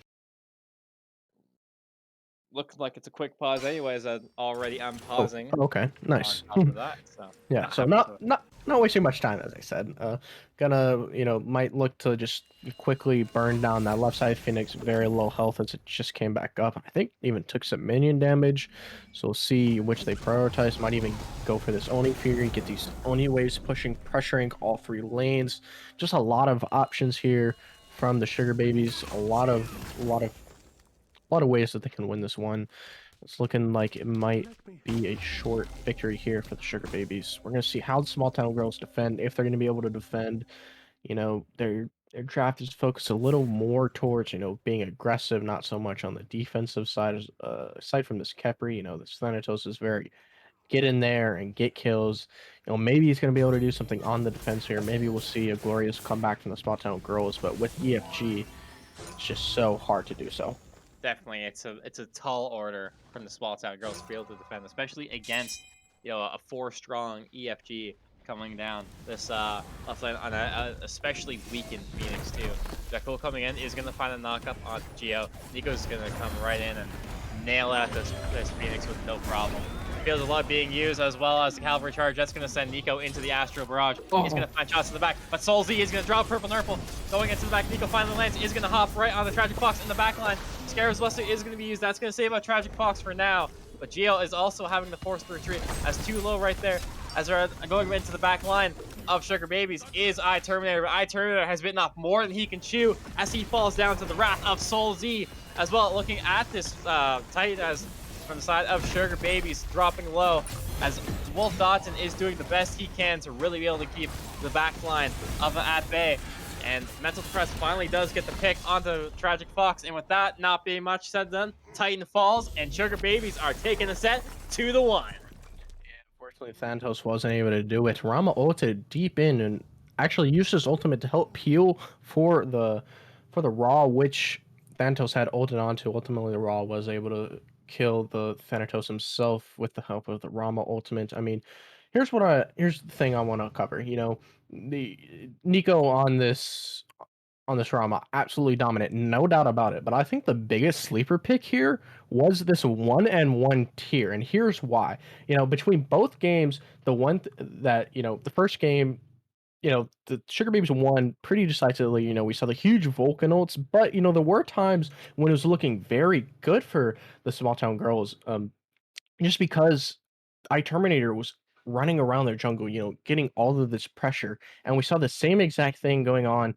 Looks like it's a quick pause anyways. Already I'm pausing Okay, nice. on top of that. So Yeah, so not wasting much time, as I said. Gonna might look to just quickly burn down that left side Phoenix, very low health as it just came back up. I think even took some minion damage, so we'll see which they prioritize. Might even go for this Oni Fury, get these Oni waves pushing, pressuring all 3 lanes. Just a lot of options here from the Sugar Babies. A lot of ways that they can win this one. It's looking like it might be a short victory here for the Sugar Babies. We're going to see how the small town girls defend, if they're going to be able to defend. Their draft is focused a little more towards, being aggressive, not so much on the defensive side. Aside from this Khepri, this Thanatos is very get in there and get kills. Maybe he's going to be able to do something on the defense here. Maybe we'll see a glorious comeback from the small town girls, but with EFG, it's just so hard to do so. Definitely, it's a tall order from the small town girls to be able to defend, especially against a 4-strong EFG coming down this left lane on a especially weakened Phoenix too. Dracull coming in is gonna find a knock up on Geo. Nico's gonna come right in and nail out this Phoenix with no problem. Feels a lot being used, as well as the cavalry charge. That's going to send Nico into the Astral Barrage. He's going to find shots in the back, but Soulzc is going to drop BurpleNurple. Going into the back, Nico finally lands, is going to hop right on the TragicFox in the back line. Scarab's Luster is going to be used. That's going to save out TragicFox for now. But Geo is also having to force the retreat, as too low right there. As they're going into the back line of Sugar Babies is iTerminatorr. But iTerminatorr has bitten off more than he can chew as he falls down to the wrath of Soulzc. As well, looking at this Titan as from the side of Sugar Babies, dropping low as WOLFDOTSON is doing the best he can to really be able to keep the back line of at bay. And MentalDepressed finally does get the pick onto TragicFox, and with that not being much said done, Titan falls and Sugar Babies are taking the set 2-1. Unfortunately, Thanatos wasn't able to do it. Rama ulted deep in and actually used his ultimate to help peel for the Raw, which Thanatos had ulted onto. Ultimately, the Raw was able to kill the Thanatos himself with the help of the Rama ultimate. I mean, here's the thing I want to cover. The Nico on this Rama, absolutely dominant, no doubt about it. But I think the biggest sleeper pick here was this 1-1 tier, and here's why. Between both games, the first game the Sugar Babes won pretty decisively. We saw the huge Vulcan ults, but there were times when it was looking very good for the Small Town Girls. Just because iTerminatorr was running around their jungle, getting all of this pressure, and we saw the same exact thing going on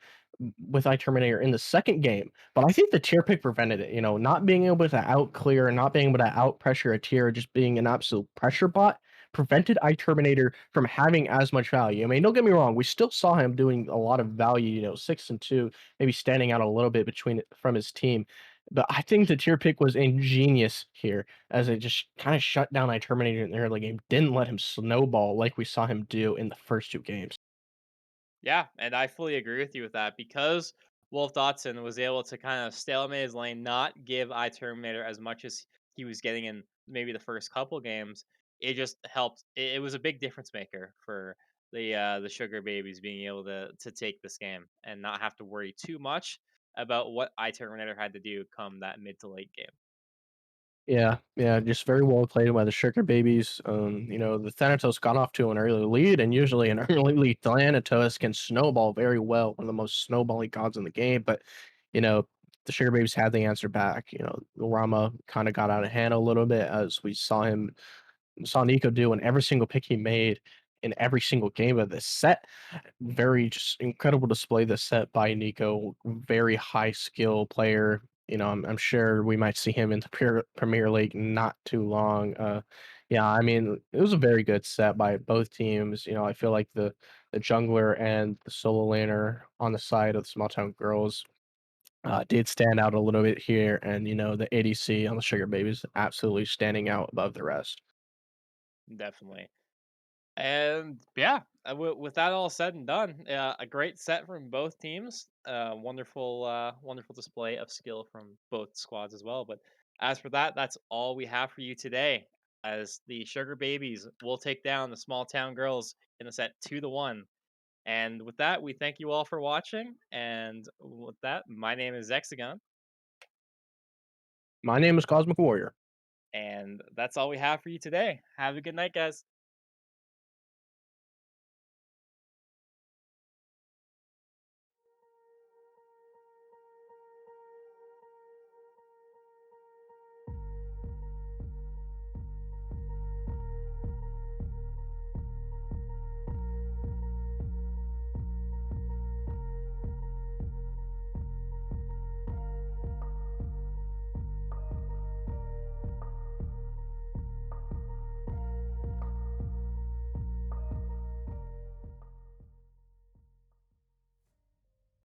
with iTerminatorr in the second game. But I think the tier pick prevented it. Not being able to out clear, not being able to out pressure a tier, just being an absolute pressure bot prevented iTerminatorr from having as much value. I mean, don't get me wrong, we still saw him doing a lot of value. 6 and 2, maybe standing out a little bit between from his team. But I think the tier pick was ingenious here, as it just kind of shut down iTerminatorr in the early game, didn't let him snowball like we saw him do in the first 2 games. Yeah, and I fully agree with you with that because WolfDOTSON was able to kind of stalemate his lane, not give iTerminator as much as he was getting in maybe the first couple games. It just helped. It was a big difference maker for the Sugar Babies being able to take this game and not have to worry too much about what iTerminator had to do come that mid to late game. Yeah, yeah, just very well played by the Sugar Babies. The Thanatos got off to an early lead, and usually an early lead Thanatos can snowball very well, one of the most snowballing gods in the game. But you know, the Sugar Babies had the answer back. Rama kind of got out of hand a little bit, as we saw Nico do in every single pick he made in every single game of this set. Very just incredible display this set by Nico. Very high skill player. I'm sure we might see him in the Premier League not too long. Yeah, I mean, it was a very good set by both teams. I feel like the jungler and the solo laner on the side of the Small Town Girls did stand out a little bit here, and the ADC on the Sugar Babies absolutely standing out above the rest. Definitely. And yeah, with that all said and done, a great set from both teams. Wonderful display of skill from both squads as well. But as for that, that's all we have for you today. As the Sugar Babies will take down the Small Town Girls in a set 2-1. And with that, we thank you all for watching. And with that, my name is Zexagon, My name is Cosmic Warrior. and that's all we have for you today. Have a good night, guys.